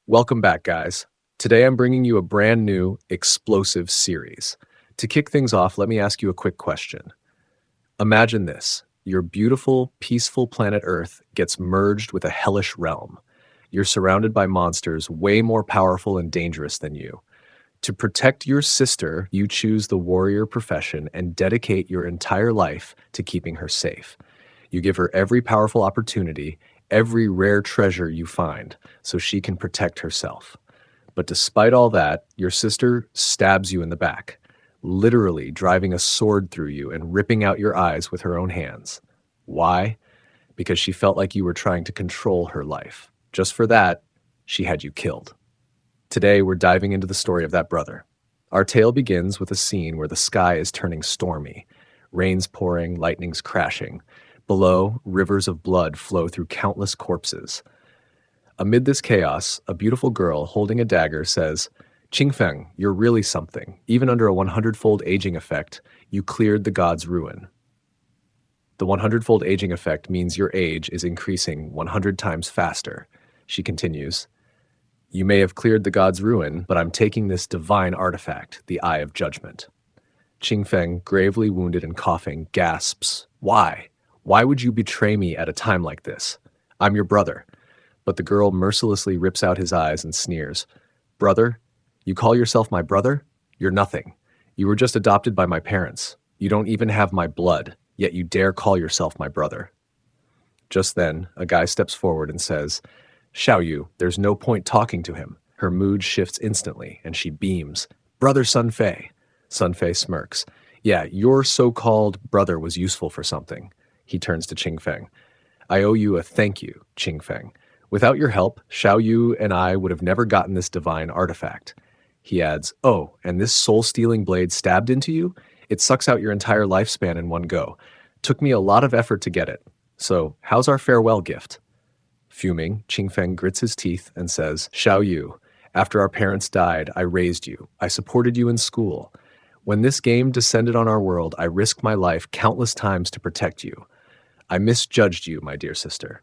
Welcome back, guys. Today I'm bringing you a brand new, explosive series. To kick things off, let me ask you a quick question. Imagine this. Your beautiful, peaceful planet Earth gets merged with a hellish realm. You're surrounded by monsters way more powerful and dangerous than you. To protect your sister, you choose the warrior profession and dedicate your entire life to keeping her safe. You give her every powerful opportunity, every rare treasure you find, so she can protect herself. But despite all that, your sister stabs you in the back, literally driving a sword through you and ripping out your eyes with her own hands. Why? Because she felt like you were trying to control her life. Just for that, she had you killed. Today, we're diving into the story of that brother. Our tale begins with a scene where the sky is turning stormy. Rain's pouring, lightning's crashing. Below, rivers of blood flow through countless corpses. Amid this chaos, a beautiful girl holding a dagger says, "Qin Feng, you're really something. Even under a 100-fold aging effect, you cleared the god's ruin." The 100-fold aging effect means your age is increasing 100 times faster. She continues, "You may have cleared the god's ruin, but I'm taking this divine artifact, the Eye of Judgment." Qin Feng, gravely wounded and coughing, gasps, "Why? Why would you betray me at a time like this? I'm your brother." But the girl mercilessly rips out his eyes and sneers, "Brother? You call yourself my brother? You're nothing. You were just adopted by my parents. You don't even have my blood, yet you dare call yourself my brother." Just then, a guy steps forward and says, "Xiao Yu, there's no point talking to him." Her mood shifts instantly, and she beams, "Brother Sun Fei." Sun Fei smirks, "Yeah, your so-called brother was useful for something." He turns to Qin Feng. "I owe you a thank you, Qin Feng. Without your help, Xiao Yu and I would have never gotten this divine artifact." He adds, "Oh, and this soul-stealing blade stabbed into you? It sucks out your entire lifespan in one go. Took me a lot of effort to get it. So, how's our farewell gift?" Fuming, Qin Feng grits his teeth and says, "Xiao Yu, after our parents died, I raised you. I supported you in school. When this game descended on our world, I risked my life countless times to protect you. I misjudged you, my dear sister."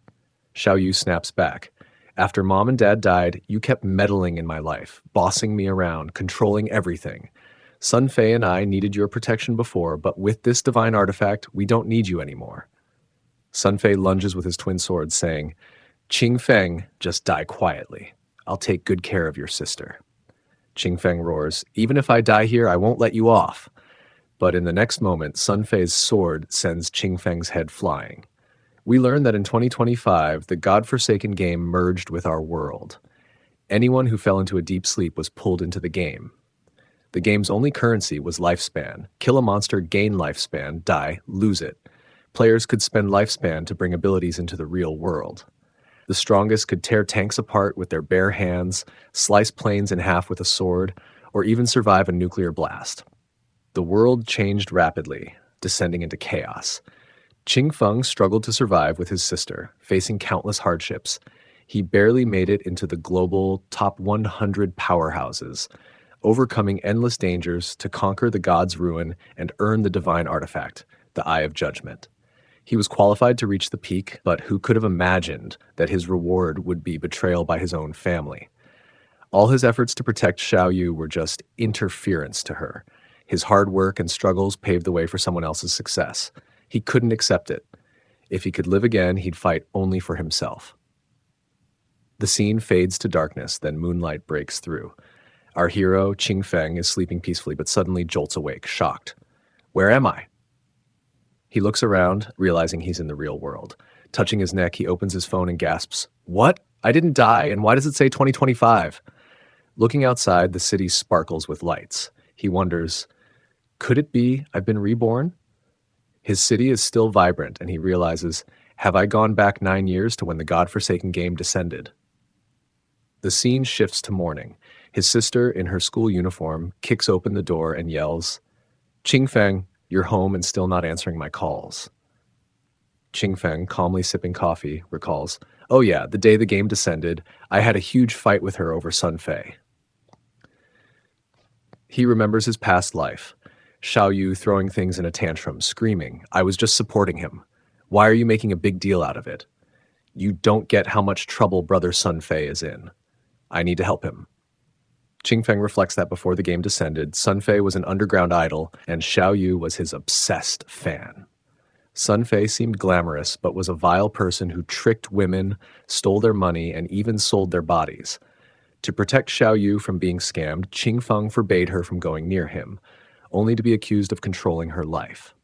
Xiao Yu snaps back. "After mom and dad died, you kept meddling in my life, bossing me around, controlling everything. Sun Fei and I needed your protection before, but with this divine artifact, we don't need you anymore." Sun Fei lunges with his twin swords, saying, "Qin Feng, just die quietly. I'll take good care of your sister." Qin Feng roars, "Even if I die here, I won't let you off." But in the next moment, Sun Fei's sword sends Qin Feng's head flying. We learn that in 2025, the godforsaken game merged with our world. Anyone who fell into a deep sleep was pulled into the game. The game's only currency was lifespan. Kill a monster, gain lifespan, die, lose it. Players could spend lifespan to bring abilities into the real world. The strongest could tear tanks apart with their bare hands, slice planes in half with a sword, or even survive a nuclear blast. The world changed rapidly, descending into chaos. Qin Feng struggled to survive with his sister, facing countless hardships. He barely made it into the global top 100 powerhouses, overcoming endless dangers to conquer the god's ruin and earn the divine artifact, the Eye of Judgment. He was qualified to reach the peak, but who could have imagined that his reward would be betrayal by his own family? All his efforts to protect Xiao Yu were just interference to her. His hard work and struggles paved the way for someone else's success. He couldn't accept it. If he could live again, he'd fight only for himself. The scene fades to darkness, then moonlight breaks through. Our hero, Qin Feng, is sleeping peacefully, but suddenly jolts awake, shocked. "Where am I?" He looks around, realizing he's in the real world. Touching his neck, he opens his phone and gasps, "What? I didn't die, and why does it say 2025? Looking outside, the city sparkles with lights. He wonders, could it be I've been reborn? His city is still vibrant, and he realizes, have I gone back 9 years to when the godforsaken game descended? The scene shifts to morning. His sister, in her school uniform, kicks open the door and yells, "Qin Feng, you're home and still not answering my calls." Qin Feng, calmly sipping coffee, recalls, "Oh yeah, the day the game descended, I had a huge fight with her over Sun Fei." He remembers his past life. Xiao Yu throwing things in a tantrum, screaming, "I was just supporting him. Why are you making a big deal out of it? You don't get how much trouble Brother Sun Fei is in. I need to help him. Qin Feng reflects that before the game descended, Sun Fei was an underground idol, and Xiao Yu was his obsessed fan. Sun Fei seemed glamorous, but was a vile person who tricked women, stole their money, and even sold their bodies. To protect Xiao Yu from being scammed, Qin Feng forbade her from going near him, only to be accused of controlling her life.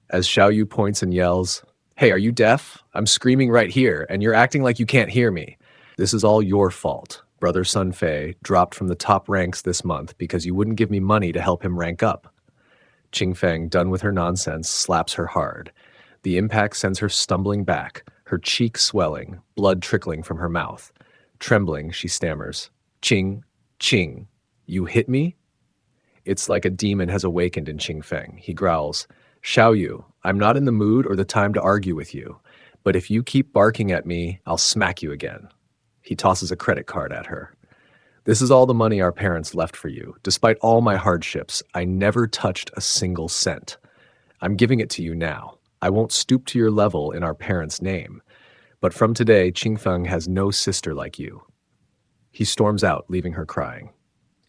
As Xiao Yu points and yells, "Hey, are you deaf? I'm screaming right here, and you're acting like you can't hear me. This is all your fault. Brother Sun Fei dropped from the top ranks this month because you wouldn't give me money to help him rank up." Qin Feng, done with her nonsense, slaps her hard. The impact sends her stumbling back, her cheek swelling, blood trickling from her mouth. Trembling, she stammers, "Qing, Qing, you hit me?" It's like a demon has awakened in Qin Feng. He growls, "Xiao Yu, I'm not in the mood or the time to argue with you, but if you keep barking at me, I'll smack you again." He tosses a credit card at her. "This is all the money our parents left for you. Despite all my hardships, I never touched a single cent. I'm giving it to you now. I won't stoop to your level in our parents' name. But from today, Qin Feng has no sister like you." He storms out, leaving her crying.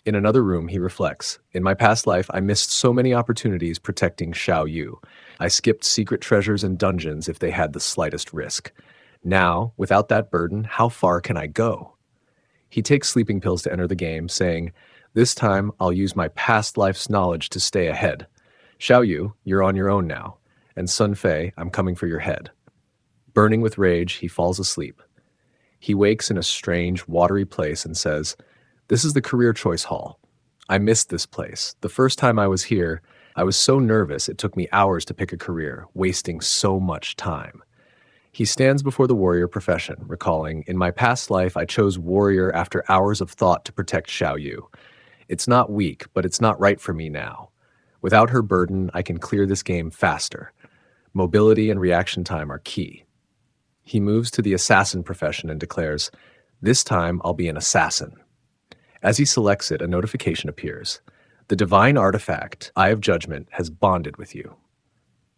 In another room, he reflects, "In my past life, I missed so many opportunities protecting Xiao Yu. I skipped secret treasures and dungeons if they had the slightest risk. Now, without that burden, how far can I go?" He takes sleeping pills to enter the game, saying, "This time, I'll use my past life's knowledge to stay ahead. Xiao Yu, you're on your own now. And Sun Fei, I'm coming for your head." Burning with rage, he falls asleep. He wakes in a strange, watery place and says, "This is the career choice hall. I missed this place. The first time I was here, I was so nervous it took me hours to pick a career, wasting so much time." He stands before the warrior profession, recalling, "In my past life, I chose warrior after hours of thought to protect Xiao Yu. It's not weak, but it's not right for me now. Without her burden, I can clear this game faster. Mobility and reaction time are key." He moves to the assassin profession and declares, "This time I'll be an assassin." As he selects it, a notification appears. "The divine artifact, Eye of Judgment, has bonded with you."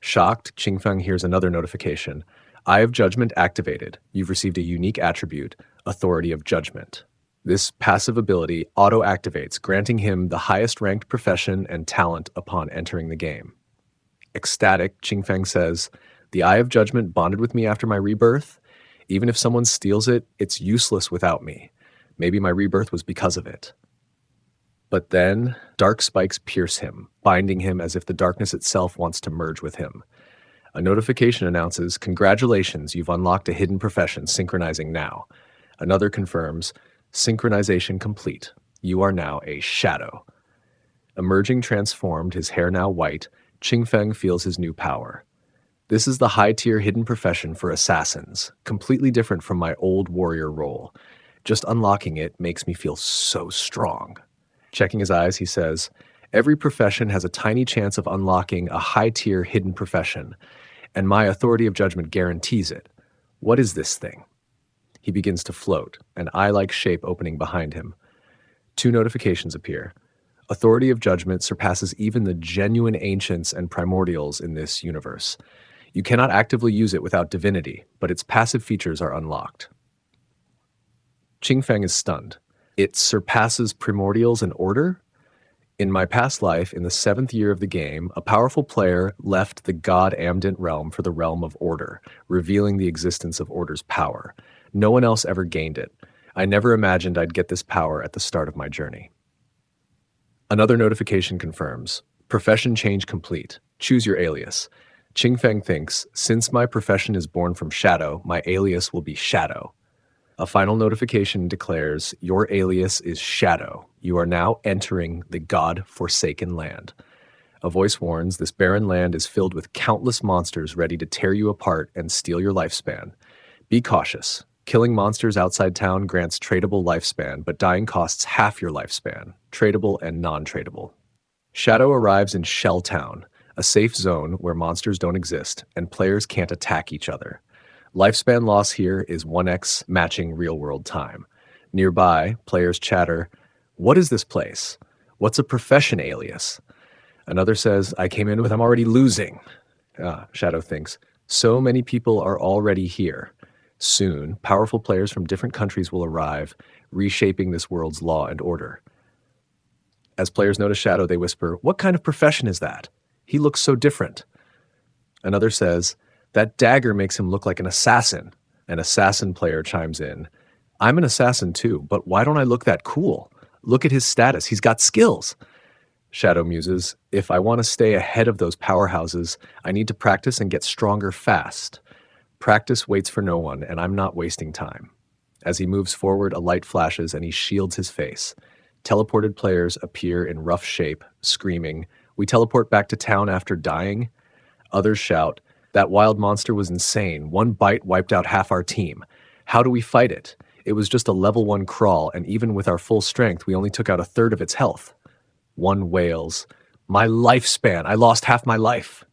Shocked, Qin Feng hears another notification. "Eye of Judgment activated. You've received a unique attribute, Authority of Judgment." This passive ability auto-activates, granting him the highest ranked profession and talent upon entering the game. Ecstatic, Qin Feng says, "The Eye of Judgment bonded with me after my rebirth. Even if someone steals it, it's useless without me. Maybe my rebirth was because of it." But then, dark spikes pierce him, binding him as if the darkness itself wants to merge with him. A notification announces, "Congratulations, you've unlocked a hidden profession, synchronizing now." Another confirms, "Synchronization complete. You are now a shadow." Emerging transformed, his hair now white, Qin Feng feels his new power. "This is the high-tier hidden profession for assassins, completely different from my old warrior role. Just unlocking it makes me feel so strong." Checking his eyes, he says, "Every profession has a tiny chance of unlocking a high-tier hidden profession, and my Authority of Judgment guarantees it. What is this thing?" He begins to float, an eye-like shape opening behind him. Two notifications appear. Authority of Judgment surpasses even the genuine ancients and primordials in this universe. You cannot actively use it without divinity, but its passive features are unlocked. Qin Feng is stunned. It surpasses primordials in order? In my past life, in the 7th year of the game, a powerful player left the god-ambient realm for the realm of order, revealing the existence of order's power. No one else ever gained it. I never imagined I'd get this power at the start of my journey. Another notification confirms, "Profession change complete. Choose your alias." Qin Feng thinks, "Since my profession is born from shadow, my alias will be Shadow." A final notification declares, "Your alias is Shadow. You are now entering the godforsaken land." A voice warns, "This barren land is filled with countless monsters ready to tear you apart and steal your lifespan. Be cautious. Killing monsters outside town grants tradable lifespan, but dying costs half your lifespan, tradable and non-tradable." Shadow arrives in Shell Town, a safe zone where monsters don't exist and players can't attack each other. Lifespan loss here is 1x, matching real-world time. Nearby, players chatter, "What is this place? What's a profession alias?" Another says, "I came in with I'm already losing." Shadow thinks, "So many people are already here. Soon, powerful players from different countries will arrive, reshaping this world's law and order. As players notice Shadow, they whisper, "What kind of profession is that? He looks so different." Another says, "That dagger makes him look like an assassin." An assassin player chimes in, "I'm an assassin too, but why don't I look that cool? Look at his status, he's got skills." Shadow muses, "If I want to stay ahead of those powerhouses, I need to practice and get stronger fast. Practice waits for no one, and I'm not wasting time." As he moves forward, a light flashes and he shields his face. Teleported players appear in rough shape, screaming, "We teleport back to town after dying?" Others shout, "That wild monster was insane. One bite wiped out half our team. How do we fight it? It was just a level 1 crawl, and even with our full strength, we only took out a third of its health." One wails, "My lifespan, I lost half my life."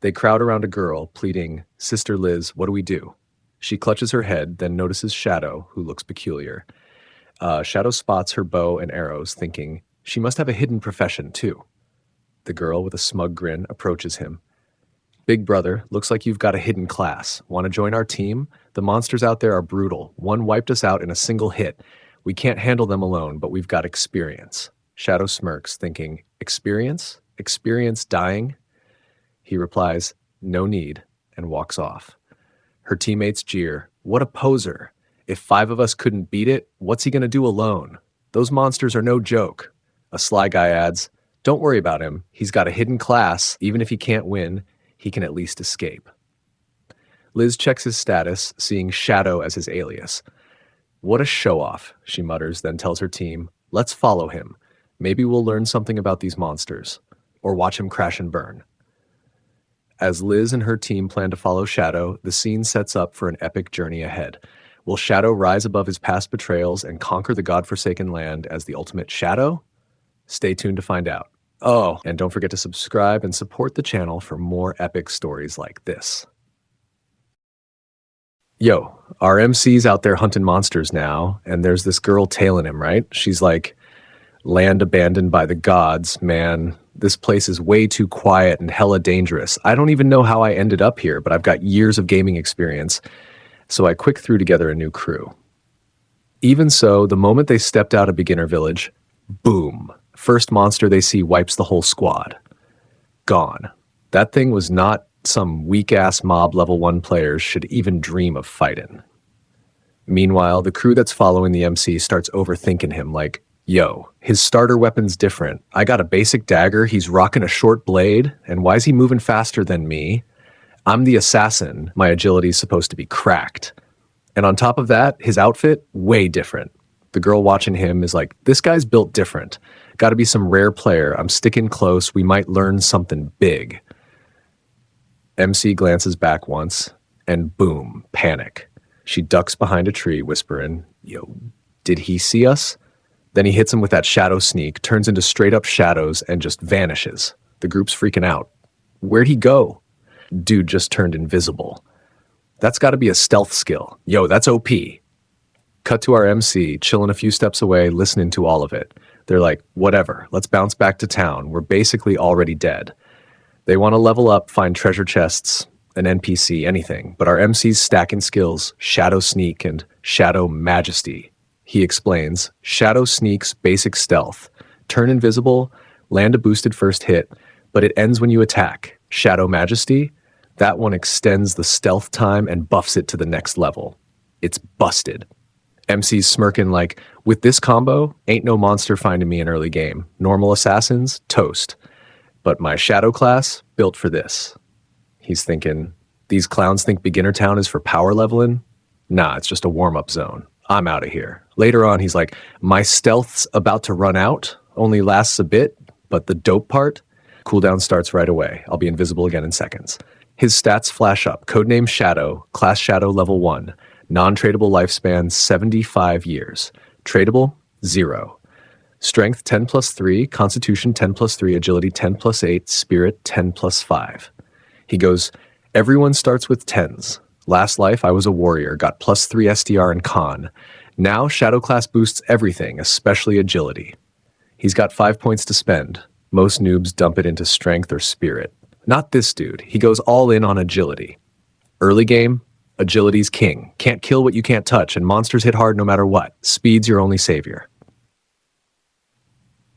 They crowd around a girl, pleading, "Sister Liz, what do we do?" She clutches her head, then notices Shadow, who looks peculiar. Shadow spots her bow and arrows, thinking, she must have a hidden profession, too. The girl, with a smug grin, approaches him. "Big brother, looks like you've got a hidden class. Want to join our team? The monsters out there are brutal. One wiped us out in a single hit. We can't handle them alone, but we've got experience." Shadow smirks, thinking, "Experience? Experience dying?" He replies, "No need," and walks off. Her teammates jeer, "What a poser. If 5 of us couldn't beat it, what's he going to do alone? Those monsters are no joke." A sly guy adds, "Don't worry about him. He's got a hidden class. Even if he can't win, he can at least escape." Liz checks his status, seeing Shadow as his alias. "What a show-off," she mutters, then tells her team, "Let's follow him. Maybe we'll learn something about these monsters, or watch him crash and burn." As Liz and her team plan to follow Shadow, the scene sets up for an epic journey ahead. Will Shadow rise above his past betrayals and conquer the godforsaken land as the ultimate Shadow? Stay tuned to find out. Oh, and don't forget to subscribe and support the channel for more epic stories like this. Yo, our MC's out there hunting monsters now, and there's this girl tailing him, right? She's like, "Land abandoned by the gods, man. This place is way too quiet and hella dangerous. I don't even know how I ended up here, but I've got years of gaming experience." So I quick threw together a new crew. Even so, the moment they stepped out of Beginner Village, boom, first monster they see wipes the whole squad. Gone. That thing was not some weak-ass mob level 1 players should even dream of fighting. Meanwhile, the crew that's following the MC starts overthinking him like, "Yo, his starter weapon's different. I got a basic dagger, he's rocking a short blade, and why's he moving faster than me? I'm the assassin, my agility's supposed to be cracked. And on top of that, his outfit, way different." The girl watching him is like, "This guy's built different. Gotta be some rare player. I'm sticking close, we might learn something big." MC glances back once, and boom, panic. She ducks behind a tree, whispering, "Yo, did he see us?" Then he hits him with that shadow sneak, turns into straight up shadows, and just vanishes. The group's freaking out. Where'd he go? Dude just turned invisible. That's gotta be a stealth skill. Yo, that's OP. Cut to our MC, chilling a few steps away, listening to all of it. They're like, "Whatever, let's bounce back to town. We're basically already dead." They want to level up, find treasure chests, an NPC, anything, but our MC's stacking skills, Shadow Sneak and Shadow Majesty. He explains, Shadow Sneak's basic stealth. Turn invisible, land a boosted first hit, but it ends when you attack. Shadow Majesty, that one extends the stealth time and buffs it to the next level. It's busted. MC's smirking like, "With this combo, ain't no monster finding me in early game. Normal assassins, toast. But my Shadow class, built for this." He's thinking, these clowns think Beginner Town is for power leveling? Nah, it's just a warm-up zone. I'm out of here. Later on, he's like, "My stealth's about to run out, only lasts a bit, but the dope part, cooldown starts right away. I'll be invisible again in seconds." His stats flash up. Codename Shadow, class Shadow level 1. Non-tradable lifespan 75 years. Tradable, 0. Strength 10 plus 3, Constitution 10 plus 3, Agility 10 plus 8, Spirit 10 plus 5. He goes, "Everyone starts with 10s. Last life, I was a warrior, got plus 3 SDR and Con. Now, Shadow class boosts everything, especially agility." He's got 5 points to spend. Most noobs dump it into strength or spirit. Not this dude. He goes all in on agility. Early game, Agility's king. Can't kill what you can't touch, and monsters hit hard no matter what. Speed's your only savior.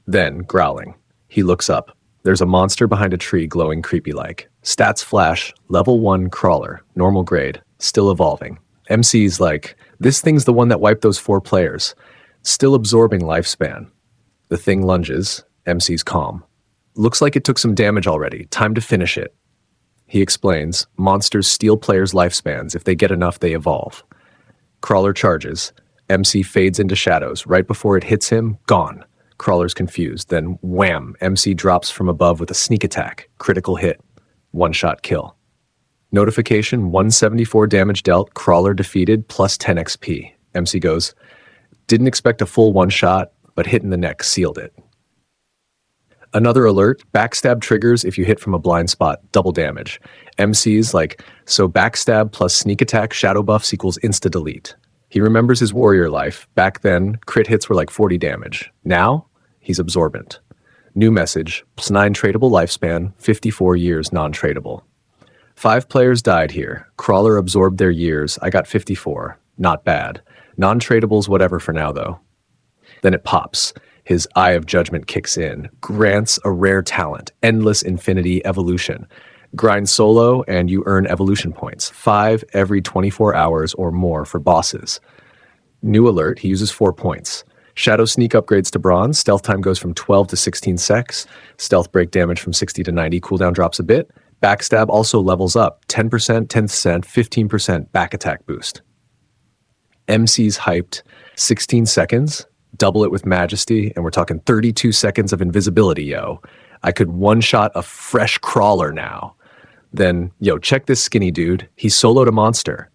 Then, growling. He looks up. There's a monster behind a tree glowing creepy-like. Stats flash, level 1 crawler, normal grade, still evolving. MC's like, this thing's the one that wiped those 4 players. Still absorbing lifespan. The thing lunges. MC's calm. Looks like it took some damage already. Time to finish it. He explains, monsters steal players' lifespans. If they get enough, they evolve. Crawler charges. MC fades into shadows. Right before it hits him, gone. Crawler's confused. Then, wham, MC drops from above with a sneak attack. Critical hit. One-shot kill. Notification, 174 damage dealt. Crawler defeated, plus 10 XP. MC goes, didn't expect a full one-shot, but hit in the neck sealed it. Another alert, backstab triggers if you hit from a blind spot, double damage. MC's like, so backstab plus sneak attack shadow buffs equals insta-delete. He remembers his warrior life. Back then, crit hits were like 40 damage. Now, he's absorbent. New message, +9 tradable lifespan, 54 years non-tradable. 5 players died here. Crawler absorbed their years. I got 54. Not bad. Non-tradables whatever for now, though. Then it pops. His eye of judgment kicks in. Grants a rare talent. Endless infinity evolution. Grind solo and you earn evolution points. 5 every 24 hours or more for bosses. New alert, he uses 4 points. Shadow sneak upgrades to bronze. Stealth time goes from 12 to 16 secs. Stealth break damage from 60 to 90. Cooldown drops a bit. Backstab also levels up. 10%, 10%, 15% back attack boost. MC's hyped. 16 seconds. Double it with majesty, and we're talking 32 seconds of invisibility, yo. I could one-shot a fresh crawler now. Then, yo, check this skinny dude. He soloed a monster.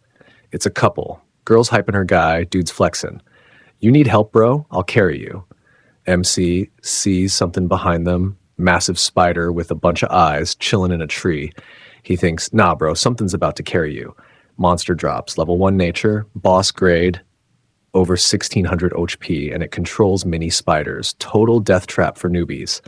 It's a couple. Girl's hyping her guy, dude's flexing. You need help, bro? I'll carry you. MC sees something behind them. Massive spider with a bunch of eyes chilling in a tree. He thinks, nah, bro, something's about to carry you. Monster drops. Level 1 nature, boss grade, over 1600 HP, and it controls mini spiders. Total death trap for newbies.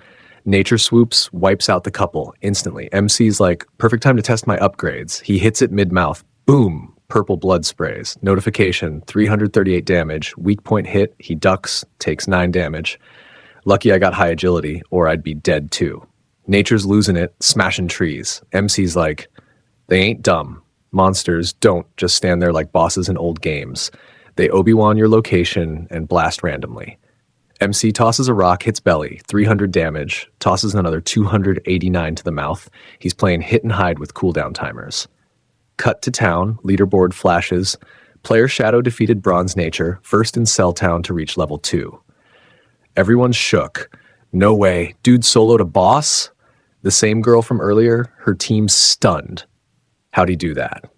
Nature swoops, wipes out the couple instantly. MC's like, perfect time to test my upgrades. He hits it mid-mouth. Boom! Purple blood sprays. Notification, 338 damage. Weak point hit. He ducks, takes 9 damage. Lucky I got high agility, or I'd be dead too. Nature's losing it, smashing trees. MC's like, they ain't dumb. Monsters don't just stand there like bosses in old games. They Obi-Wan your location and blast randomly. MC tosses a rock, hits belly, 300 damage, tosses another 289 to the mouth. He's playing hit and hide with cooldown timers. Cut to town, leaderboard flashes. Player Shadow defeated Bronze Nature, first in Cell Town to reach level 2. Everyone's shook. No way, dude soloed a boss? The same girl from earlier, her team's stunned. How'd he do that?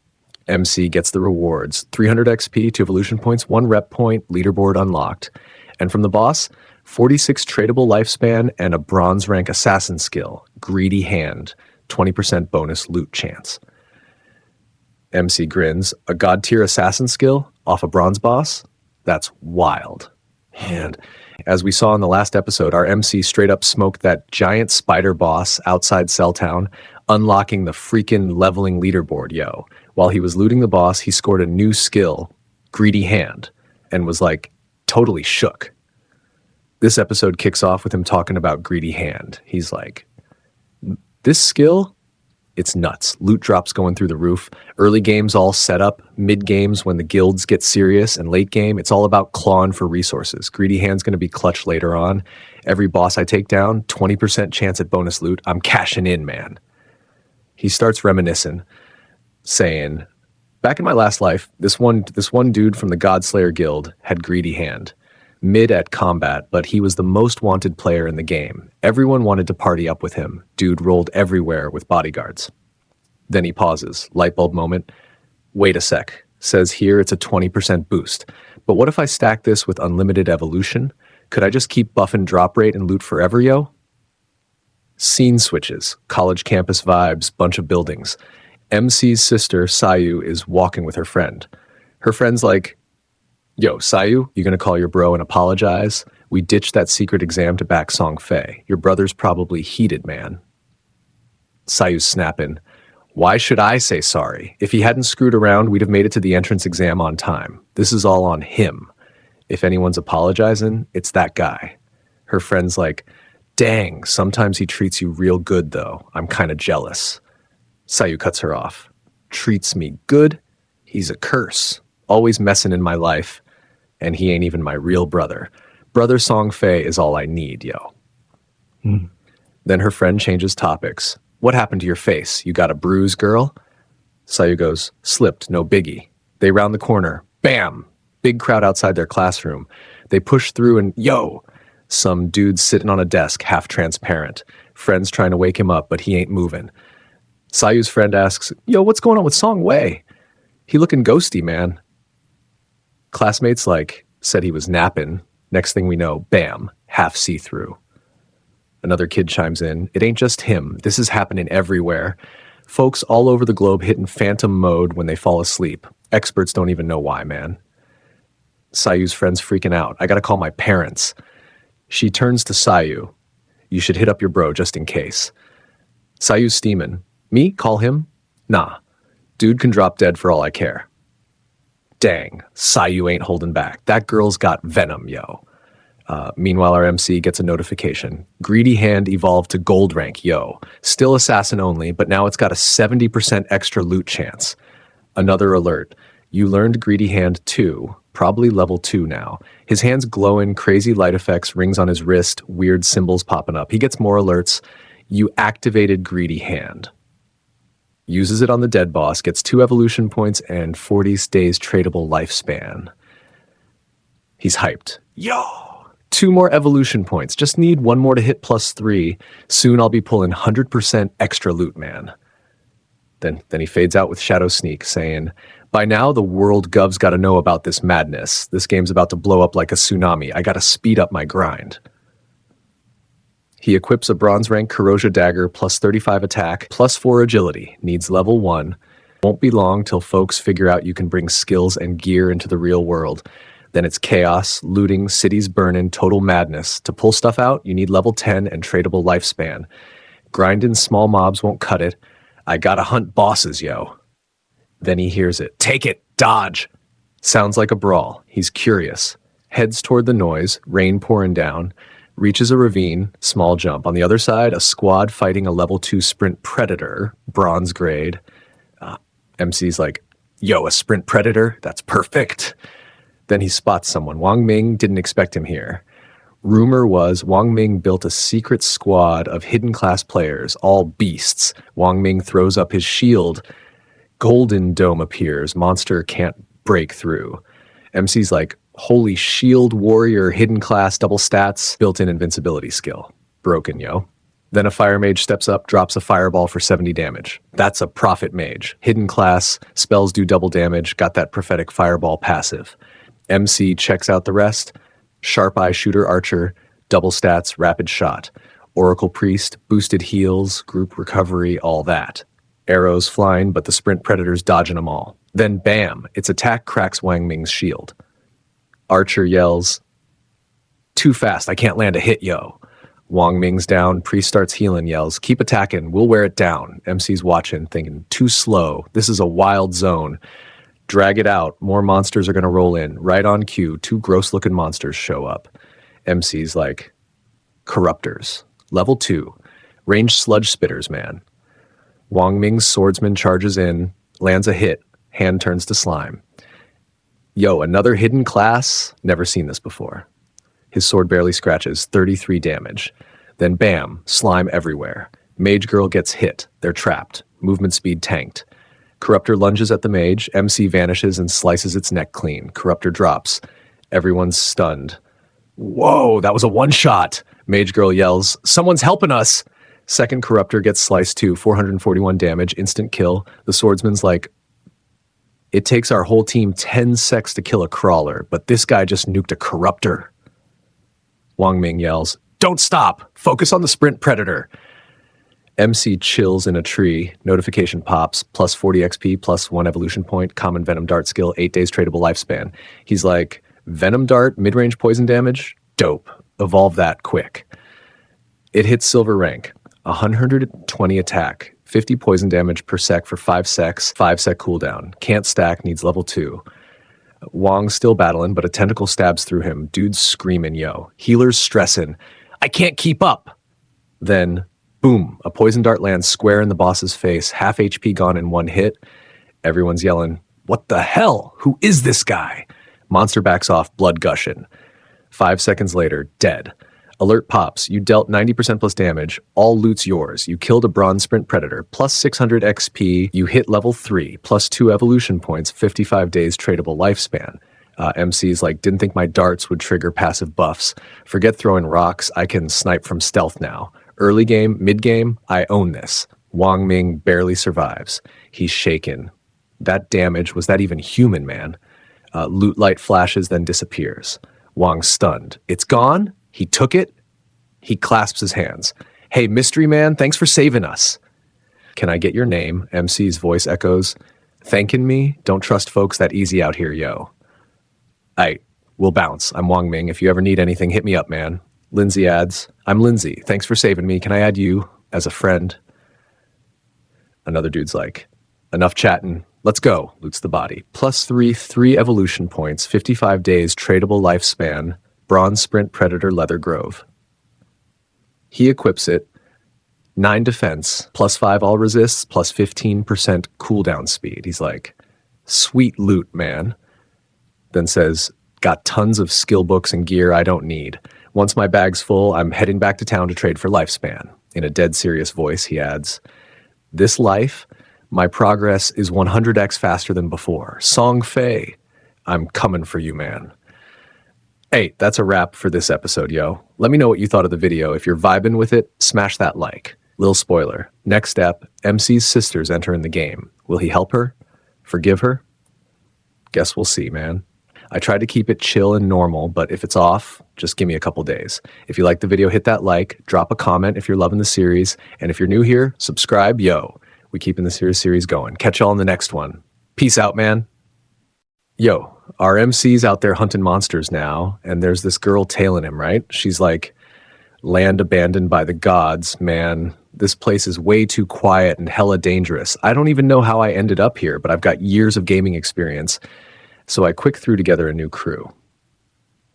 MC gets the rewards, 300 XP, 2 evolution points, 1 rep point, leaderboard unlocked. And from the boss, 46 tradable lifespan and a bronze rank assassin skill, Greedy Hand, 20% bonus loot chance. MC grins, a god tier assassin skill off a bronze boss? That's wild. And as we saw in the last episode, our MC straight up smoked that giant spider boss outside Cell Town, unlocking the freaking leveling leaderboard, yo. While he was looting the boss, he scored a new skill, Greedy Hand, and was like totally shook. This episode kicks off with him talking about Greedy Hand. He's like, this skill, it's nuts. Loot drops going through the roof. Early games all set up. Mid games when the guilds get serious, and late game, it's all about clawing for resources. Greedy Hand's going to be clutch later on. Every boss I take down, 20% chance at bonus loot. I'm cashing in, man. He starts reminiscing, saying, back in my last life, this one dude from the Godslayer Guild had Greedy Hand. Mid at combat, but he was the most wanted player in the game. Everyone wanted to party up with him. Dude rolled everywhere with bodyguards. Then he pauses. Light bulb moment. Wait a sec. Says here it's a 20% boost. But what if I stack this with unlimited evolution? Could I just keep buffing drop rate and loot forever, yo? Scene switches. College campus vibes, bunch of buildings. MC's sister, Sayu, is walking with her friend. Her friend's like, yo, Sayu, you gonna call your bro and apologize? We ditched that secret exam to back Song Fei. Your brother's probably heated, man. Sayu's snapping. Why should I say sorry? If he hadn't screwed around, we'd have made it to the entrance exam on time. This is all on him. If anyone's apologizing, it's that guy. Her friend's like, dang, sometimes he treats you real good though. I'm kind of jealous. Sayu cuts her off. Treats me good? He's a curse. Always messing in my life. And he ain't even my real brother. Brother Song Fei is all I need, yo. Then her friend changes topics. What happened to your face? You got a bruise, girl? Sayu goes, slipped, no biggie. They round the corner. Bam! Big crowd outside their classroom. They push through and, yo! Some dude sitting on a desk, half transparent. Friend's trying to wake him up, but he ain't moving. Sayu's friend asks, yo, what's going on with Song Wei? He looking ghosty, man. Classmates said he was napping. Next thing we know, bam, half see-through. Another kid chimes in, it ain't just him. This is happening everywhere. Folks all over the globe hitting phantom mode when they fall asleep. Experts don't even know why, man. Sayu's friend's freaking out. I gotta call my parents. She turns to Sayu. You should hit up your bro just in case. Sayu's steaming. Me? Call him? Nah. Dude can drop dead for all I care. Dang, Sayu ain't holding back. That girl's got venom, yo. Meanwhile, our MC gets a notification. Greedy Hand evolved to gold rank, yo. Still assassin only, but now it's got a 70% extra loot chance. Another alert. You learned Greedy Hand 2, probably level 2 now. His hand's glowing, crazy light effects, rings on his wrist, weird symbols popping up. He gets more alerts. You activated Greedy Hand. Uses it on the dead boss, gets 2 evolution points and 40 days tradable lifespan. He's hyped. Yo! 2 more evolution points. Just need 1 more to hit +3. Soon I'll be pulling 100% extra loot, man. Then he fades out with Shadow Sneak, saying, by now the world gov's gotta know about this madness. This game's about to blow up like a tsunami. I gotta speed up my grind. He equips a bronze rank Kuroja dagger, +35 attack, +4 agility. Needs level 1. Won't be long till folks figure out you can bring skills and gear into the real world. Then it's chaos, looting, cities burning, total madness. To pull stuff out, you need level 10 and tradable lifespan. Grinding small mobs won't cut it. I gotta hunt bosses, yo. Then he hears it. Take it! Dodge! Sounds like a brawl. He's curious. Heads toward the noise, rain pouring down. Reaches a ravine, small jump. On the other side, a squad fighting a level 2 sprint predator, bronze grade. MC's like, yo, a sprint predator? That's perfect. Then he spots someone. Wang Ming didn't expect him here. Rumor was Wang Ming built a secret squad of hidden class players, all beasts. Wang Ming throws up his shield. Golden Dome appears. Monster can't break through. MC's like, holy shield warrior, hidden class, double stats, built-in invincibility skill. Broken, yo. Then a fire mage steps up, drops a fireball for 70 damage. That's a prophet mage. Hidden class, spells do double damage, got that prophetic fireball passive. MC checks out the rest. Sharp eye shooter archer, double stats, rapid shot. Oracle priest, boosted heals, group recovery, all that. Arrows flying, but the sprint predator's dodging them all. Then bam, its attack cracks Wang Ming's shield. Archer yells, too fast, I can't land a hit, yo. Wang Ming's down, priest starts healing, yells, keep attacking, we'll wear it down. MC's watching, thinking, too slow, this is a wild zone. Drag it out, more monsters are gonna roll in. Right on cue, 2 gross-looking monsters show up. MC's like, corruptors, level 2, ranged sludge spitters, man. Wang Ming's swordsman charges in, lands a hit, hand turns to slime. Yo, another hidden class? Never seen this before. His sword barely scratches, 33 damage. Then bam, slime everywhere. Mage girl gets hit, they're trapped. Movement speed tanked. Corruptor lunges at the mage, MC vanishes and slices its neck clean. Corruptor drops. Everyone's stunned. Whoa, that was a one-shot! Mage girl yells, someone's helping us! Second Corruptor gets sliced too, 441 damage, instant kill. The swordsman's like, it takes our whole team 10 secs to kill a crawler, but this guy just nuked a Corruptor. Wang Ming yells, don't stop! Focus on the sprint predator! MC chills in a tree, notification pops, +40 XP, +1 evolution point, common venom dart skill, 8 days tradable lifespan. He's like, venom dart, mid-range poison damage? Dope. Evolve that quick. It hits silver rank, 120 attack, 50 poison damage per sec for 5 secs, 5 sec cooldown. Can't stack, needs level 2. Wong's still battling, but a tentacle stabs through him. Dude's screaming, yo. Healer's stressing. I can't keep up. Then, boom, a poison dart lands square in the boss's face, half HP gone in one hit. Everyone's yelling, what the hell? Who is this guy? Monster backs off, blood gushing. 5 seconds later, dead. Alert pops. You dealt 90% plus damage. All loot's yours. You killed a bronze sprint predator. Plus 600 XP. You hit level 3. Plus 2 evolution points. 55 days tradable lifespan. MC's like, didn't think my darts would trigger passive buffs. Forget throwing rocks. I can snipe from stealth now. Early game, mid game, I own this. Wang Ming barely survives. He's shaken. That damage, was that even human, man? Loot light flashes, then disappears. Wang's stunned. It's gone? He took it? He clasps his hands. Hey, mystery man, thanks for saving us. Can I get your name? MC's voice echoes. Thanking me? Don't trust folks that easy out here, yo. We'll bounce. I'm Wang Ming. If you ever need anything, hit me up, man. Lindsay adds, I'm Lindsay. Thanks for saving me. Can I add you as a friend? Another dude's like, enough chatting. Let's go. Loots the body. Plus 3 evolution points, 55 days tradable lifespan. Bronze Sprint Predator Leather Grove. He equips it, 9 defense, plus 5 all resists, plus 15% cooldown speed. He's like, sweet loot, man. Then says, got tons of skill books and gear I don't need. Once my bag's full, I'm heading back to town to trade for lifespan. In a dead serious voice, he adds, this life, my progress is 100x faster than before. Song Fei, I'm coming for you, man. Hey, that's a wrap for this episode, yo. Let me know what you thought of the video. If you're vibing with it, smash that like. Little spoiler. Next step, MC's sisters enter in the game. Will he help her? Forgive her? Guess we'll see, man. I tried to keep it chill and normal, but if it's off, just give me a couple days. If you like the video, hit that like, drop a comment if you're loving the series, and if you're new here, subscribe, yo. We keeping the series going. Catch y'all in the next one. Peace out, man. Yo, our MC's out there hunting monsters now, and there's this girl tailing him, right? She's like, land abandoned by the gods, man. This place is way too quiet and hella dangerous. I don't even know how I ended up here, but I've got years of gaming experience, so I quick threw together a new crew.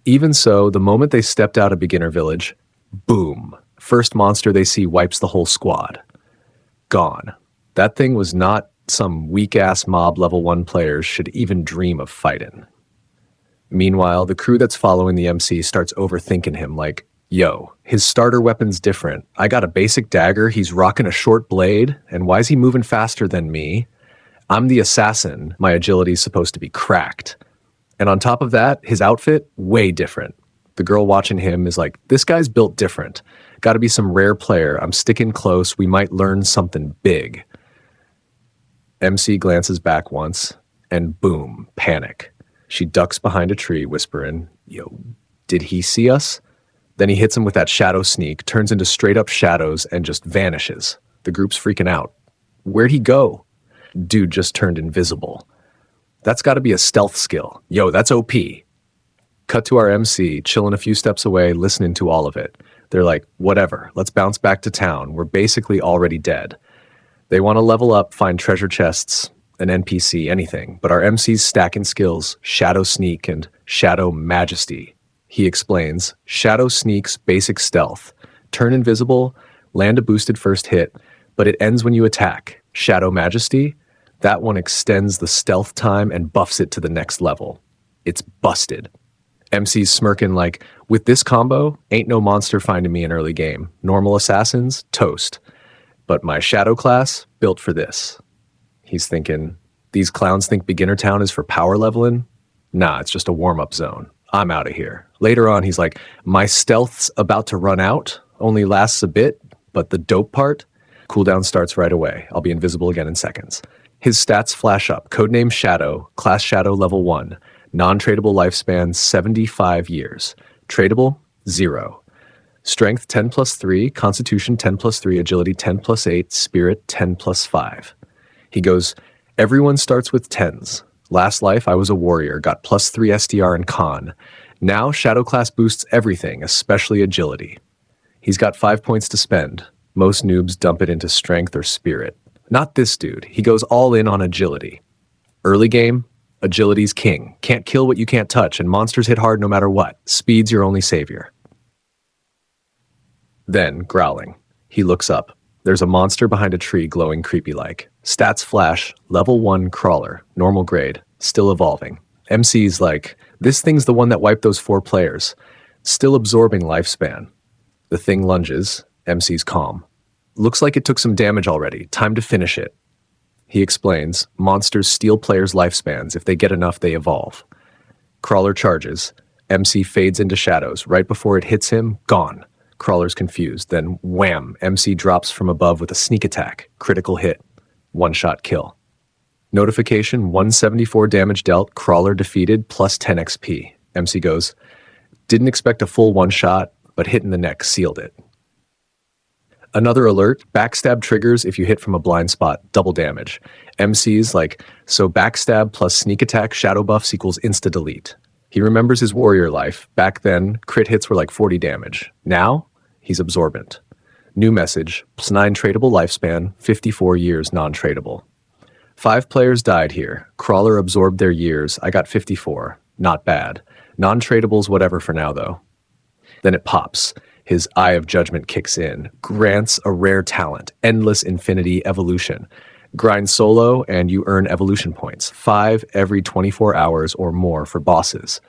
Even so, the moment they stepped out of beginner village, boom. First monster they see wipes the whole squad. Gone. That thing was not some weak-ass mob level 1 players should even dream of fighting. Meanwhile, the crew that's following the MC starts overthinking him like, yo, his starter weapon's different. I got a basic dagger, he's rocking a short blade, and why is he moving faster than me? I'm the assassin, my agility's supposed to be cracked. And on top of that, his outfit, way different. The girl watching him is like, this guy's built different. Gotta be some rare player, I'm sticking close, we might learn something big. MC glances back once, and boom, panic. She ducks behind a tree, whispering, yo, did he see us? Then he hits him with that shadow sneak, turns into straight up shadows, and just vanishes. The group's freaking out. Where'd he go? Dude just turned invisible. That's gotta be a stealth skill. Yo, that's OP. Cut to our MC, chilling a few steps away, listening to all of it. They're like, whatever, let's bounce back to town. We're basically already dead. They want to level up, find treasure chests, an NPC, anything, but our MC's stacking skills, Shadow Sneak and Shadow Majesty. He explains, Shadow Sneak's basic stealth. Turn invisible, land a boosted first hit, but it ends when you attack. Shadow Majesty, that one extends the stealth time and buffs it to the next level. It's busted. MC's smirking like, with this combo, ain't no monster finding me in early game. Normal assassins, toast. But my Shadow class, built for this. He's thinking, these clowns think Beginner Town is for power leveling? Nah, it's just a warm-up zone. I'm out of here. Later on, he's like, my stealth's about to run out, only lasts a bit, but the dope part, cooldown starts right away. I'll be invisible again in seconds. His stats flash up, codename Shadow, class Shadow level 1, non-tradable lifespan 75 years, tradable 0. Strength 10 plus 3, Constitution 10 plus 3, Agility 10 plus 8, Spirit 10 plus 5. He goes, everyone starts with 10s. Last life, I was a warrior, got plus 3 SDR and Con. Now, Shadow class boosts everything, especially Agility. He's got 5 points to spend. Most noobs dump it into Strength or Spirit. Not this dude. He goes all in on agility. Early game, agility's king. Can't kill what you can't touch, and monsters hit hard no matter what. Speed's your only savior. Then, growling. He looks up. There's a monster behind a tree glowing creepy-like. Stats flash, level 1 crawler, normal grade, still evolving. MC's like, this thing's the one that wiped those 4 players. Still absorbing lifespan. The thing lunges, MC's calm. Looks like it took some damage already, time to finish it. He explains, monsters steal players' lifespans. If they get enough, they evolve. Crawler charges. MC fades into shadows. Right before it hits him, gone. Crawler's confused. Then wham, MC drops from above with a sneak attack. Critical hit. One-shot kill. Notification, 174 damage dealt. Crawler defeated, plus 10 XP. MC goes, didn't expect a full one-shot, but hit in the neck sealed it. Another alert, backstab triggers if you hit from a blind spot, double damage. MC's like, so backstab plus sneak attack shadow buffs equals insta-delete. He remembers his warrior life. Back then, crit hits were like 40 damage. Now, he's absorbent. New message, +9 tradable lifespan, 54 years non-tradable. 5 players died here. Crawler absorbed their years. I got 54. Not bad. Non-tradables whatever for now, though. Then it pops. His eye of judgment kicks in. Grants a rare talent. Endless infinity evolution. Grind solo and you earn evolution points. 5 every 24 hours or more for bosses.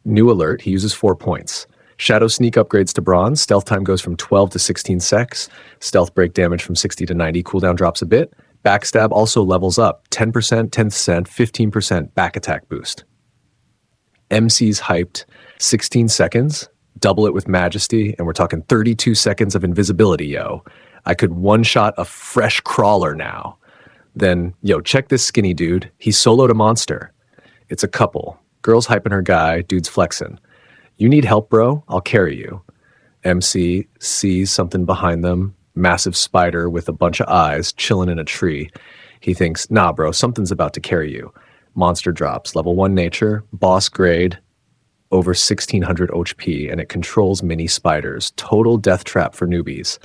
New alert, he uses 4 points. Shadow sneak upgrades to bronze. Stealth time goes from 12 to 16 secs. Stealth break damage from 60 to 90. Cooldown drops a bit. Backstab also levels up. 10%, 10%, 15% back attack boost. MC's hyped. 16 seconds. Double it with majesty, and we're talking 32 seconds of invisibility, yo. I could one-shot a fresh crawler now. Then, yo, check this skinny dude. He soloed a monster. It's a couple. Girl's hyping her guy, dude's flexing. You need help, bro? I'll carry you. MC sees something behind them. Massive spider with a bunch of eyes chilling in a tree. He thinks, nah, bro, something's about to carry you. Monster drops. Level 1 nature, boss grade, over 1600 HP, and it controls mini spiders. Total death trap for newbies.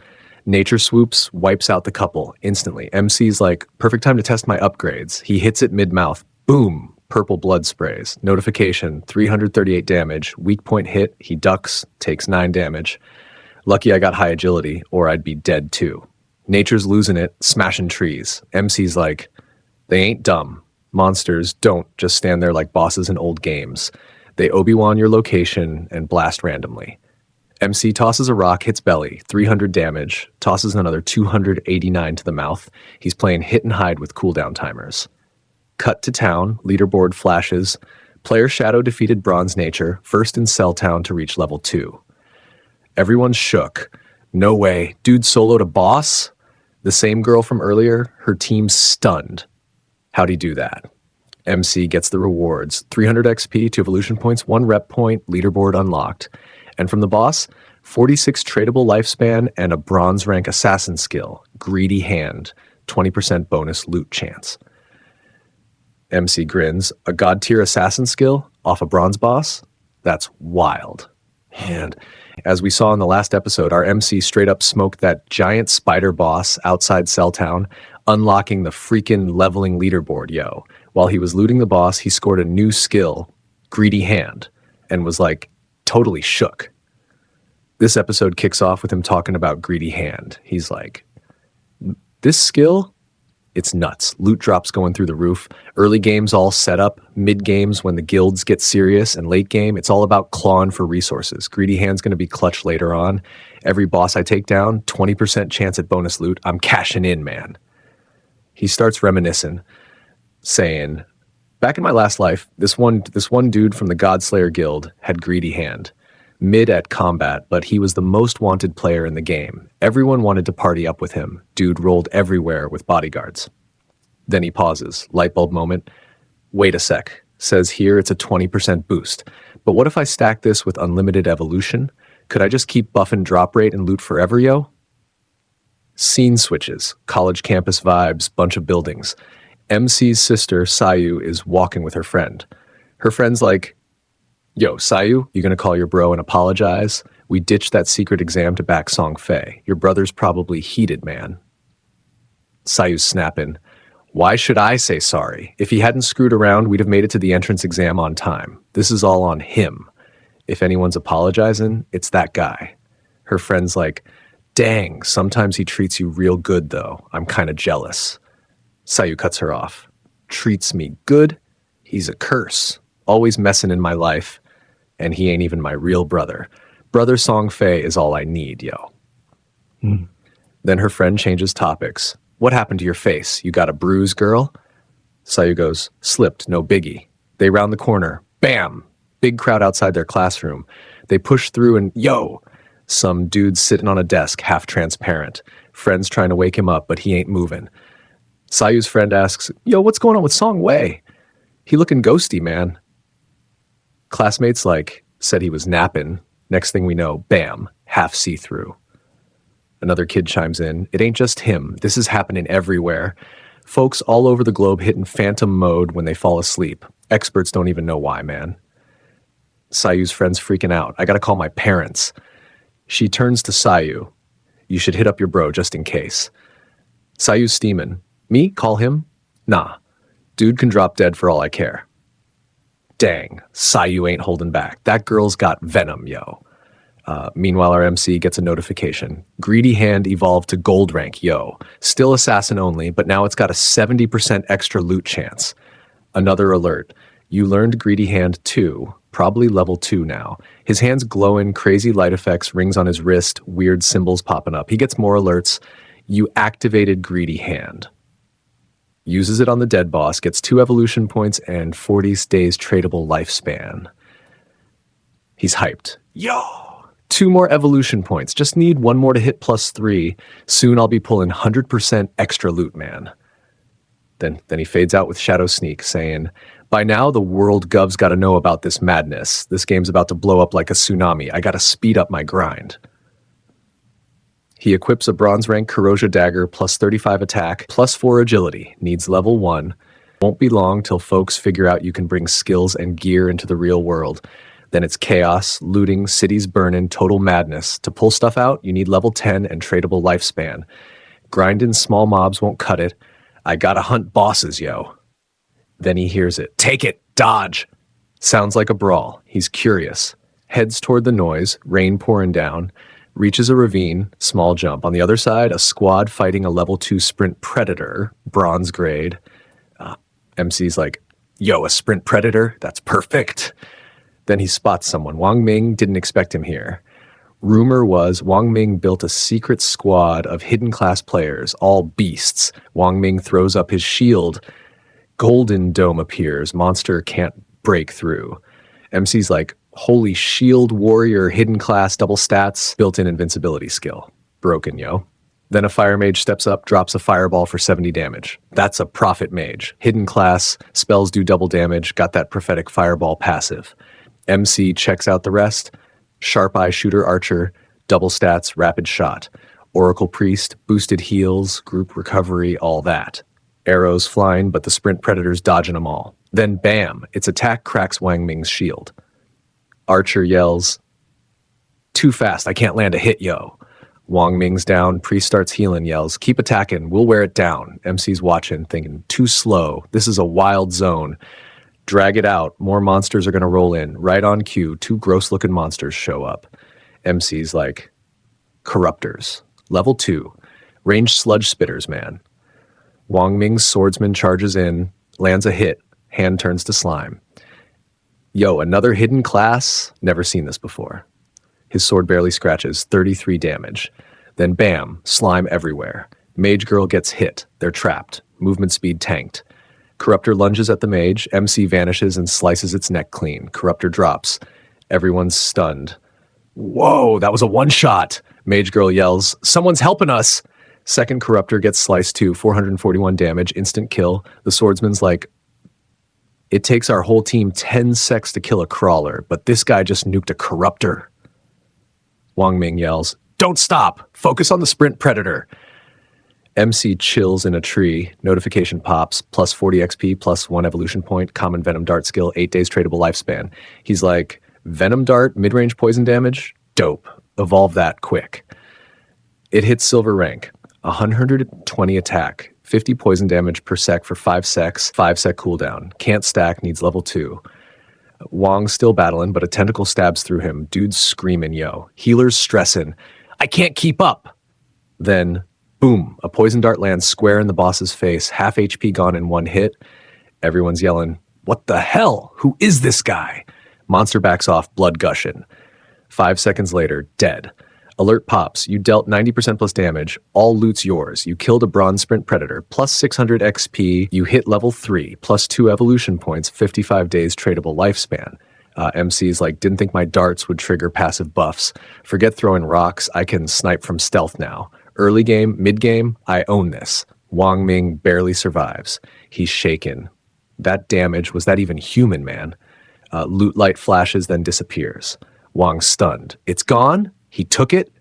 Nature swoops, wipes out the couple instantly. MC's like, perfect time to test my upgrades. He hits it mid-mouth. Boom! Purple blood sprays. Notification, 338 damage. Weak point hit. He ducks, takes 9 damage. Lucky I got high agility, or I'd be dead too. Nature's losing it, smashing trees. MC's like, they ain't dumb. Monsters don't just stand there like bosses in old games. They Obi-Wan your location and blast randomly. MC tosses a rock, hits belly, 300 damage, tosses another 289 to the mouth. He's playing hit and hide with cooldown timers. Cut to town, leaderboard flashes. Player Shadow defeated Bronze Nature, first in Cell Town to reach level 2. Everyone's shook. No way, dude soloed a boss? The same girl from earlier, her team's stunned. How'd he do that? MC gets the rewards, 300 XP, 2 evolution points, 1 rep point, leaderboard unlocked. And from the boss, 46 tradable lifespan and a bronze rank assassin skill, Greedy Hand, 20% bonus loot chance. MC grins, a god tier assassin skill off a bronze boss? That's wild. And as we saw in the last episode, our MC straight up smoked that giant spider boss outside Cell Town, unlocking the freaking leveling leaderboard, yo. While he was looting the boss, he scored a new skill, Greedy Hand, and was like totally shook. This episode kicks off with him talking about Greedy Hand. He's like, this skill, it's nuts. Loot drops going through the roof. Early games all set up. Mid games when the guilds get serious, and late game, it's all about clawing for resources. Greedy Hand's going to be clutch later on. Every boss I take down, 20% chance at bonus loot. I'm cashing in, man. He starts reminiscing, saying, back in my last life, this one dude from the Godslayer Guild had Greedy Hand. Mid at combat, but he was the most wanted player in the game. Everyone wanted to party up with him. Dude rolled everywhere with bodyguards. Then he pauses. Lightbulb moment. Wait a sec. Says here it's a 20% boost. But what if I stack this with unlimited evolution? Could I just keep buffing drop rate and loot forever, yo? Scene switches. College campus vibes, bunch of buildings. MC's sister, Sayu, is walking with her friend. Her friend's like, yo, Sayu, you gonna call your bro and apologize? We ditched that secret exam to back Song Fei. Your brother's probably heated, man. Sayu's snapping. Why should I say sorry? If he hadn't screwed around, we'd have made it to the entrance exam on time. This is all on him. If anyone's apologizing, it's that guy. Her friend's like, dang, sometimes he treats you real good though. I'm kind of jealous. Sayu cuts her off. Treats me good? He's a curse. Always messing in my life. And he ain't even my real brother. Brother Song Fei is all I need, yo. Then her friend changes topics. What happened to your face? You got a bruise, girl? Sayu goes, slipped, no biggie. They round the corner. Bam! Big crowd outside their classroom. They push through and, yo! Some dude's sitting on a desk, half transparent. Friend's trying to wake him up, but he ain't moving. Sayu's friend asks, yo, what's going on with Song Wei? He looking ghosty, man. Classmates said he was napping. Next thing we know, bam, half see-through. Another kid chimes in, it ain't just him. This is happening everywhere. Folks all over the globe hitting phantom mode when they fall asleep. Experts don't even know why, man. Sayu's friend's freaking out. I gotta call my parents. She turns to Sayu. You should hit up your bro just in case. Sayu's steaming. Me? Call him? Nah. Dude can drop dead for all I care. Dang, Sayu ain't holding back. That girl's got venom, yo. Meanwhile, our MC gets a notification. Greedy Hand evolved to gold rank, yo. Still assassin only, but now it's got a 70% extra loot chance. Another alert. You learned Greedy Hand 2, probably level 2 now. His hand's glowing, crazy light effects, rings on his wrist, weird symbols popping up. He gets more alerts. You activated Greedy Hand. Uses it on the dead boss, gets 2 evolution points and 40 days tradable lifespan. He's hyped. Yo! 2 more evolution points. Just need 1 more to hit +3. Soon I'll be pulling 100% extra loot, man. Then he fades out with Shadow Sneak, saying, by now the world gov's got to know about this madness. This game's about to blow up like a tsunami. I got to speed up my grind. He equips a bronze rank Kuroja dagger, +35 attack, +4 agility. Needs level 1. Won't be long till folks figure out you can bring skills and gear into the real world. Then it's chaos, looting, cities burning, total madness. To pull stuff out, you need level 10 and tradable lifespan. Grinding small mobs won't cut it. I gotta hunt bosses, yo. Then he hears it. Take it! Dodge! Sounds like a brawl. He's curious. Heads toward the noise, rain pouring down. Reaches a ravine, small jump. On the other side, a squad fighting a level 2 sprint predator, bronze grade. MC's like, yo, a sprint predator? That's perfect. Then he spots someone. Wang Ming didn't expect him here. Rumor was Wang Ming built a secret squad of hidden class players, all beasts. Wang Ming throws up his shield. Golden Dome appears. Monster can't break through. MC's like, holy shield warrior, hidden class, double stats, built-in invincibility skill. Broken, yo. Then a fire mage steps up, drops a fireball for 70 damage. That's a prophet mage. Hidden class, spells do double damage, got that prophetic fireball passive. MC checks out the rest. Sharp eye shooter archer, double stats, rapid shot. Oracle priest, boosted heals, group recovery, all that. Arrows flying, but the sprint predator's dodging them all. Then bam, its attack cracks Wang Ming's shield. Archer yells, too fast, I can't land a hit, yo. Wang Ming's down, priest starts healing, yells, keep attacking, we'll wear it down. MC's watching, thinking, too slow, this is a wild zone. Drag it out, more monsters are gonna roll in. Right on cue, 2 gross-looking monsters show up. MC's like, corruptors, level 2, ranged sludge spitters, man. Wang Ming's swordsman charges in, lands a hit, hand turns to slime. Yo, another hidden class? Never seen this before. His sword barely scratches, 33 damage. Then bam, slime everywhere. Mage girl gets hit, they're trapped. Movement speed tanked. Corruptor lunges at the mage, MC vanishes and slices its neck clean. Corruptor drops. Everyone's stunned. Whoa, that was a one-shot! Mage girl yells, someone's helping us! Second Corruptor gets sliced too, 441 damage, instant kill. The swordsman's like, it takes our whole team 10 secs to kill a crawler, but this guy just nuked a Corruptor. Wang Ming yells, don't stop! Focus on the sprint predator! MC chills in a tree, notification pops, +40 XP, +1 evolution point, common Venom Dart skill, 8 days tradable lifespan. He's like, Venom Dart, mid-range poison damage? Dope. Evolve that quick. It hits silver rank, 120 attack, 50 poison damage per sec for 5 secs, 5 sec cooldown. Can't stack, needs level 2. Wong's still battling, but a tentacle stabs through him. Dude's screaming, yo. Healer's stressing. I can't keep up. Then, boom, a poison dart lands square in the boss's face. Half HP gone in one hit. Everyone's yelling, what the hell? Who is this guy? Monster backs off, blood gushing. 5 seconds later, dead. Alert pops. You dealt 90% plus damage. All loot's yours. You killed a bronze sprint predator. Plus 600 XP. You hit level 3. Plus 2 evolution points. 55 days tradable lifespan. MC's like, didn't think my darts would trigger passive buffs. Forget throwing rocks. I can snipe from stealth now. Early game, mid game, I own this. Wang Ming barely survives. He's shaken. That damage, was that even human, man? Loot light flashes, then disappears. Wang's stunned. It's gone? He took it?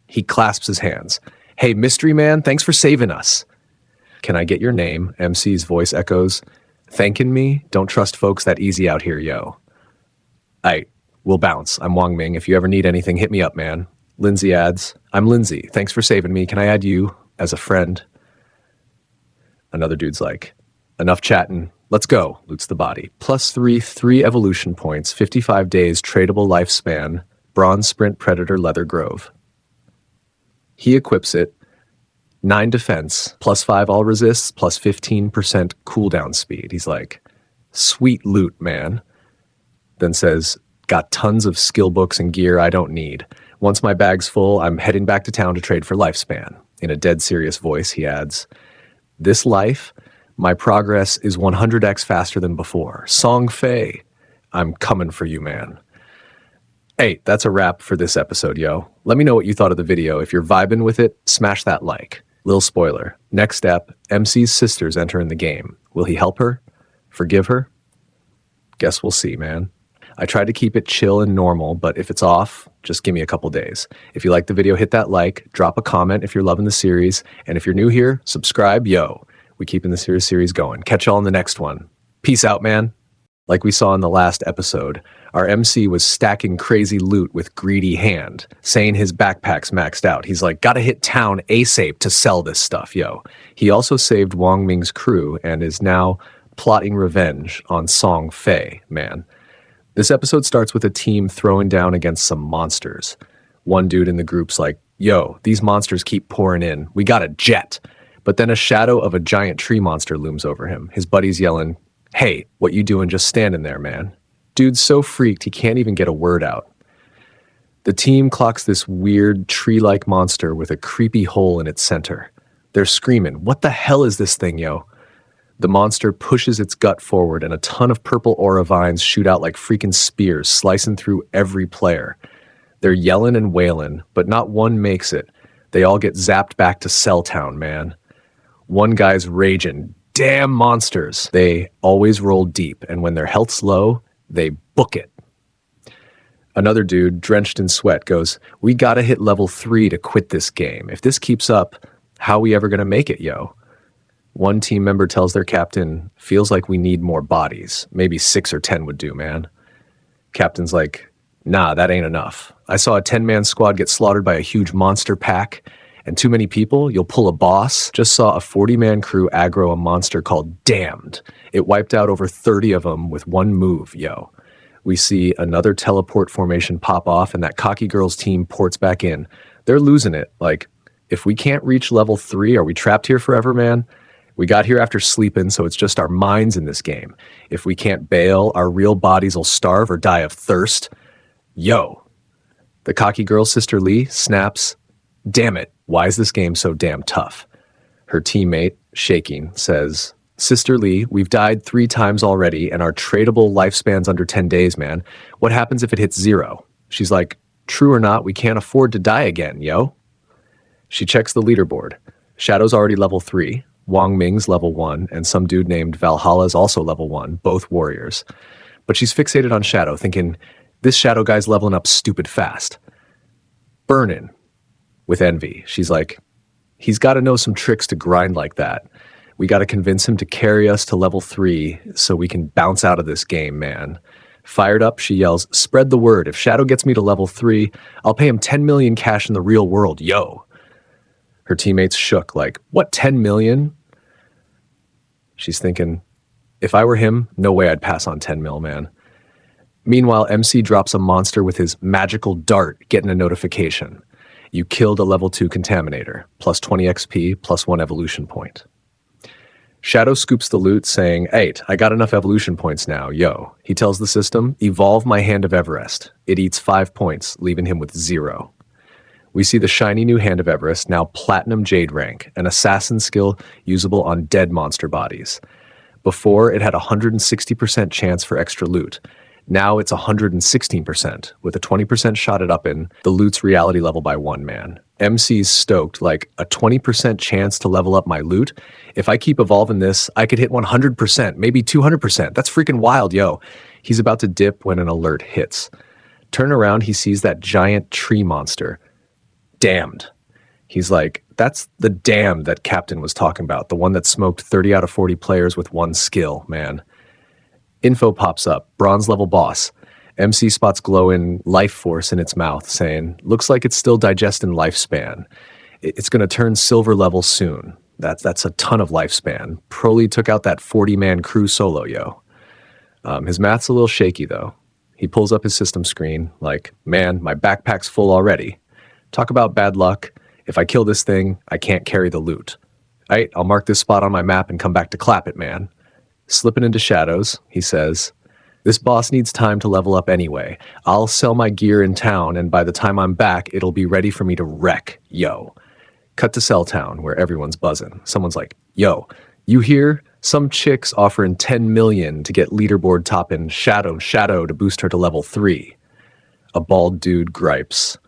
He clasps his hands. Hey, mystery man, thanks for saving us. Can I get your name? MC's voice echoes. Thanking me? Don't trust folks that easy out here, yo. We'll bounce. I'm Wang Ming. If you ever need anything, hit me up, man. Lindsay adds, I'm Lindsay. Thanks for saving me. Can I add you as a friend? Another dude's like, enough chatting. Let's go. Loots the body. Plus 3 evolution points, 55 days tradable lifespan. Bronze Sprint Predator Leather Grove. He equips it, 9 defense, plus 5 all resists, plus 15% cooldown speed. He's like, sweet loot, man. Then says, got tons of skill books and gear I don't need. Once my bag's full, I'm heading back to town to trade for lifespan. In a dead serious voice, he adds, this life, my progress is 100x faster than before. Song Fei, I'm coming for you, man. Hey, that's a wrap for this episode, yo. Let me know what you thought of the video. If you're vibing with it, smash that like. Little spoiler. Next step, MC's sisters enter in the game. Will he help her? Forgive her? Guess we'll see, man. I tried to keep it chill and normal, but if it's off, just give me a couple days. If you like the video, hit that like, drop a comment if you're loving the series, and if you're new here, subscribe, yo. We keeping the series going. Catch y'all in the next one. Peace out, man. Like we saw in the last episode, our MC was stacking crazy loot with greedy hand, saying his backpack's maxed out. He's like, gotta hit town ASAP to sell this stuff, yo. He also saved Wang Ming's crew and is now plotting revenge on Song Fei, man. This episode starts with a team throwing down against some monsters. One dude in the group's like, yo, these monsters keep pouring in. We got a jet. But then a shadow of a giant tree monster looms over him. His buddy's yelling, hey, what you doing just standing there, man? Dude's so freaked he can't even get a word out. The team clocks this weird tree-like monster with a creepy hole in its center. They're screaming, what the hell is this thing, yo? The monster pushes its gut forward and a ton of purple aura vines shoot out like freaking spears, slicing through every player. They're yelling and wailing, but not one makes it. They all get zapped back to Cell Town, man. One guy's raging, damn monsters. They always roll deep, and when their health's low, they book it. Another dude, drenched in sweat, goes, we gotta hit level 3 to quit this game. If this keeps up, how we ever gonna make it, yo? One team member tells their captain, feels like we need more bodies. Maybe 6 or 10 would do, man. Captain's like, nah, that ain't enough. I saw a 10-man squad get slaughtered by a huge monster pack, and too many people, you'll pull a boss. Just saw a 40-man crew aggro a monster called Damned. It wiped out over 30 of them with one move, yo. We see another teleport formation pop off, and that cocky girl's team ports back in. They're losing it. Like, if we can't reach level 3, are we trapped here forever, man? We got here after sleeping, so it's just our minds in this game. If we can't bail, our real bodies will starve or die of thirst. Yo. The cocky girl's sister Lee snaps, damn it, why is this game so damn tough? Her teammate, shaking, says, Sister Lee, we've died 3 times already, and our tradable lifespan's under 10 days, man. What happens if it hits 0? She's like, true or not, we can't afford to die again, yo. She checks the leaderboard. Shadow's already level 3. Wang Ming's level 1, and some dude named Valhalla's also level 1, both warriors. But she's fixated on Shadow, thinking, this Shadow guy's leveling up stupid fast. Burnin' with envy. She's like, he's got to know some tricks to grind like that. We got to convince him to carry us to level 3 so we can bounce out of this game, man. Fired up, she yells, spread the word. If Shadow gets me to level 3, I'll pay him 10 million cash in the real world, yo. Her teammates shook like, what, 10 million? She's thinking, if I were him, no way I'd pass on 10 mil, man. Meanwhile, MC drops a monster with his magical dart, getting a notification. You killed a level 2 contaminator, plus 20 XP, plus 1 evolution point. Shadow scoops the loot, saying, "Hey, I got enough evolution points now, yo." He tells the system, "Evolve my Hand of Everest." It eats 5 points, leaving him with 0. We see the shiny new Hand of Everest, now Platinum Jade rank, an assassin skill usable on dead monster bodies. Before, it had a 160% chance for extra loot. Now it's 116%, with a 20% shot it up in the loot's reality level by 1 man. MC's stoked, like, a 20% chance to level up my loot? If I keep evolving this, I could hit 100%, maybe 200%. That's freaking wild, yo. He's about to dip when an alert hits. Turn around, he sees that giant tree monster. Damned. He's like, that's the damned that Captain was talking about, the one that smoked 30 out of 40 players with 1 skill, man. Info pops up, bronze level boss. MC spots glowing life force in its mouth, saying, looks like it's still digesting lifespan. It's going to turn silver level soon. That's a ton of lifespan. Broly took out that 40-man crew solo, yo. His math's a little shaky, though. He pulls up his system screen, like, man, my backpack's full already. Talk about bad luck. If I kill this thing, I can't carry the loot. Alright, I'll mark this spot on my map and come back to clap it, man. Slipping into shadows, he says, this boss needs time to level up anyway. I'll sell my gear in town, and by the time I'm back, it'll be ready for me to wreck, yo. Cut to Cell Town, where everyone's buzzing. Someone's like, yo, you hear? Some chick's offering 10 million to get leaderboard topping Shadow to boost her to level 3. A bald dude gripes.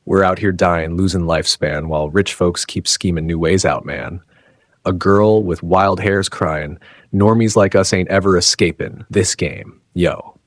We're out here dying, losing lifespan, while rich folks keep scheming new ways out, man. A girl with wild hairs crying, normies like us ain't ever escaping this game, yo.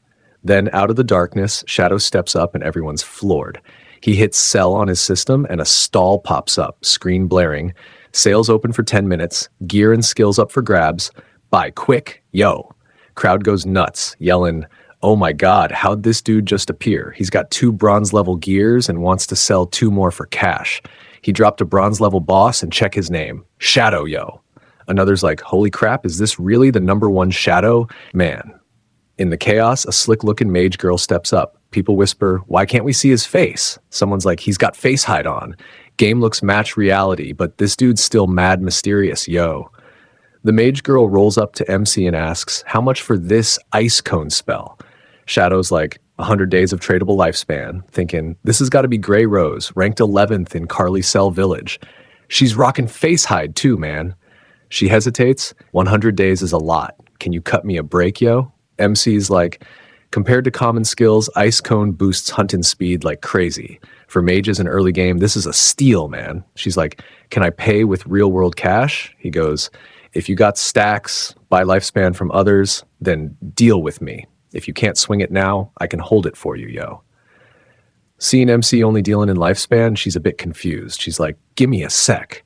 Then out of the darkness, Shadow steps up and everyone's floored. He hits sell on his system and a stall pops up, screen blaring. Sales open for 10 minutes, gear and skills up for grabs. Buy quick, yo. Crowd goes nuts, yelling, oh my god, how'd this dude just appear? He's got 2 bronze level gears and wants to sell 2 more for cash. He dropped a bronze level boss and check his name. Shadow, yo. Another's like, holy crap, is this really the #1 Shadow? Man. In the chaos, a slick-looking mage girl steps up. People whisper, why can't we see his face? Someone's like, he's got face hide on. Game looks match reality, but this dude's still mad mysterious, yo. The mage girl rolls up to MC and asks, how much for this ice cone spell? Shadow's like, 100 days of tradable lifespan, thinking, this has got to be Grey Rose, ranked 11th in Carly Cell Village. She's rocking face hide too, man. She hesitates. 100 days is a lot. Can you cut me a break, yo? MC's like, compared to common skills, Ice Cone boosts hunting speed like crazy. For mages in early game, this is a steal, man. She's like, can I pay with real-world cash? He goes, if you got stacks, buy lifespan from others, then deal with me. If you can't swing it now, I can hold it for you, yo. Seeing MC only dealing in lifespan, she's a bit confused. She's like, give me a sec.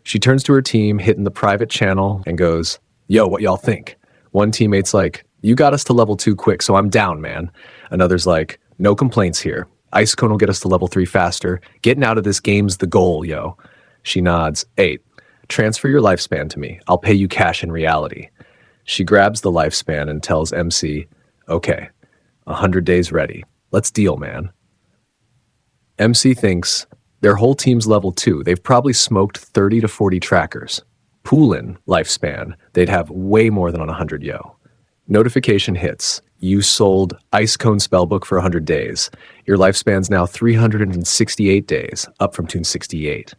She turns to her team, hitting the private channel, and goes, yo, what y'all think? One teammate's like, you got us to level 2 quick, so I'm down, man. Another's like, no complaints here. Ice Cone will get us to level 3 faster. Getting out of this game's the goal, yo. She nods. 8. Transfer your lifespan to me. I'll pay you cash in reality. She grabs the lifespan and tells MC, okay, 100 days ready. Let's deal, man. MC thinks, their whole team's level 2. They've probably smoked 30 to 40 trackers. Poolin' lifespan, they'd have way more than 100, yo. Notification hits. You sold Ice Cone Spellbook for 100 days. Your lifespan's now 368 days, up from 268.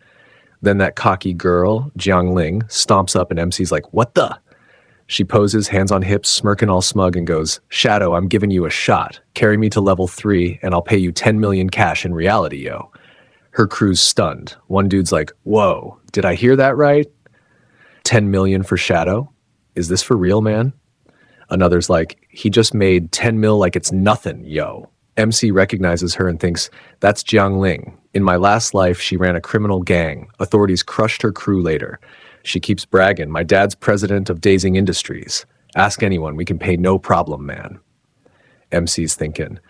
Then that cocky girl, Jiangling, stomps up and MC's like, what the? She poses, hands on hips, smirking all smug and goes, Shadow, I'm giving you a shot. Carry me to level 3 and I'll pay you 10 million cash in reality, yo. Her crew's stunned. One dude's like, whoa, did I hear that right? 10 million for Shadow? Is this for real, man? Another's like, he just made 10 mil like it's nothing, yo. MC recognizes her and thinks, that's Jiangling. In my last life, she ran a criminal gang. Authorities crushed her crew later. She keeps bragging, my dad's president of Dazing Industries. Ask anyone, we can pay no problem, man. MC's thinking,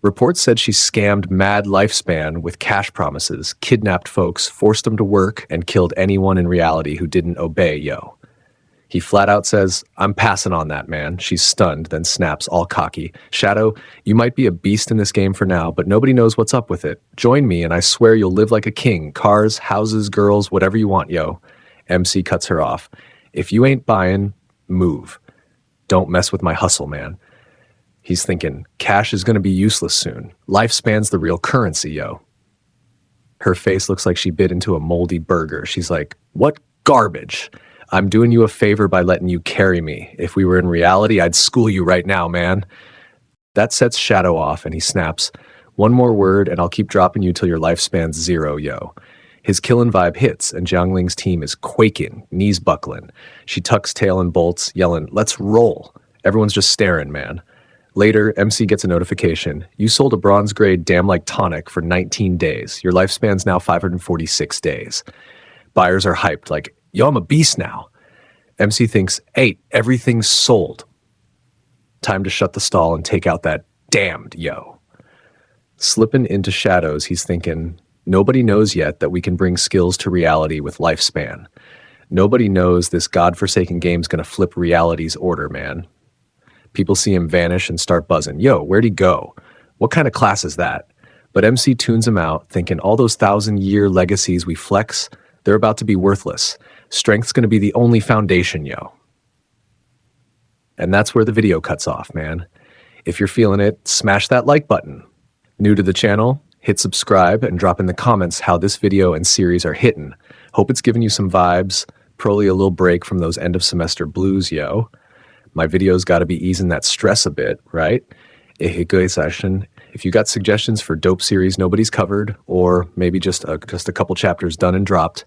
reports said she scammed mad lifespan with cash promises, kidnapped folks, forced them to work, and killed anyone in reality who didn't obey, yo. He flat out says, I'm passing on that, man. She's stunned, then snaps, all cocky. Shadow, you might be a beast in this game for now, but nobody knows what's up with it. Join me, and I swear you'll live like a king. Cars, houses, girls, whatever you want, yo. MC cuts her off. If you ain't buying, move. Don't mess with my hustle, man. He's thinking, cash is going to be useless soon. Lifespan's the real currency, yo. Her face looks like she bit into a moldy burger. She's like, what garbage? I'm doing you a favor by letting you carry me. If we were in reality, I'd school you right now, man. That sets Shadow off, and he snaps, one more word, and I'll keep dropping you till your lifespan's 0, yo. His killin' vibe hits, and Jiangling's team is quaking, knees buckling. She tucks tail and bolts, yelling, let's roll. Everyone's just staring, man. Later, MC gets a notification. You sold a bronze-grade damn-like tonic for 19 days. Your lifespan's now 546 days. Buyers are hyped, like, yo, I'm a beast now. MC thinks, hey, everything's sold. Time to shut the stall and take out that damned yo. Slipping into shadows, he's thinking, nobody knows yet that we can bring skills to reality with lifespan. Nobody knows this godforsaken game's gonna flip reality's order, man. People see him vanish and start buzzing. Yo, where'd he go? What kind of class is that? But MC tunes him out, thinking all those 1,000-year legacies we flex, they're about to be worthless. Strength's gonna be the only foundation, yo. And that's where the video cuts off, man. If you're feeling it, smash that like button. New to the channel? Hit subscribe and drop in the comments how this video and series are hitting. Hope it's giving you some vibes, probably a little break from those end of semester blues, yo. My videos gotta be easing that stress a bit, right? Session. If you got suggestions for dope series nobody's covered, or maybe just a couple chapters done and dropped,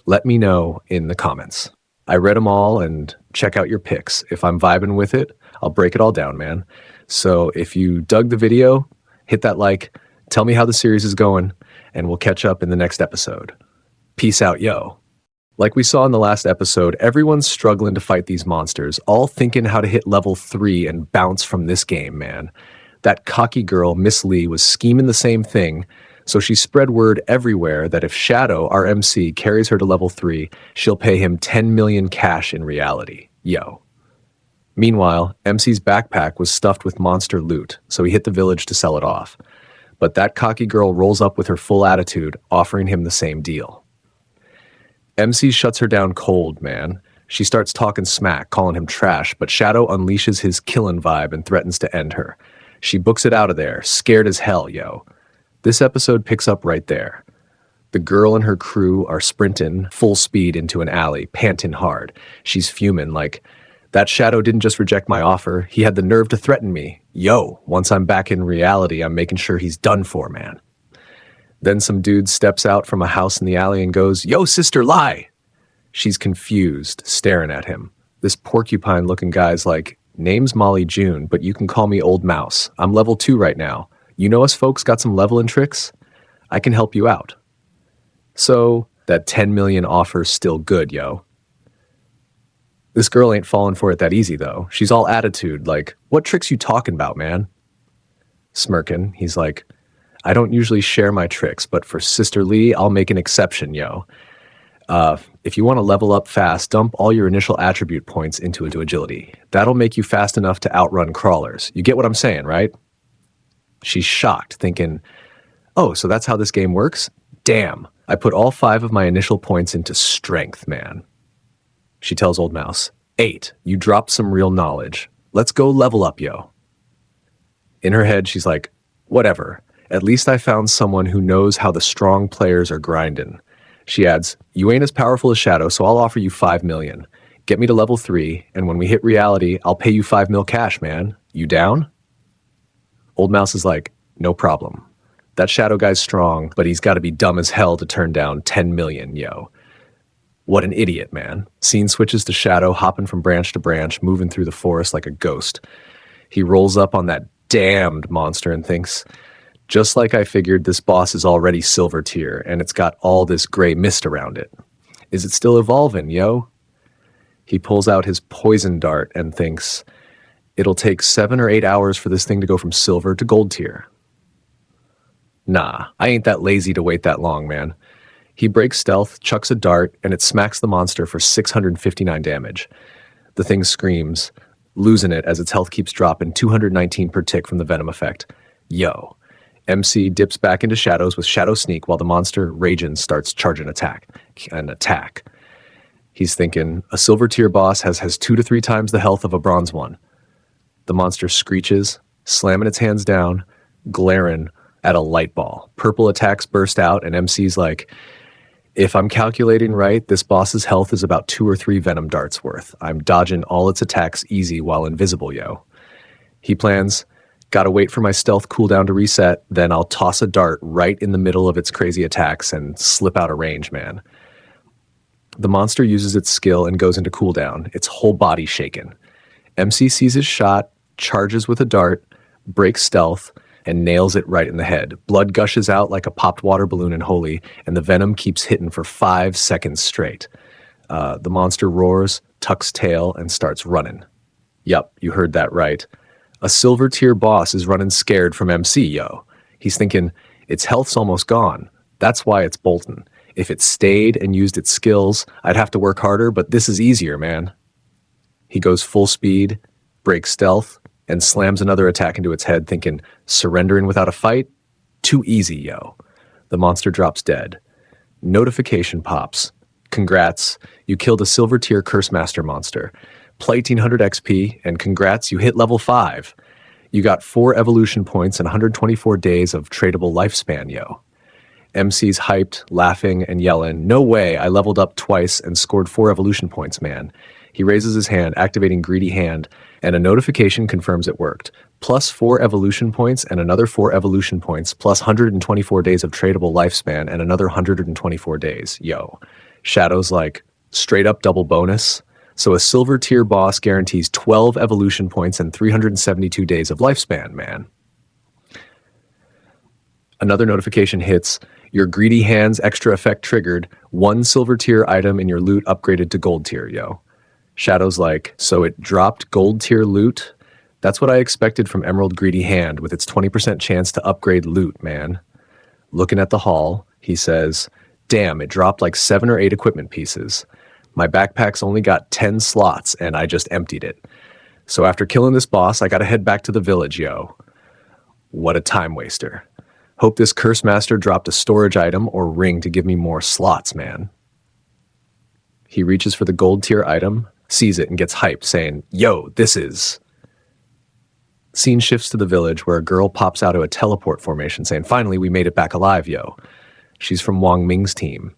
let me know in the comments. I read them all and check out your picks. If I'm vibing with it, I'll break it all down, man. So if you dug the video, hit that like, tell me how the series is going, and we'll catch up in the next episode. Peace out, yo. Like we saw in the last episode, everyone's struggling to fight these monsters, all thinking how to hit level 3 and bounce from this game, man. That cocky girl, Miss Lee, was scheming the same thing, so she spread word everywhere that if Shadow, our MC, carries her to level 3, she'll pay him 10 million cash in reality. Yo. Meanwhile, MC's backpack was stuffed with monster loot, so he hit the village to sell it off. But that cocky girl rolls up with her full attitude, offering him the same deal. MC shuts her down cold, man. She starts talking smack, calling him trash, but Shadow unleashes his killin' vibe and threatens to end her. She books it out of there, scared as hell, yo. This episode picks up right there. The girl and her crew are sprinting full speed into an alley, panting hard. She's fuming like, that Shadow didn't just reject my offer, he had the nerve to threaten me. Yo, once I'm back in reality, I'm making sure he's done for, man. Then some dude steps out from a house in the alley and goes, yo, sister, lie! She's confused, staring at him. This porcupine-looking guy's like, name's Molly June, but you can call me Old Mouse. I'm level 2 right now. You know us folks got some leveling tricks? I can help you out. So, that 10 million offer's still good, yo. This girl ain't falling for it that easy, though. She's all attitude, like, what tricks you talking about, man? Smirking, he's like, I don't usually share my tricks, but for Sister Lee, I'll make an exception, yo. If you want to level up fast, dump all your initial attribute points into agility. That'll make you fast enough to outrun crawlers. You get what I'm saying, right? She's shocked, thinking, oh, so that's how this game works? Damn, I put all 5 of my initial points into strength, man. She tells Old Mouse, 8, you dropped some real knowledge. Let's go level up, yo. In her head, she's like, whatever. At least I found someone who knows how the strong players are grinding. She adds, you ain't as powerful as Shadow, so I'll offer you 5 million. Get me to level 3, and when we hit reality, I'll pay you 5 mil cash, man. You down? Old Mouse is like, no problem. That Shadow guy's strong, but he's got to be dumb as hell to turn down 10 million, yo. What an idiot, man. Scene switches to Shadow, hopping from branch to branch, moving through the forest like a ghost. He rolls up on that damned monster and thinks, just like I figured, this boss is already silver tier, and it's got all this gray mist around it. Is it still evolving, yo? He pulls out his poison dart and thinks, it'll take 7 or 8 hours for this thing to go from silver to gold tier. Nah, I ain't that lazy to wait that long, man. He breaks stealth, chucks a dart, and it smacks the monster for 659 damage. The thing screams, losing it as its health keeps dropping, 219 per tick from the venom effect. Yo. MC dips back into shadows with Shadow Sneak while the monster, Ragin, starts charging an attack. He's thinking, a silver tier boss has 2 to 3 times the health of a bronze one. The monster screeches, slamming its hands down, glaring at a light ball. Purple attacks burst out, and MC's like, if I'm calculating right, this boss's health is about 2 or 3 venom darts worth. I'm dodging all its attacks easy while invisible, yo. He plans, gotta wait for my stealth cooldown to reset, then I'll toss a dart right in the middle of its crazy attacks and slip out of range, man. The monster uses its skill and goes into cooldown, its whole body shaken. MC sees his shot, charges with a dart, breaks stealth, and nails it right in the head. Blood gushes out like a popped water balloon in Holy, and the venom keeps hitting for 5 seconds straight. The monster roars, tucks tail, and starts running. Yup, you heard that right. A silver tier boss is running scared from MC, yo. He's thinking, its health's almost gone. That's why it's bolting. If it stayed and used its skills, I'd have to work harder, but this is easier, man. He goes full speed, breaks stealth, and slams another attack into its head, thinking, surrendering without a fight? Too easy, yo. The monster drops dead. Notification pops. Congrats, you killed a silver tier Curse Master monster. Play 1800 XP, and congrats, you hit level 5. You got 4 evolution points and 124 days of tradable lifespan, yo. MC's hyped, laughing, and yelling, no way, I leveled up twice and scored 4 evolution points, man. He raises his hand, activating Greedy Hand, and a notification confirms it worked. Plus 4 evolution points and another 4 evolution points, plus 124 days of tradable lifespan and another 124 days. Yo. Shadow's like, straight up double bonus. So a silver tier boss guarantees 12 evolution points and 372 days of lifespan, man. Another notification hits, your Greedy Hands extra effect triggered, 1 silver tier item in your loot upgraded to gold tier, yo. Shadow's like, so it dropped gold tier loot? That's what I expected from Emerald Greedy Hand with its 20% chance to upgrade loot, man. Looking at the haul, he says, damn, it dropped like 7 or 8 equipment pieces. My backpack's only got 10 slots and I just emptied it. So after killing this boss, I gotta head back to the village, yo. What a time waster. Hope this Curse Master dropped a storage item or ring to give me more slots, man. He reaches for the gold tier item, sees it, and gets hyped, saying, yo, this is... Scene shifts to the village where a girl pops out of a teleport formation saying, finally, we made it back alive, yo. She's from Wang Ming's team.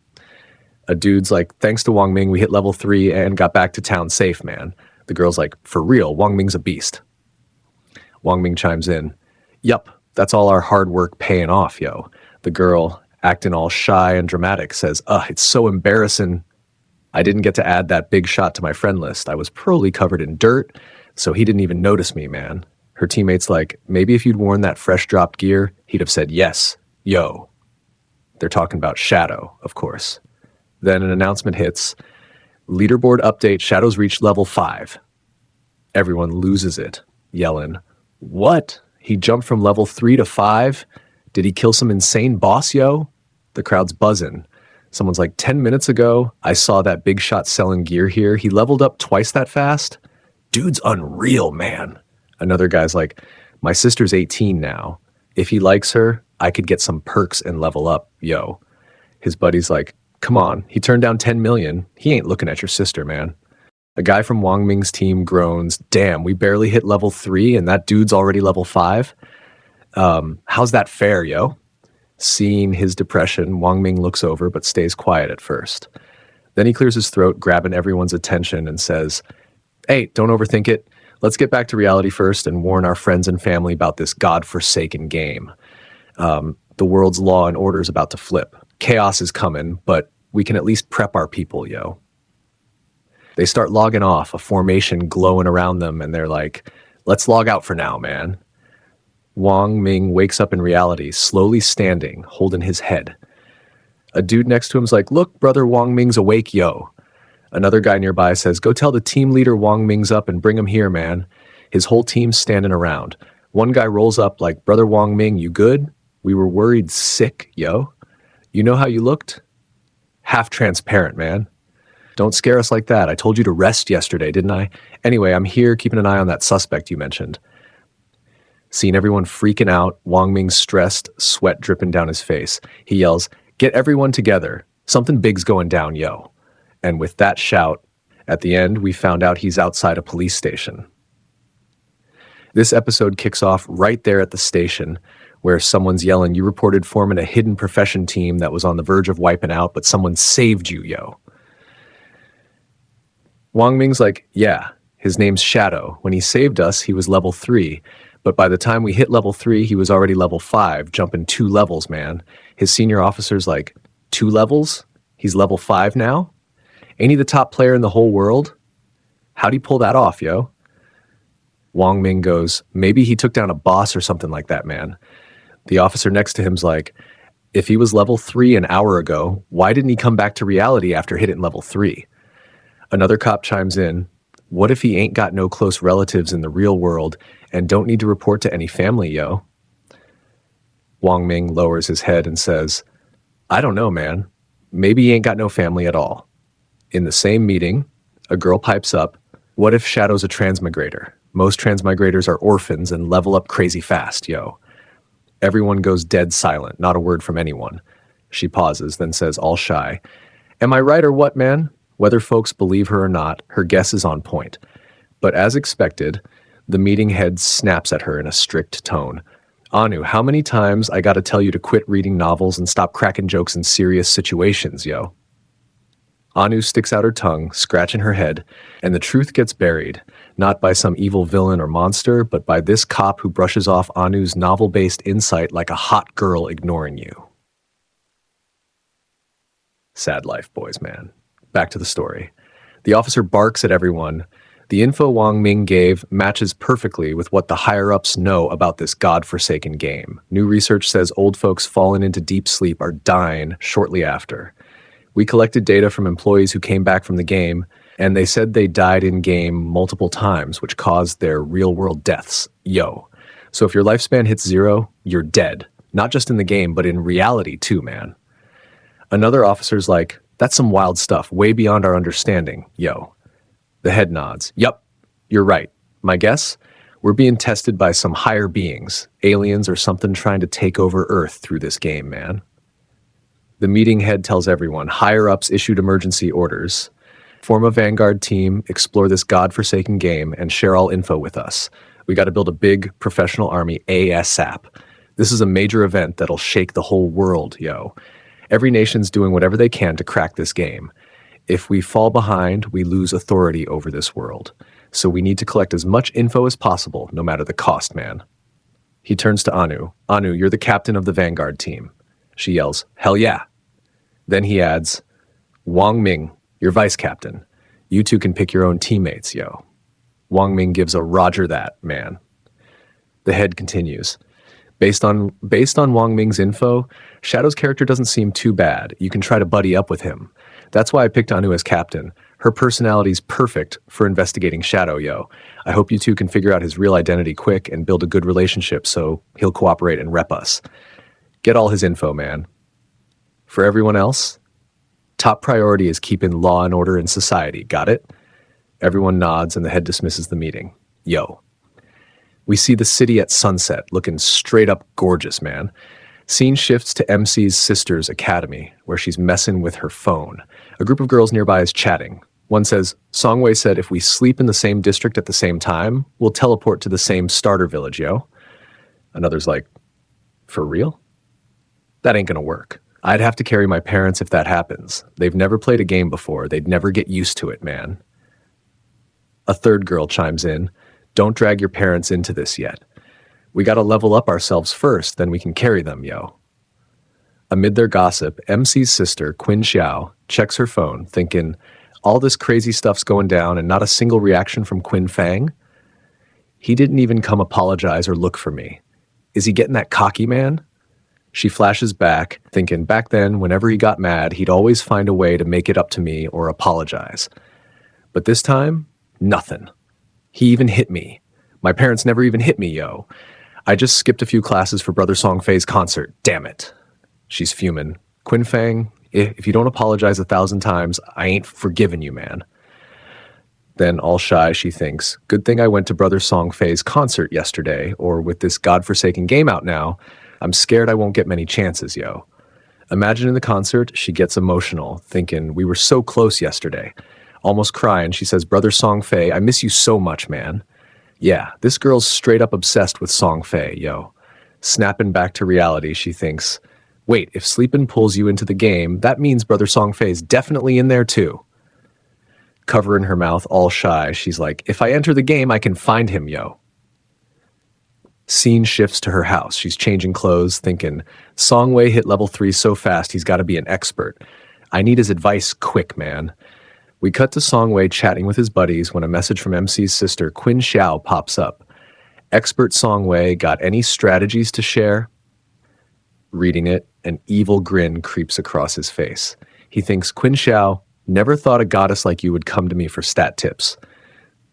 A dude's like, thanks to Wang Ming, we hit level 3 and got back to town safe, man. The girl's like, for real, Wang Ming's a beast. Wang Ming chimes in, yup, that's all our hard work paying off, yo. The girl, acting all shy and dramatic, says, it's so embarrassing. I didn't get to add that big shot to my friend list. I was probably covered in dirt, so he didn't even notice me, man. Her teammate's like, maybe if you'd worn that fresh dropped gear, he'd have said, yes, yo. They're talking about Shadow, of course. Then an announcement hits, leaderboard update, Shadow's reached level 5. Everyone loses it, yelling, what? He jumped from level 3 to 5? Did he kill some insane boss, yo? The crowd's buzzing. Someone's like, 10 minutes ago, I saw that big shot selling gear here. He leveled up twice that fast? Dude's unreal, man. Another guy's like, my sister's 18 now. If he likes her, I could get some perks and level up, yo. His buddy's like, come on, he turned down 10 million. He ain't looking at your sister, man. A guy from Wang Ming's team groans, damn, we barely hit level 3 and that dude's already level 5? How's that fair, yo? Seeing his depression, Wang Ming looks over but stays quiet at first. Then he clears his throat, grabbing everyone's attention and says, hey, don't overthink it. Let's get back to reality first and warn our friends and family about this godforsaken game. The world's law and order is about to flip. Chaos is coming, but we can at least prep our people, yo. They start logging off, a formation glowing around them, and they're like, let's log out for now, man. Wang Ming wakes up in reality, slowly standing, holding his head. A dude next to him's like, look, brother Wang Ming's awake, yo. Another guy nearby says, go tell the team leader Wang Ming's up and bring him here, man. His whole team's standing around. One guy rolls up like, brother Wang Ming, you good? We were worried sick, yo. You know how you looked? Half transparent, man. Don't scare us like that. I told you to rest yesterday, didn't I? Anyway, I'm here keeping an eye on that suspect you mentioned. Seeing everyone freaking out, Wang Ming's stressed, sweat dripping down his face. He yells, "Get everyone together. Something big's going down, yo." And with that shout, at the end, we found out he's outside a police station. This episode kicks off right there at the station, where someone's yelling, "You reported forming a hidden profession team that was on the verge of wiping out, but someone saved you, yo." Wang Ming's like, "Yeah, his name's Shadow. When he saved us, he was level 3. But by the time we hit level 3, he was already level 5, jumping 2 levels, man." His senior officer's like, 2 levels? He's level 5 now? Ain't he the top player in the whole world? How'd he pull that off, yo? Wang Ming goes, "Maybe he took down a boss or something like that, man." The officer next to him's like, "If he was level 3 an hour ago, why didn't he come back to reality after hitting level 3? Another cop chimes in, "What if he ain't got no close relatives in the real world and don't need to report to any family, yo?" Wang Ming lowers his head and says, "I don't know, man. Maybe he ain't got no family at all." In the same meeting, a girl pipes up, "What if Shadow's a transmigrator? Most transmigrators are orphans and level up crazy fast, yo." Everyone goes dead silent, not a word from anyone. She pauses, then says, all shy, "Am I right or what, man?" Whether folks believe her or not, her guess is on point. But as expected, the meeting head snaps at her in a strict tone. "Anu, how many times I gotta tell you to quit reading novels and stop cracking jokes in serious situations, yo?" Anu sticks out her tongue, scratching her head, and the truth gets buried, not by some evil villain or monster, but by this cop who brushes off Anu's novel-based insight like a hot girl ignoring you. Sad life, boys, man. Back to the story. The officer barks at everyone. The info Wang Ming gave matches perfectly with what the higher-ups know about this godforsaken game. New research says old folks falling into deep sleep are dying shortly after. We collected data from employees who came back from the game, and they said they died in-game multiple times, which caused their real-world deaths. Yo. So if your lifespan hits 0, you're dead. Not just in the game, but in reality too, man. Another officer's like, "That's some wild stuff, way beyond our understanding, yo." The head nods. "Yup, you're right. My guess? We're being tested by some higher beings, aliens or something trying to take over Earth through this game, man." The meeting head tells everyone, higher-ups issued emergency orders. Form a vanguard team, explore this godforsaken game, and share all info with us. We got to build a big professional army ASAP. This is a major event that'll shake the whole world, yo. Every nation's doing whatever they can to crack this game. If we fall behind, we lose authority over this world. So we need to collect as much info as possible, no matter the cost, man. He turns to Anu. "Anu, you're the captain of the vanguard team." She yells, "Hell yeah." Then he adds, "Wang Ming, you're vice captain. You two can pick your own teammates, yo." Wang Ming gives a "Roger that, man." The head continues. Based on Wang Ming's info, Shadow's character doesn't seem too bad. You can try to buddy up with him. That's why I picked Anu as captain. Her personality's perfect for investigating Shadow, yo. I hope you two can figure out his real identity quick and build a good relationship so he'll cooperate and rep us. Get all his info, man. For everyone else, top priority is keeping law and order in society. Got it? Everyone nods and the head dismisses the meeting. Yo. We see the city at sunset, looking straight up gorgeous, man. Scene shifts to MC's sister's academy, where she's messing with her phone. A group of girls nearby is chatting. One says, "Songwei said if we sleep in the same district at the same time, we'll teleport to the same starter village, yo." Another's like, "For real? That ain't gonna work. I'd have to carry my parents if that happens. They've never played a game before. They'd never get used to it, man." A third girl chimes in, "Don't drag your parents into this yet. We gotta level up ourselves first, then we can carry them, yo." Amid their gossip, MC's sister, Qin Xiao, checks her phone, thinking, all this crazy stuff's going down and not a single reaction from Qin Feng? He didn't even come apologize or look for me. Is he getting that cocky, man? She flashes back, thinking back then, whenever he got mad, he'd always find a way to make it up to me or apologize. But this time, nothing. He even hit me. My parents never even hit me, yo. I just skipped a few classes for Brother Songfei's concert, damn it. She's fuming. Qin Feng, If you don't apologize 1,000 times, I ain't forgiving you, man. Then, all shy, she thinks, good thing I went to Brother Song Fei's concert yesterday, or with this godforsaken game out now, I'm scared I won't get many chances, yo. Imagine in the concert, she gets emotional, thinking, we were so close yesterday. Almost crying, she says, Brother Song Fei, I miss you so much, man. Yeah, this girl's straight up obsessed with Song Fei, yo. Snapping back to reality, she thinks, wait, if sleeping pulls you into the game, that means Brother Song Fei's definitely in there too. Covering her mouth, all shy, she's like, if I enter the game, I can find him, yo. Scene shifts to her house. She's changing clothes, thinking, Songwei hit level 3 so fast he's got to be an expert. I need his advice quick, man. We cut to Songwei chatting with his buddies when a message from MC's sister, Qin Xiao, pops up. Expert Songwei, got any strategies to share? Reading it, an evil grin creeps across his face. He thinks, Qin Xiao, never thought a goddess like you would come to me for stat tips.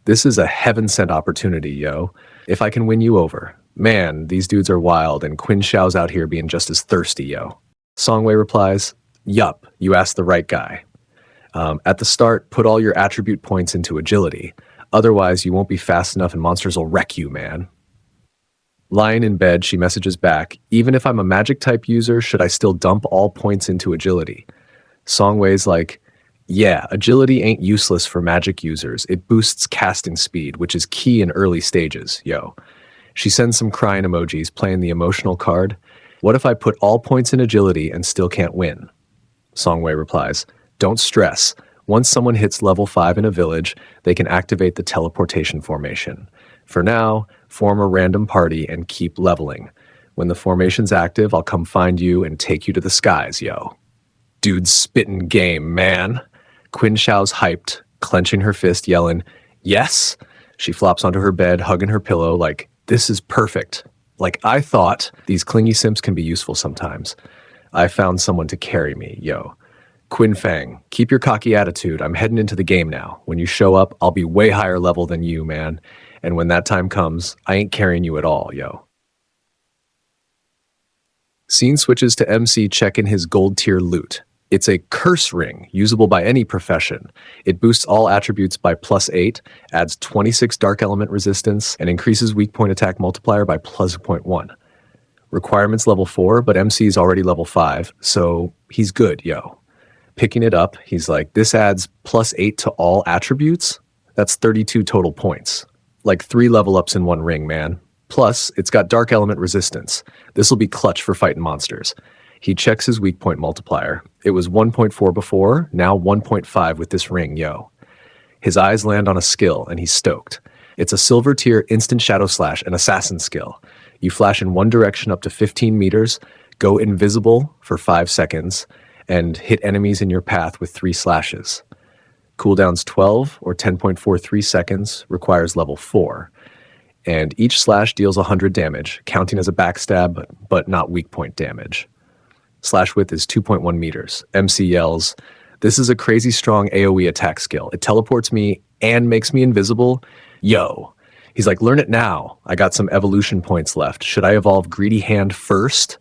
This is a heaven-sent opportunity, yo. If I can win you over. Man, these dudes are wild, and Qin Xiao's out here being just as thirsty, yo. Songwei replies, yup, you asked the right guy. At the start, put all your attribute points into agility. Otherwise, you won't be fast enough and monsters will wreck you, man. Lying in bed, she messages back, even if I'm a magic-type user, should I still dump all points into agility? Songwei's like, yeah, agility ain't useless for magic users. It boosts casting speed, which is key in early stages, yo. She sends some crying emojis, playing the emotional card. What if I put all points in agility and still can't win? Songwei replies, don't stress. Once someone hits level 5 in a village, they can activate the teleportation formation. For now, form a random party and keep leveling. When the formation's active, I'll come find you and take you to the skies, yo. Dude's spittin' game, man. Qin Xiao's hyped, clenching her fist, yelling, yes! She flops onto her bed, hugging her pillow like, this is perfect. Like I thought, these clingy simps can be useful sometimes. I found someone to carry me, yo. Qin Feng, keep your cocky attitude. I'm heading into the game now. When you show up, I'll be way higher level than you, man. And when that time comes, I ain't carrying you at all, yo. Scene switches to MC checking his gold tier loot. It's a curse ring, usable by any profession. It boosts all attributes by +8, adds 26 dark element resistance, and increases weak point attack multiplier by +0.1. Requirements level 4, but MC is already level 5, so he's good, yo. Picking it up, he's like, this adds +8 to all attributes? That's 32 total points. Like 3 level ups in one ring, man. Plus, it's got dark element resistance. This'll be clutch for fighting monsters. He checks his weak point multiplier. It was 1.4 before, now 1.5 with this ring, yo. His eyes land on a skill, and he's stoked. It's a silver tier instant shadow slash, an assassin skill. You flash in one direction up to 15 meters, go invisible for 5 seconds, and hit enemies in your path with 3 slashes. Cooldown's 12 or 10.43 seconds, requires level 4. And each slash deals 100 damage, counting as a backstab, but not weak point damage. Slash width is 2.1 meters. MC yells, this is a crazy strong AoE attack skill. It teleports me and makes me invisible. Yo. He's like, learn it now. I got some evolution points left. Should I evolve Greedy Hand first?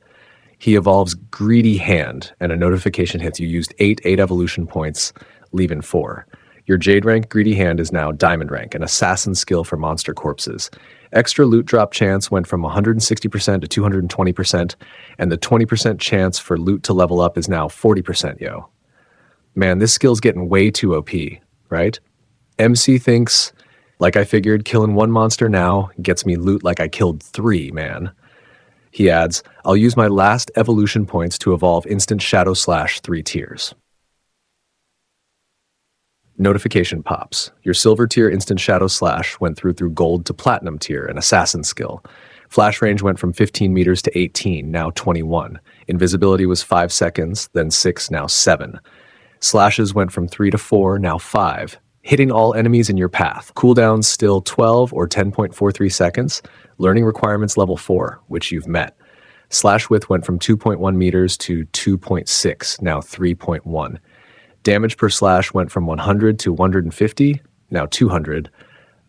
He evolves Greedy Hand, and a notification hits. You used 8 evolution points, leaving 4. Your Jade rank Greedy Hand is now Diamond rank, an assassin skill for monster corpses. Extra loot drop chance went from 160% to 220%, and the 20% chance for loot to level up is now 40%, yo. Man, this skill's getting way too OP, right? MC thinks, like I figured, killing 1 monster now gets me loot like I killed 3, man. He adds, I'll use my last evolution points to evolve instant shadow slash 3 tiers. Notification pops. Your silver tier instant shadow slash went through gold to platinum tier, an assassin skill. Flash range went from 15 meters to 18, now 21. Invisibility was 5 seconds, then 6, now 7. Slashes went from 3 to 4, now 5. Hitting all enemies in your path. Cooldowns still 12 or 10.43 seconds. Learning requirements level 4, which you've met. Slash width went from 2.1 meters to 2.6, now 3.1. Damage per slash went from 100 to 150, now 200,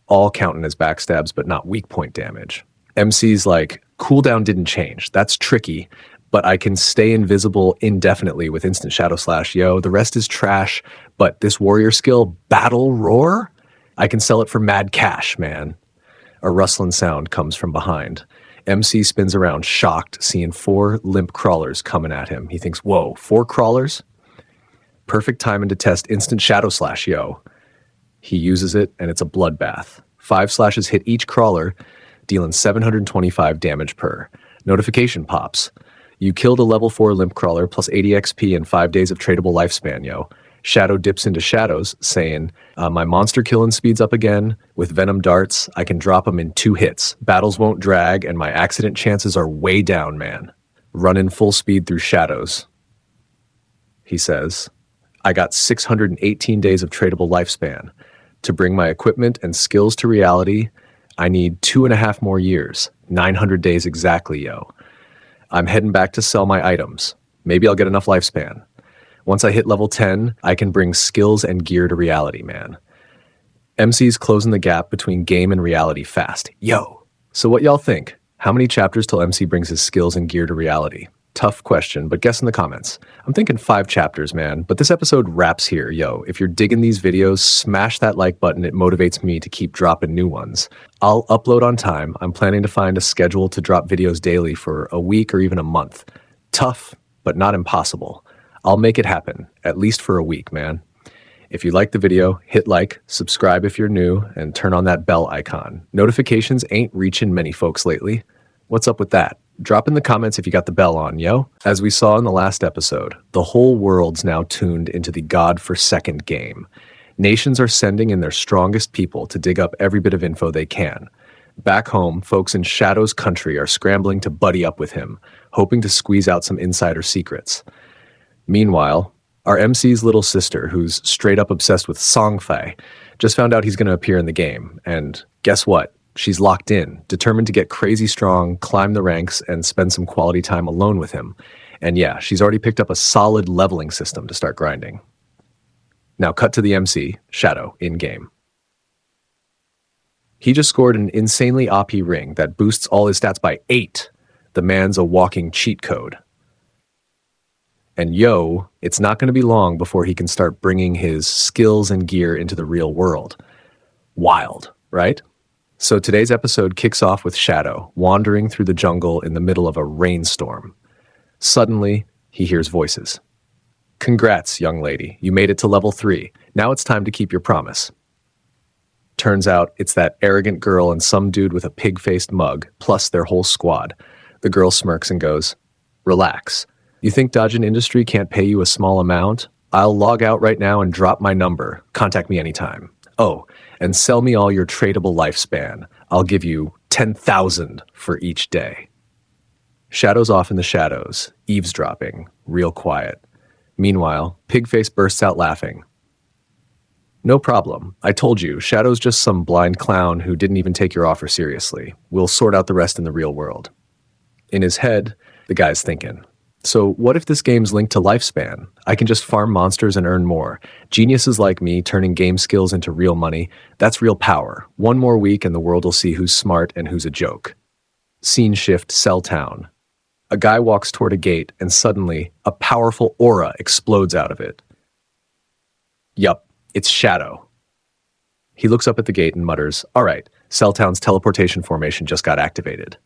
all counting as backstabs but not weak point damage. MC's like, cooldown didn't change. That's tricky, but I can stay invisible indefinitely with instant shadow slash. Yo, the rest is trash, but this warrior skill, battle roar, I can sell it for mad cash, man. A rustling sound comes from behind. MC spins around, shocked, seeing 4 limp crawlers coming at him. He thinks, whoa, 4 crawlers? Perfect timing to test instant shadow slash, yo. He uses it, and it's a bloodbath. 5 slashes hit each crawler, dealing 725 damage per. Notification pops. You killed a level 4 limp crawler plus 80 XP and 5 days of tradable lifespan, yo. Shadow dips into shadows, saying, my monster killing speeds up again. With venom darts, I can drop them in 2 hits. Battles won't drag, and my accident chances are way down, man. Running full speed through shadows. He says, I got 618 days of tradable lifespan. To bring my equipment and skills to reality, I need 2.5 more years. 900 days exactly, yo. I'm heading back to sell my items. Maybe I'll get enough lifespan. Once I hit level 10, I can bring skills and gear to reality, man. MC's closing the gap between game and reality fast. Yo! So what y'all think? How many chapters till MC brings his skills and gear to reality? Tough question, but guess in the comments. I'm thinking 5 chapters, man. But this episode wraps here, yo. If you're digging these videos, smash that like button. It motivates me to keep dropping new ones. I'll upload on time. I'm planning to find a schedule to drop videos daily for a week or even a month. Tough, but not impossible. I'll make it happen, at least for a week, man. If you like the video, hit like, subscribe if you're new, and turn on that bell icon. Notifications ain't reaching many folks lately. What's up with that? Drop in the comments if you got the bell on, yo. As we saw in the last episode, the whole world's now tuned into the godforsaken game. Nations are sending in their strongest people to dig up every bit of info they can. Back home, folks in Shadow's country are scrambling to buddy up with him, hoping to squeeze out some insider secrets. Meanwhile, our MC's little sister, who's straight up obsessed with Songfei, just found out he's going to appear in the game, and guess what? She's locked in, determined to get crazy strong, climb the ranks, and spend some quality time alone with him. And yeah, she's already picked up a solid leveling system to start grinding. Now cut to the MC, Shadow, in-game. He just scored an insanely OP ring that boosts all his stats by 8. The man's a walking cheat code. And yo, it's not going to be long before he can start bringing his skills and gear into the real world. Wild, right? So today's episode kicks off with Shadow wandering through the jungle in the middle of a rainstorm. Suddenly, he hears voices. Congrats, young lady. You made it to level 3. Now it's time to keep your promise. Turns out it's that arrogant girl and some dude with a pig-faced mug, plus their whole squad. The girl smirks and goes, relax. You think Dajin Industry can't pay you a small amount? I'll log out right now and drop my number. Contact me anytime. Oh, and sell me all your tradable lifespan. I'll give you 10,000 for each day. Shadow's off in the shadows, eavesdropping, real quiet. Meanwhile, Pigface bursts out laughing. No problem. I told you, Shadow's just some blind clown who didn't even take your offer seriously. We'll sort out the rest in the real world. In his head, the guy's thinking, so what if this game's linked to lifespan? I can just farm monsters and earn more. Geniuses like me turning game skills into real money, that's real power. One more week and the world will see who's smart and who's a joke. Scene shift, Cell Town. A guy walks toward a gate and suddenly a powerful aura explodes out of it. Yup, it's Shadow. He looks up at the gate and mutters, all right, Cell Town's teleportation formation just got activated.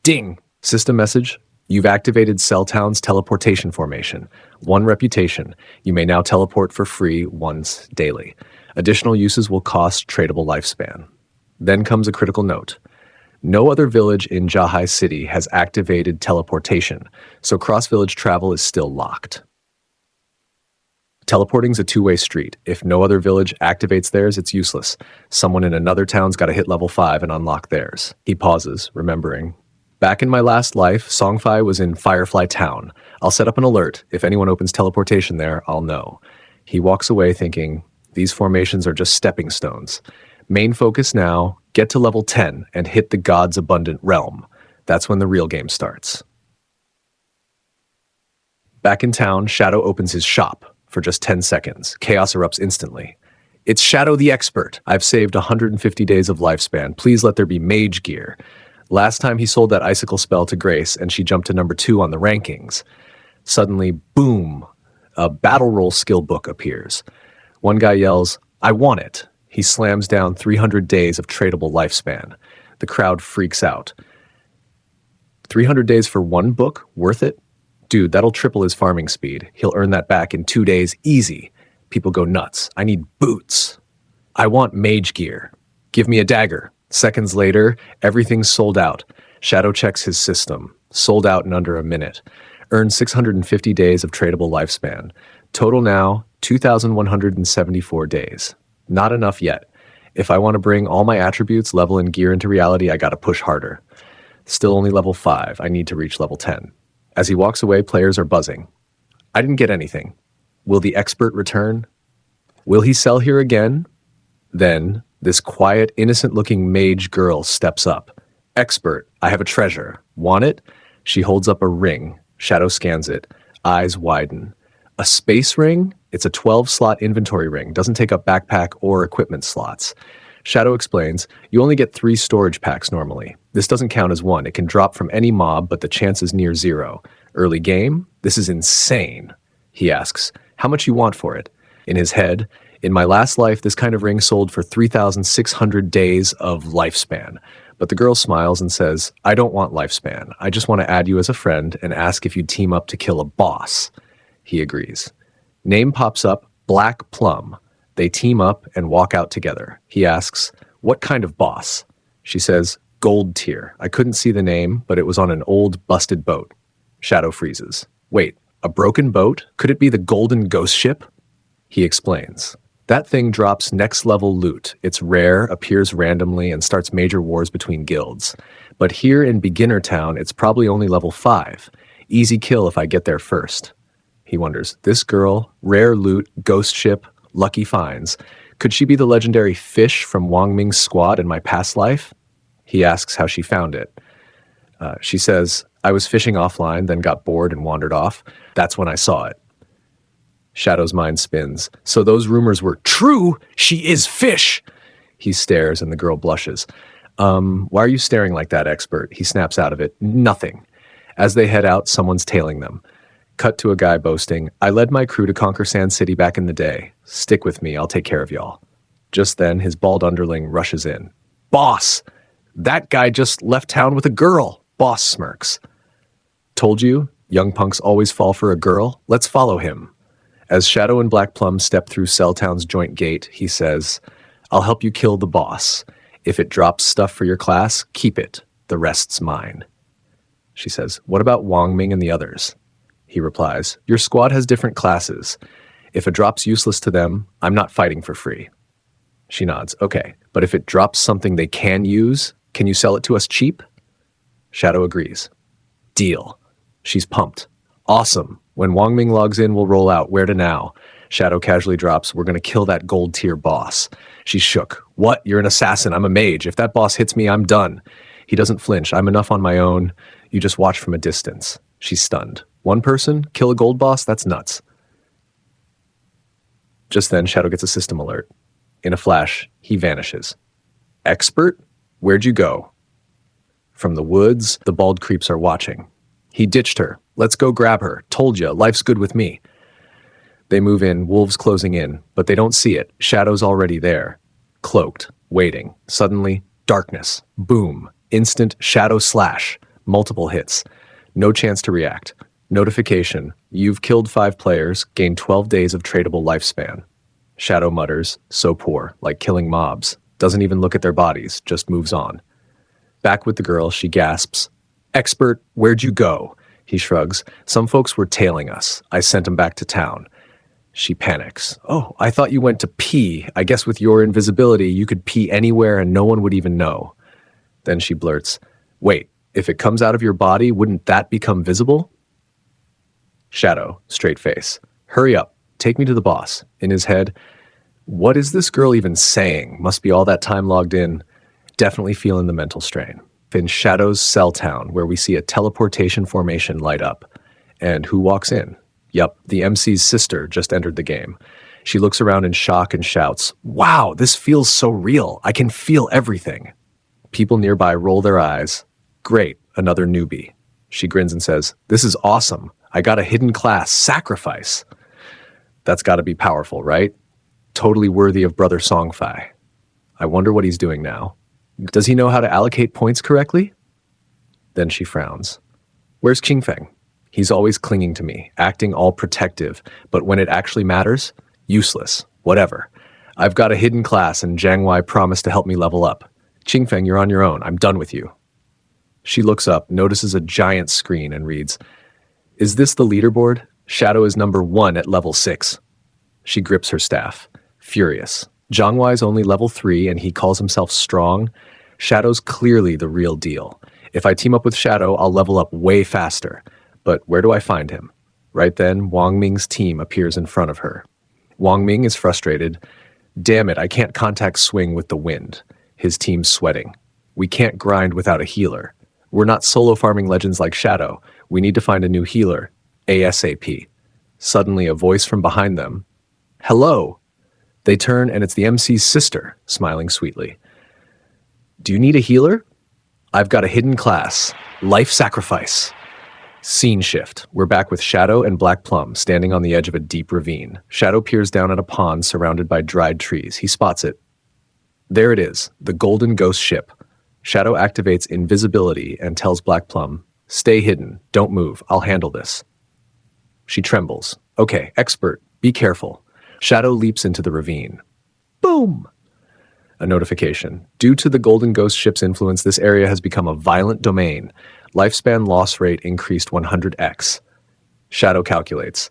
Ding! System message. You've activated Cell Town's teleportation formation. 1 reputation. You may now teleport for free once daily. Additional uses will cost tradable lifespan. Then comes a critical note. No other village in Jahai City has activated teleportation, so cross-village travel is still locked. Teleporting's a two-way street. If no other village activates theirs, it's useless. Someone in another town's got to hit level 5 and unlock theirs. He pauses, remembering. Back in my last life, Songfei was in Firefly Town. I'll set up an alert. If anyone opens teleportation there, I'll know. He walks away thinking, these formations are just stepping stones. Main focus now, get to level 10 and hit the god's abundant realm. That's when the real game starts. Back in town, Shadow opens his shop. For just 10 seconds, chaos erupts instantly. It's Shadow the Expert. I've saved 150 days of lifespan. Please let there be mage gear. Last time he sold that icicle spell to Grace, and she jumped to number 2 on the rankings. Suddenly, boom, a battle roll skill book appears. One guy yells, "I want it." He slams down 300 days of tradable lifespan. The crowd freaks out. 300 days for one book? Worth it? Dude, that'll triple his farming speed. He'll earn that back in 2 days easy. People go nuts. I need boots. I want mage gear. Give me a dagger. Seconds later, everything's sold out. Shadow checks his system. Sold out in under a minute. Earned 650 days of tradable lifespan. Total now, 2,174 days. Not enough yet. If I want to bring all my attributes, level, and gear into reality, I gotta push harder. Still only level 5. I need to reach level 10. As he walks away, players are buzzing. I didn't get anything. Will the expert return? Will he sell here again? Then, this quiet, innocent-looking mage girl steps up. Expert, I have a treasure. Want it? She holds up a ring. Shadow scans it. Eyes widen. A space ring? It's a 12-slot inventory ring. Doesn't take up backpack or equipment slots. Shadow explains, you only get 3 storage packs normally. This doesn't count as one. It can drop from any mob, but the chance is near 0. Early game? This is insane. He asks, how much you want for it? In his head, in my last life, this kind of ring sold for 3,600 days of lifespan. But the girl smiles and says, I don't want lifespan. I just want to add you as a friend and ask if you'd team up to kill a boss. He agrees. Name pops up, Black Plum. They team up and walk out together. He asks, what kind of boss? She says, gold tier. I couldn't see the name, but it was on an old, busted boat. Shadow freezes. Wait, a broken boat? Could it be the Golden Ghost Ship? He explains. That thing drops next-level loot. It's rare, appears randomly, and starts major wars between guilds. But here in Beginner Town, it's probably only level 5. Easy kill if I get there first. He wonders, this girl, rare loot, ghost ship, lucky finds. Could she be the legendary fish from Wang Ming's squad in my past life? He asks how she found it. She says, I was fishing offline, then got bored and wandered off. That's when I saw it. Shadow's mind spins. So those rumors were true? She is fish! He stares and the girl blushes. Why are you staring like that, expert? He snaps out of it. Nothing. As they head out, someone's tailing them. Cut to a guy boasting, I led my crew to conquer Sand City back in the day. Stick with me, I'll take care of y'all. Just then, his bald underling rushes in. Boss! That guy just left town with a girl. Boss smirks. Told you, young punks always fall for a girl. Let's follow him. As Shadow and Black Plum step through Celltown's joint gate, he says, I'll help you kill the boss. If it drops stuff for your class, keep it. The rest's mine. She says, what about Wang Ming and the others? He replies, your squad has different classes. If a drop's useless to them, I'm not fighting for free. She nods, okay, but if it drops something they can use, can you sell it to us cheap? Shadow agrees. Deal. She's pumped. Awesome. When Wang Ming logs in, we'll roll out. Where to now? Shadow casually drops, we're going to kill that gold tier boss. She's shook. What? You're an assassin. I'm a mage. If that boss hits me, I'm done. He doesn't flinch. I'm enough on my own. You just watch from a distance. She's stunned. One person? Kill a gold boss? That's nuts. Just then, Shadow gets a system alert. In a flash, he vanishes. Expert? Where'd you go? From the woods, the bald creeps are watching. He ditched her. Let's go grab her. Told ya, life's good with me. They move in, wolves closing in, but they don't see it. Shadow's already there. Cloaked, waiting. Suddenly, darkness. Boom. Instant shadow slash. Multiple hits. No chance to react. Notification. You've killed 5 players, gained 12 days of tradable lifespan. Shadow mutters, so poor, like killing mobs. Doesn't even look at their bodies, just moves on. Back with the girl, she gasps. Expert, where'd you go? He shrugs. Some folks were tailing us. I sent them back to town. She panics. Oh, I thought you went to pee. I guess with your invisibility, you could pee anywhere and no one would even know. Then she blurts, wait, if it comes out of your body, wouldn't that become visible? Shadow, straight face. Hurry up. Take me to the boss. In his head, what is this girl even saying? Must be all that time logged in. Definitely feeling the mental strain. In Shadow's cell town, where we see a teleportation formation light up. And who walks in? Yup, the MC's sister just entered the game. She looks around in shock and shouts, wow, this feels so real. I can feel everything. People nearby roll their eyes. Great, another newbie. She grins and says, "This is awesome. I got a hidden class, sacrifice." That's gotta be powerful, right? Totally worthy of Brother Songfai. I wonder what he's doing now. Does he know how to allocate points correctly? Then she frowns. Where's Qin Feng? He's always clinging to me, acting all protective, but when it actually matters, useless, whatever. I've got a hidden class and Jiang Wei promised to help me level up. Qin Feng, you're on your own. I'm done with you. She looks up, notices a giant screen and reads, "Is this the leaderboard? Shadow is number 1 at level 6. She grips her staff, furious. Jiang Wei's only level 3 and he calls himself strong. Shadow's clearly the real deal. If I team up with Shadow, I'll level up way faster. But where do I find him? Right then, Wang Ming's team appears in front of her. Wang Ming is frustrated. Damn it, I can't contact swing with the wind. His team's sweating. We can't grind without a healer. We're not solo farming legends like Shadow. We need to find a new healer. ASAP. Suddenly, a voice from behind them. Hello. They turn and it's the MC's sister, smiling sweetly. Do you need a healer? I've got a hidden class. Life sacrifice. Scene shift. We're back with Shadow and Black Plum standing on the edge of a deep ravine. Shadow peers down at a pond surrounded by dried trees. He spots it. There it is, the golden ghost ship. Shadow activates invisibility and tells Black Plum, "Stay hidden. Don't move. I'll handle this." She trembles. Okay, expert. Be careful. Shadow leaps into the ravine. Boom! A notification. Due to the Golden Ghost ship's influence, this area has become a violent domain. Lifespan loss rate increased 100x. Shadow calculates.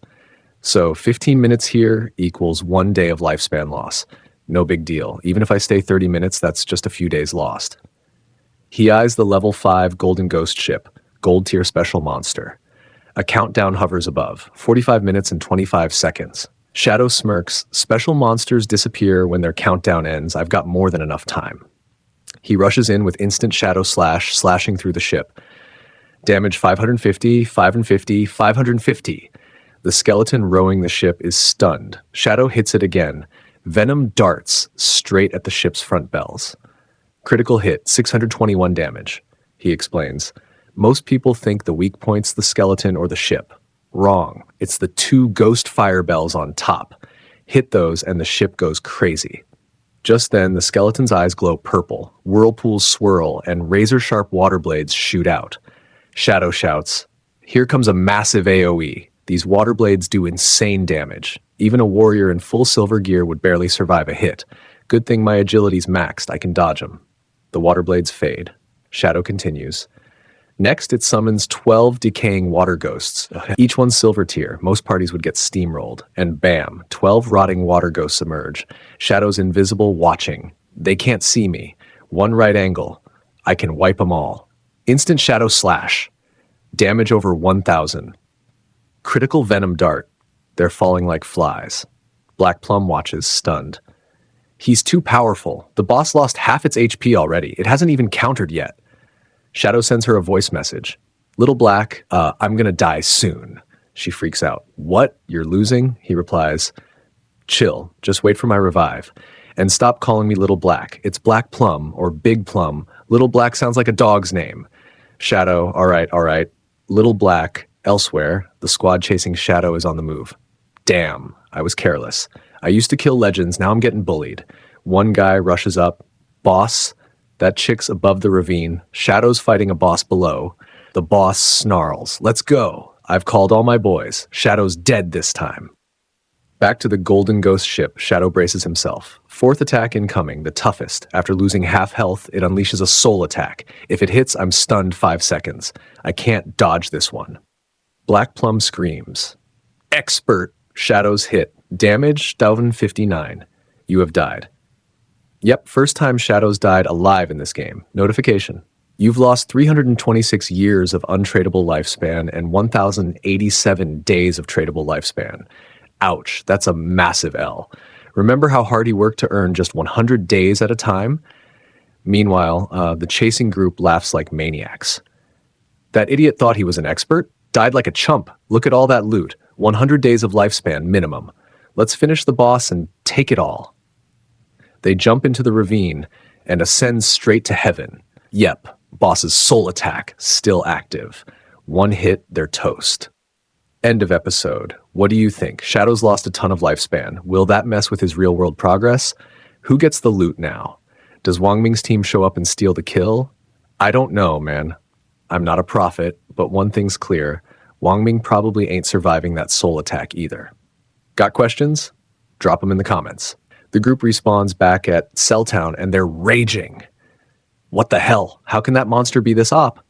So 15 minutes here equals 1 day of lifespan loss. No big deal. Even if I stay 30 minutes, that's just a few days lost. He eyes the level 5 Golden Ghost ship, gold tier special monster. A countdown hovers above, 45 minutes and 25 seconds. Shadow smirks. Special monsters disappear when their countdown ends. I've got more than enough time. He rushes in with instant shadow slash, slashing through the ship. Damage 550, 550, 550. The skeleton rowing the ship is stunned. Shadow hits it again. Venom darts straight at the ship's front bells. Critical hit, 621 damage. He explains. Most people think the weak point's the skeleton or the ship. Wrong. It's the 2 ghost fire bells on top. Hit those and the ship goes crazy. Just then, the skeleton's eyes glow purple, whirlpools swirl, and razor-sharp water blades shoot out. Shadow shouts, "Here comes a massive AoE. These water blades do insane damage. Even a warrior in full silver gear would barely survive a hit. Good thing my agility's maxed, I can dodge them." The water blades fade. Shadow continues. Next, it summons 12 decaying water ghosts. Each one silver tier. Most parties would get steamrolled. And bam, 12 rotting water ghosts emerge. Shadow's invisible, watching. They can't see me. One right angle. I can wipe them all. Instant shadow slash. Damage over 1,000. Critical venom dart. They're falling like flies. Black Plum watches, stunned. He's too powerful. The boss lost half its HP already. It hasn't even countered yet. Shadow sends her a voice message. Little Black, I'm gonna die soon. She freaks out. What? You're losing? He replies. Chill. Just wait for my revive. And stop calling me Little Black. It's Black Plum or Big Plum. Little Black sounds like a dog's name. Shadow, all right. Little Black, elsewhere. The squad chasing Shadow is on the move. Damn, I was careless. I used to kill legends, now I'm getting bullied. One guy rushes up. Boss? That chick's above the ravine. Shadow's fighting a boss below. The boss snarls. Let's go. I've called all my boys. Shadow's dead this time. Back to the Golden Ghost ship, Shadow braces himself. 4th attack incoming, the toughest. After losing half health, it unleashes a soul attack. If it hits, I'm stunned 5 seconds. I can't dodge this one. Black Plum screams. Expert. Shadow's hit. Damage, 1,059. You have died. Yep, first time Shadow's died alive in this game. Notification. You've lost 326 years of untradeable lifespan and 1,087 days of tradable lifespan. Ouch, that's a massive L. Remember how hard he worked to earn just 100 days at a time? Meanwhile, the chasing group laughs like maniacs. That idiot thought he was an expert? Died like a chump. Look at all that loot. 100 days of lifespan minimum. Let's finish the boss and take it all. They jump into the ravine and ascend straight to heaven. Yep, Boss's soul attack, still active. One hit, they're toast. End of episode. What do you think? Shadow's lost a ton of lifespan. Will that mess with his real-world progress? Who gets the loot now? Does Wang Ming's team show up and steal the kill? I don't know, man. I'm not a prophet, but one thing's clear. Wang Ming probably ain't surviving that soul attack either. Got questions? Drop them in the comments. The group respawns back at Celltown and they're raging. What the hell? How can that monster be this op?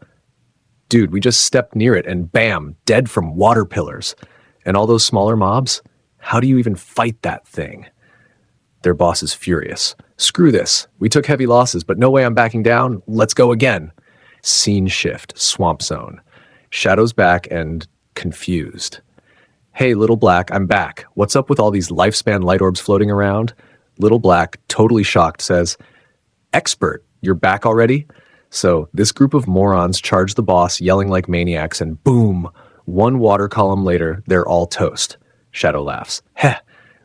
Dude, we just stepped near it and bam, dead from water pillars. And all those smaller mobs? How do you even fight that thing? Their boss is furious. Screw this. We took heavy losses, but no way I'm backing down. Let's go again. Scene shift, swamp zone. Shadow's back and confused. Hey, Little Black, I'm back. What's up with all these lifespan light orbs floating around? Little Black, totally shocked, says, Expert, you're back already? So this group of morons charge the boss, yelling like maniacs, and boom, one water column later, they're all toast. Shadow laughs. Heh,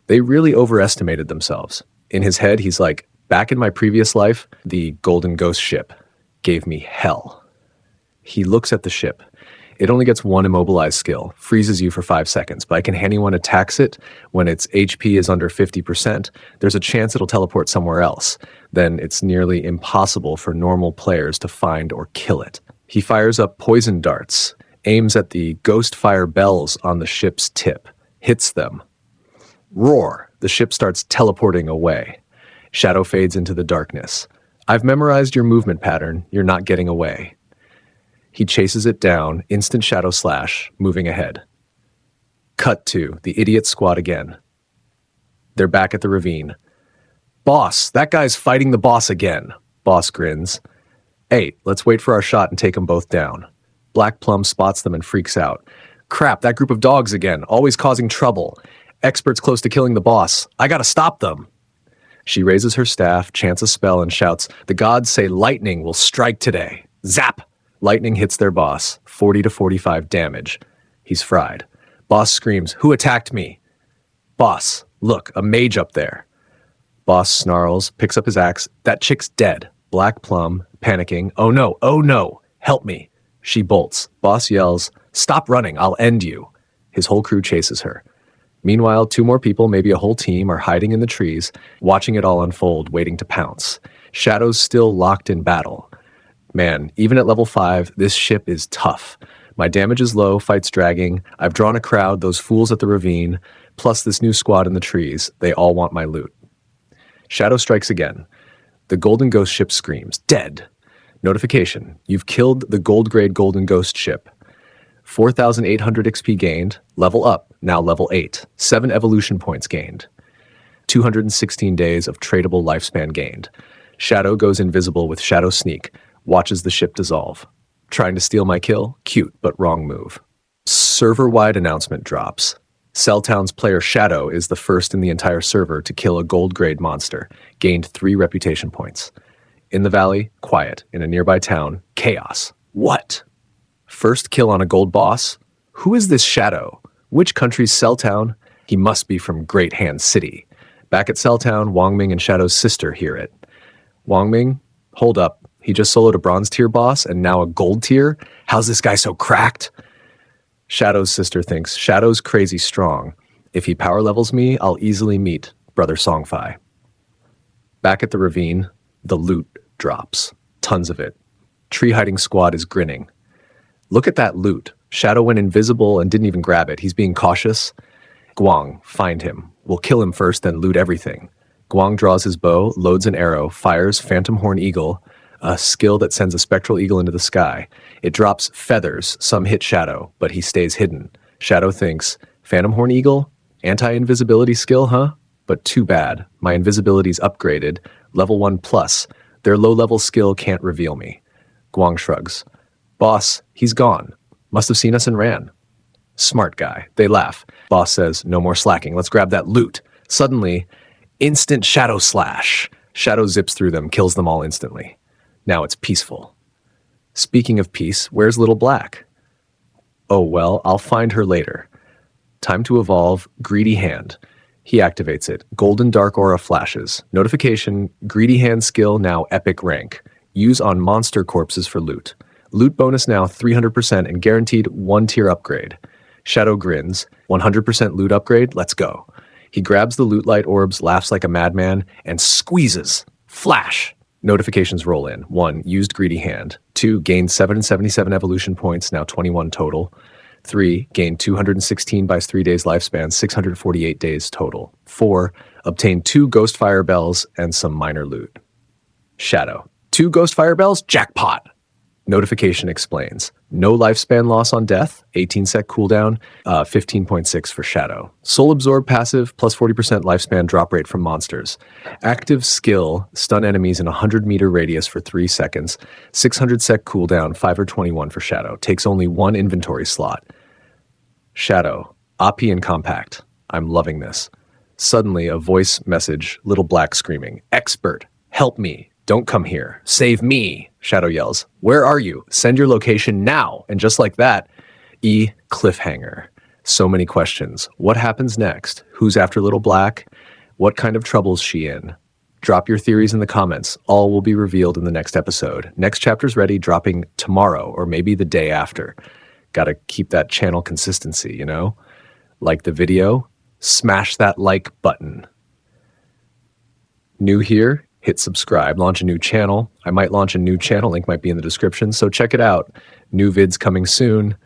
they really overestimated themselves. In his head, he's like, back in my previous life, the Golden Ghost ship gave me hell. He looks at the ship. It only gets one immobilized skill, freezes you for 5 seconds, but can anyone attacks it when its HP is under 50%, there's a chance it'll teleport somewhere else. Then it's nearly impossible for normal players to find or kill it. He fires up poison darts, aims at the ghost fire bells on the ship's tip, hits them. Roar! The ship starts teleporting away. Shadow fades into the darkness. I've memorized your movement pattern, you're not getting away. He chases it down, instant shadow slash, moving ahead. Cut to the idiot squad again. They're back at the ravine. Boss, that guy's fighting the boss again. Boss grins. Hey, let's wait for our shot and take them both down. Black Plum spots them and freaks out. Crap, that group of dogs again, always causing trouble. Experts close to killing the boss. I gotta stop them. She raises her staff, chants a spell, and shouts, the gods say lightning will strike today. Zap! Lightning hits their boss, 40 to 45 damage. He's fried. Boss screams, who attacked me? Boss, look, a mage up there. Boss snarls, picks up his axe. That chick's dead. Black Plum, panicking, oh no, help me. She bolts. Boss yells, stop running, I'll end you. His whole crew chases her. Meanwhile, 2 more people, maybe a whole team, are hiding in the trees, watching it all unfold, waiting to pounce. Shadow's still locked in battle. Man, even at level 5, this ship is tough. My damage is low, fight's dragging. I've drawn a crowd, those fools at the ravine, plus this new squad in the trees. They all want my loot. Shadow strikes again. The Golden Ghost ship screams, dead. Notification, you've killed the gold grade Golden Ghost ship. 4,800 XP gained, level up, now level 8. 7 evolution points gained. 216 days of tradable lifespan gained. Shadow goes invisible with Shadow Sneak. Watches the ship dissolve. Trying to steal my kill? Cute, but wrong move. Server-wide announcement drops. Celltown's player Shadow is the first in the entire server to kill a gold-grade monster, gained 3 reputation points. In the valley, quiet. In a nearby town, chaos. What? First kill on a gold boss? Who is this Shadow? Which country's Celltown? He must be from Great Hand City. Back at Celltown, Wang Ming and Shadow's sister hear it. Wang Ming, hold up. He just soloed a bronze tier boss and now a gold tier? How's this guy so cracked? Shadow's sister thinks, Shadow's crazy strong. If he power levels me, I'll easily meet Brother Songfai. Back at the ravine, the loot drops. Tons of it. Tree hiding squad is grinning. Look at that loot. Shadow went invisible and didn't even grab it. He's being cautious. Guang, find him. We'll kill him first, then loot everything. Guang draws his bow, loads an arrow, fires Phantom Horn Eagle, a skill that sends a spectral eagle into the sky. It drops feathers, some hit Shadow, but he stays hidden. Shadow thinks, Phantom Horn Eagle? Anti-invisibility skill, huh? But too bad. My invisibility's upgraded, level 1 plus. Their low-level skill can't reveal me. Guang shrugs. Boss, he's gone. Must have seen us and ran. Smart guy. They laugh. Boss says, no more slacking. Let's grab that loot. Suddenly, instant shadow slash. Shadow zips through them, kills them all instantly. Now it's peaceful. Speaking of peace, where's Little Black? Oh well, I'll find her later. Time to evolve Greedy Hand. He activates it. Golden Dark Aura flashes. Notification, Greedy Hand skill now epic rank. Use on monster corpses for loot. Loot bonus now 300% and guaranteed 1 tier upgrade. Shadow grins. 100% loot upgrade, let's go. He grabs the loot light orbs, laughs like a madman, and squeezes. Flash! Notifications roll in. 1. Used greedy hand. 2. Gained 777 evolution points, now 21 total. 3. Gained 216 buys 3 days lifespan, 648 days total. 4. Obtained 2 ghost fire bells and some minor loot. Shadow. 2 ghost fire bells? Jackpot! Notification explains. No lifespan loss on death, 18 sec cooldown, 15.6 for Shadow. Soul Absorb passive, plus 40% lifespan drop rate from monsters. Active skill, stun enemies in a 100-meter radius for 3 seconds, 600 sec cooldown, 5 or 21 for Shadow. Takes only 1 inventory slot. Shadow, OP and compact. I'm loving this. Suddenly, a voice message, little black screaming, "Expert, help me. Don't come here. Save me," Shadow yells. "Where are you? Send your location now." And just like that, cliffhanger. So many questions. What happens next? Who's after Little Black? What kind of trouble's she in? Drop your theories in the comments. All will be revealed in the next episode. Next chapter's ready, dropping tomorrow or maybe the day after. Gotta keep that channel consistency, you know? Like the video? Smash that like button. New here? Hit subscribe, launch a new channel. I might launch a new channel, link might be in the description, so check it out. New vids coming soon.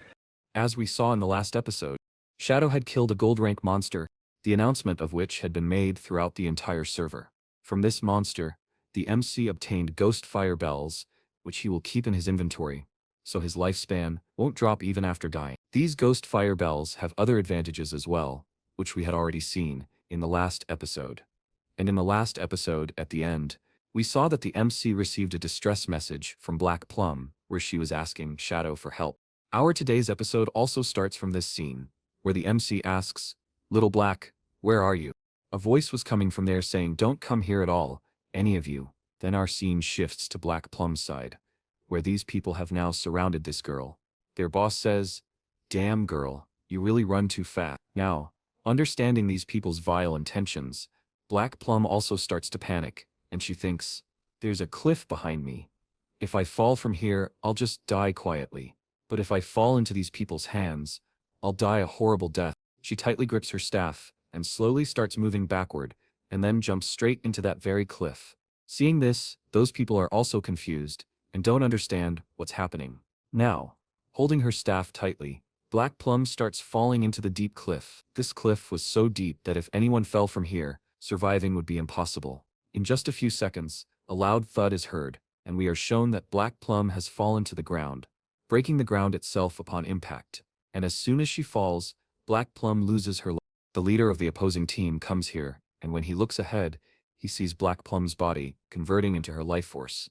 As we saw in the last episode, Shadow had killed a gold rank monster, the announcement of which had been made throughout the entire server. From this monster, the MC obtained ghost fire bells, which he will keep in his inventory, so his lifespan won't drop even after dying. These ghost fire bells have other advantages as well, which we had already seen in the last episode. And in the last episode, at the end, we saw that the MC received a distress message from Black Plum, where she was asking Shadow for help. Our today's episode also starts from this scene, where the MC asks, "Little Black, where are you?" A voice was coming from there saying, "Don't come here at all, any of you." Then our scene shifts to Black Plum's side, where these people have now surrounded this girl. Their boss says, "Damn girl, you really run too fast." Now, understanding these people's vile intentions, Black Plum also starts to panic, and she thinks, "There's a cliff behind me. If I fall from here, I'll just die quietly. But if I fall into these people's hands, I'll die a horrible death." She tightly grips her staff, and slowly starts moving backward, and then jumps straight into that very cliff. Seeing this, those people are also confused, and don't understand what's happening. Now, holding her staff tightly, Black Plum starts falling into the deep cliff. This cliff was so deep that if anyone fell from here, surviving would be impossible. In just a few seconds, a loud thud is heard, and we are shown that Black Plum has fallen to the ground, breaking the ground itself upon impact. And as soon as she falls, Black Plum loses her life. The leader of the opposing team comes here, and when he looks ahead, he sees Black Plum's body converting into her life force.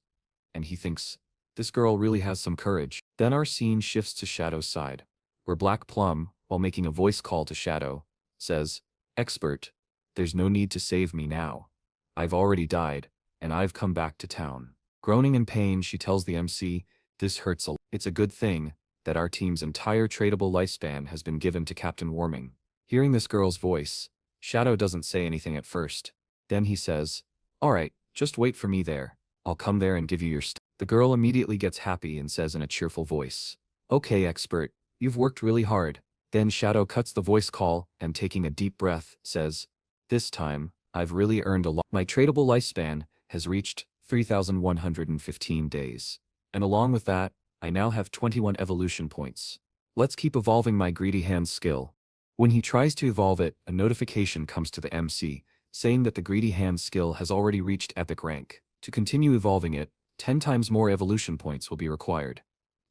And he thinks, this girl really has some courage. Then our scene shifts to Shadow's side, where Black Plum, while making a voice call to Shadow, says, "Expert, there's no need to save me now. I've already died, and I've come back to town." Groaning in pain, she tells the MC, "This hurts a lot. It's a good thing that our team's entire tradable lifespan has been given to Captain Warming." Hearing this girl's voice, Shadow doesn't say anything at first. Then he says, "Alright, just wait for me there. I'll come there and give you your stuff." The girl immediately gets happy and says in a cheerful voice, "Okay, expert, you've worked really hard." Then Shadow cuts the voice call and, taking a deep breath, says, "This time, I've really earned a lot. My tradable lifespan has reached 3,115 days. And along with that, I now have 21 evolution points. Let's keep evolving my greedy hand skill." When he tries to evolve it, a notification comes to the MC, saying that the greedy hand skill has already reached epic rank. To continue evolving it, 10 times more evolution points will be required.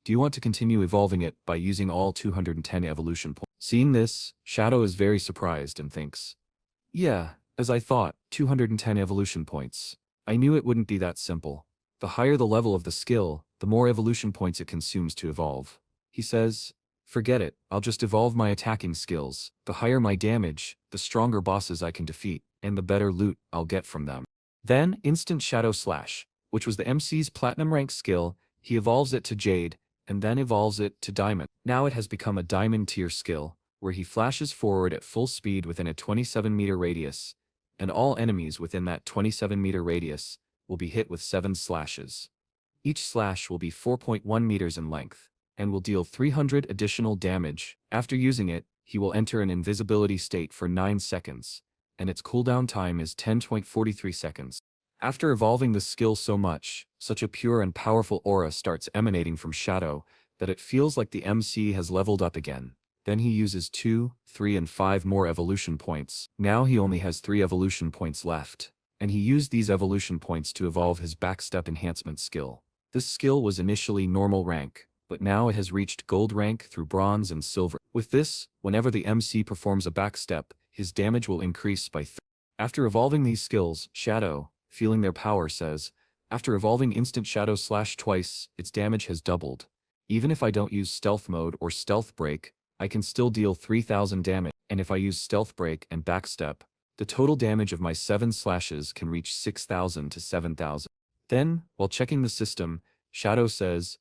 Do you want to continue evolving it by using all 210 evolution points? Seeing this, Shadow is very surprised and thinks, "Yeah, as I thought, 210 evolution points. I knew it wouldn't be that simple. The higher the level of the skill, the more evolution points it consumes to evolve." He says, "Forget it, I'll just evolve my attacking skills. The higher my damage, the stronger bosses I can defeat, and the better loot I'll get from them." Then, Instant Shadow Slash, which was the MC's platinum rank skill, he evolves it to Jade, and then evolves it to Diamond. Now it has become a Diamond tier skill, where he flashes forward at full speed within a 27-meter radius, and all enemies within that 27-meter radius will be hit with 7 slashes. Each slash will be 4.1 meters in length, and will deal 300 additional damage. After using it, he will enter an invisibility state for 9 seconds, and its cooldown time is 10.43 seconds. After evolving the skill so much, such a pure and powerful aura starts emanating from Shadow that it feels like the MC has leveled up again. Then he uses 2, 3 and 5 more evolution points. Now he only has 3 evolution points left, and he used these evolution points to evolve his backstep enhancement skill. This skill was initially normal rank, but now it has reached gold rank through bronze and silver. With this, whenever the MC performs a backstep, his damage will increase by 3. After evolving these skills, Shadow, feeling their power, says, after evolving instant Shadow Slash twice, its damage has doubled. Even if I don't use stealth mode or stealth break, I can still deal 3000 damage, and if I use stealth break and backstep, the total damage of my 7 slashes can reach 6000 to 7000. Then, while checking the system, Shadow says,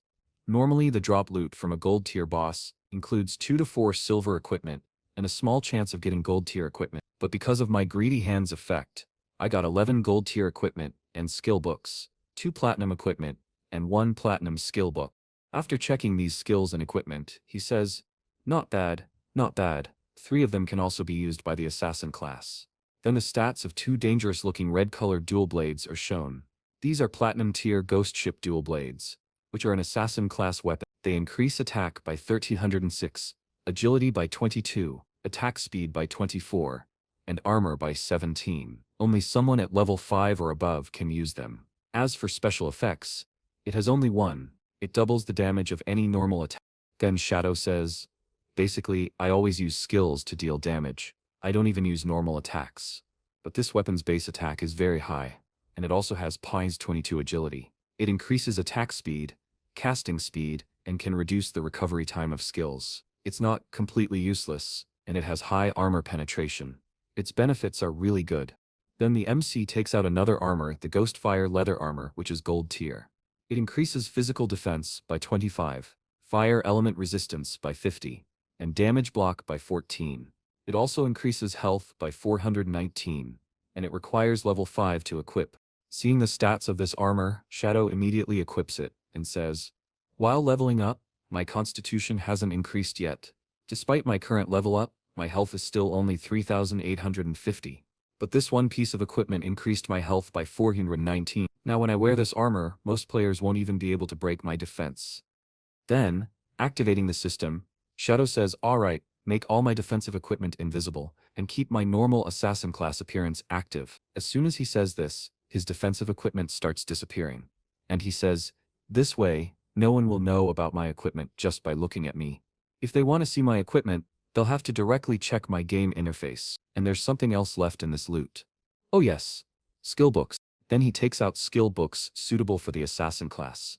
normally the drop loot from a gold tier boss includes 2 to 4 silver equipment and a small chance of getting gold tier equipment, but because of my greedy hands effect, I got 11 gold tier equipment and skill books, 2 platinum equipment, and 1 platinum skill book. After checking these skills and equipment, he says, not bad, not bad. 3 of them can also be used by the assassin class. Then the stats of 2 dangerous-looking red-colored dual blades are shown. These are platinum tier ghost ship dual blades, which are an assassin class weapon. They increase attack by 1306, agility by 22, attack speed by 24, and armor by 17. Only someone at level 5 or above can use them. As for special effects, it has only one. It doubles the damage of any normal attack. Then Shadow says, basically, I always use skills to deal damage. I don't even use normal attacks. But this weapon's base attack is very high, and it also has Pi's 22 agility. It increases attack speed, casting speed, and can reduce the recovery time of skills. It's not completely useless, and it has high armor penetration. Its benefits are really good. Then the MC takes out another armor, the Ghostfire leather armor, which is gold tier. It increases physical defense by 25, fire element resistance by 50, and damage block by 14. It also increases health by 419, and it requires level 5 to equip. Seeing the stats of this armor, Shadow immediately equips it, and says, while leveling up, my constitution hasn't increased yet. Despite my current level up, my health is still only 3850. But this one piece of equipment increased my health by 419. Now when I wear this armor, most players won't even be able to break my defense. Then, activating the system, Shadow says, alright, make all my defensive equipment invisible, and keep my normal assassin class appearance active. As soon as he says this, his defensive equipment starts disappearing. And he says, this way, no one will know about my equipment just by looking at me. If they want to see my equipment, they'll have to directly check my game interface. And there's something else left in this loot. Oh yes, skill books. Then he takes out skill books suitable for the assassin class.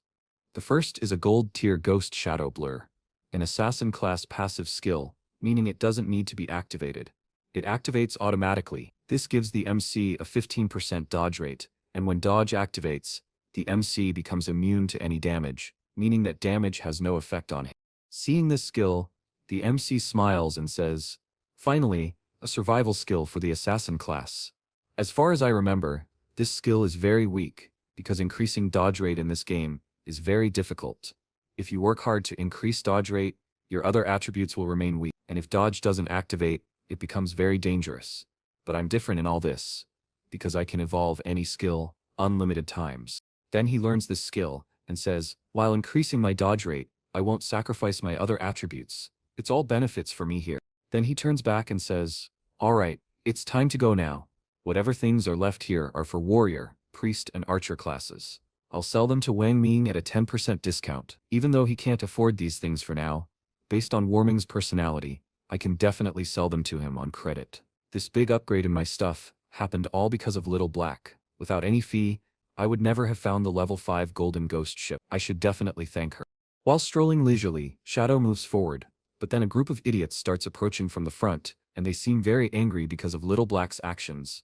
The first is a gold tier Ghost Shadow Blur, an assassin class passive skill, meaning it doesn't need to be activated. It activates automatically. This gives the MC a 15% dodge rate, and when dodge activates, the MC becomes immune to any damage, meaning that damage has no effect on him. Seeing this skill, the MC smiles and says, finally, a survival skill for the assassin class. As far as I remember, this skill is very weak, because increasing dodge rate in this game is very difficult. If you work hard to increase dodge rate, your other attributes will remain weak, and if dodge doesn't activate, it becomes very dangerous. But I'm different in all this, because I can evolve any skill, unlimited times. Then he learns this skill, and says, while increasing my dodge rate, I won't sacrifice my other attributes. It's all benefits for me here. Then he turns back and says, alright, it's time to go now. Whatever things are left here are for warrior, priest and archer classes. I'll sell them to Wang Ming at a 10% discount. Even though he can't afford these things for now, based on Warming's personality, I can definitely sell them to him on credit. This big upgrade in my stuff happened all because of Little Black. Without any fee, I would never have found the level 5 golden ghost ship. I should definitely thank her. While strolling leisurely, Shadow moves forward, but then a group of idiots starts approaching from the front, and they seem very angry because of Little Black's actions.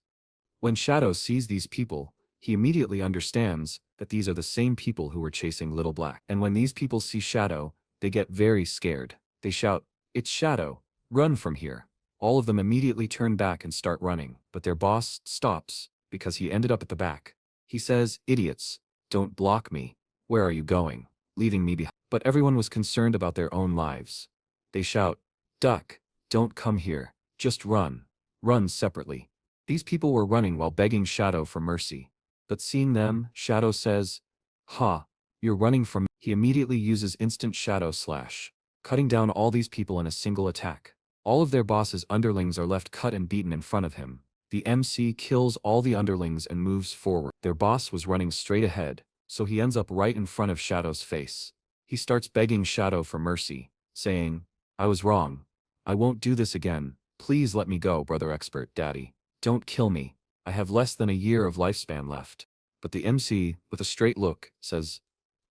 When Shadow sees these people, he immediately understands that these are the same people who were chasing Little Black. And when these people see Shadow, they get very scared. They shout, it's Shadow, run from here. All of them immediately turn back and start running, but their boss stops, because he ended up at the back. He says, idiots, don't block me. Where are you going? Leaving me behind. But everyone was concerned about their own lives. They shout, "Duck, don't come here, just run. Run separately." These people were running while begging Shadow for mercy. But seeing them, Shadow says, "Ha, you're running from me." He immediately uses instant Shadow Slash, cutting down all these people in a single attack. All of their boss's underlings are left cut and beaten in front of him. The MC kills all the underlings and moves forward. Their boss was running straight ahead, so he ends up right in front of Shadow's face. He starts begging Shadow for mercy, saying, "I was wrong. I won't do this again. Please let me go, brother expert daddy. Don't kill me. I have less than a year of lifespan left." But the MC, with a straight look, says,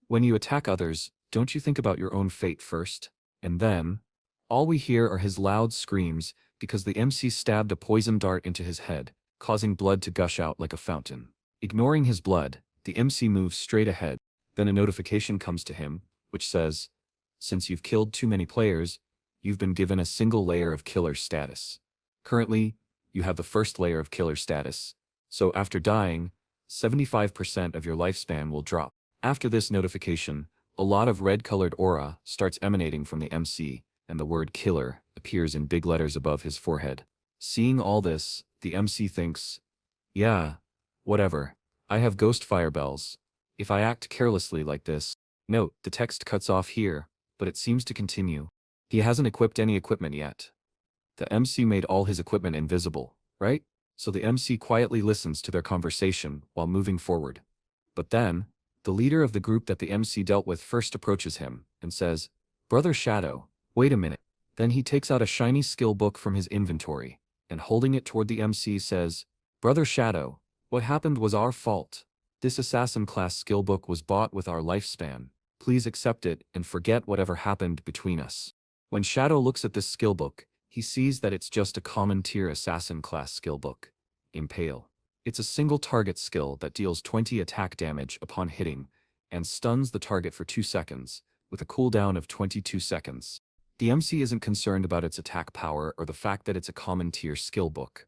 "When you attack others, don't you think about your own fate first?" And then, all we hear are his loud screams because the MC stabbed a poison dart into his head, causing blood to gush out like a fountain. Ignoring his blood, the MC moves straight ahead. Then a notification comes to him, which says, "Since you've killed too many players, you've been given a single layer of killer status. Currently, you have the first layer of killer status, so after dying, 75% of your lifespan will drop." After this notification, a lot of red-colored aura starts emanating from the MC, and the word killer appears in big letters above his forehead. Seeing all this, the MC thinks, "Yeah, whatever. I have ghost fire bells. If I act carelessly like this..." Note, the text cuts off here, but it seems to continue. He hasn't equipped any equipment yet. The MC made all his equipment invisible, right? So the MC quietly listens to their conversation while moving forward. But then, the leader of the group that the MC dealt with first approaches him and says, "Brother Shadow, wait a minute." Then he takes out a shiny skill book from his inventory, and holding it toward the MC says, "Brother Shadow, what happened was our fault. This assassin class skill book was bought with our lifespan. Please accept it and forget whatever happened between us." When Shadow looks at this skill book, he sees that it's just a common tier assassin class skill book. Impale. It's a single target skill that deals 20 attack damage upon hitting, and stuns the target for 2 seconds, with a cooldown of 22 seconds. The MC isn't concerned about its attack power or the fact that it's a common tier skill book.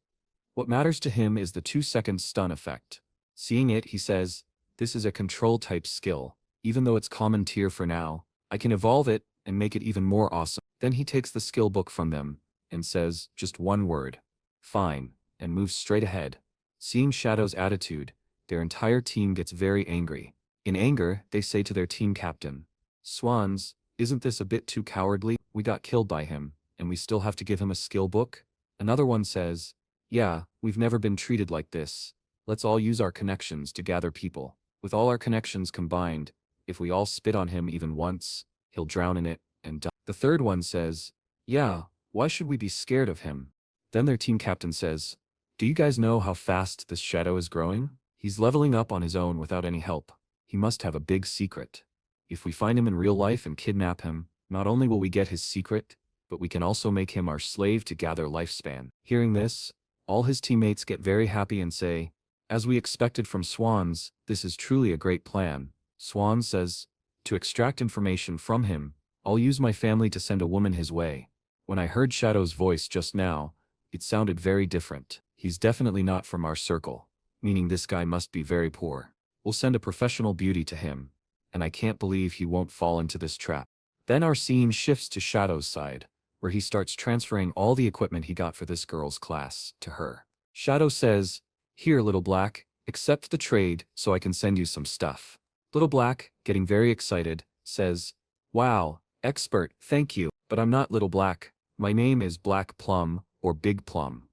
What matters to him is the 2-second stun effect. Seeing it, he says, "This is a control type skill. Even though it's common tier for now, I can evolve it and make it even more awesome." Then he takes the skill book from them and says just one word, "Fine," and moves straight ahead. Seeing Shadow's attitude, their entire team gets very angry. In anger, they say to their team captain, "Swans, isn't this a bit too cowardly? We got killed by him, and we still have to give him a skill book?" Another one says, "Yeah, we've never been treated like this. Let's all use our connections to gather people. With all our connections combined, if we all spit on him even once, he'll drown in it and die." The third one says, "Yeah, why should we be scared of him?" Then their team captain says, "Do you guys know how fast this Shadow is growing? He's leveling up on his own without any help. He must have a big secret. If we find him in real life and kidnap him, not only will we get his secret, but we can also make him our slave to gather lifespan." Hearing this, all his teammates get very happy and say, "As we expected from Swans, this is truly a great plan." Swan says, "To extract information from him, I'll use my family to send a woman his way." When I heard Shadow's voice just now, it sounded very different. He's definitely not from our circle, meaning this guy must be very poor. We'll send a professional beauty to him, and I can't believe he won't fall into this trap. Then our scene shifts to Shadow's side, where he starts transferring all the equipment he got for this girl's class to her. Shadow says, "Here, Little Black, accept the trade so I can send you some stuff." Little Black, getting very excited, says, "Wow, expert, thank you, but I'm not Little Black. My name is Black Plum or Big Plum."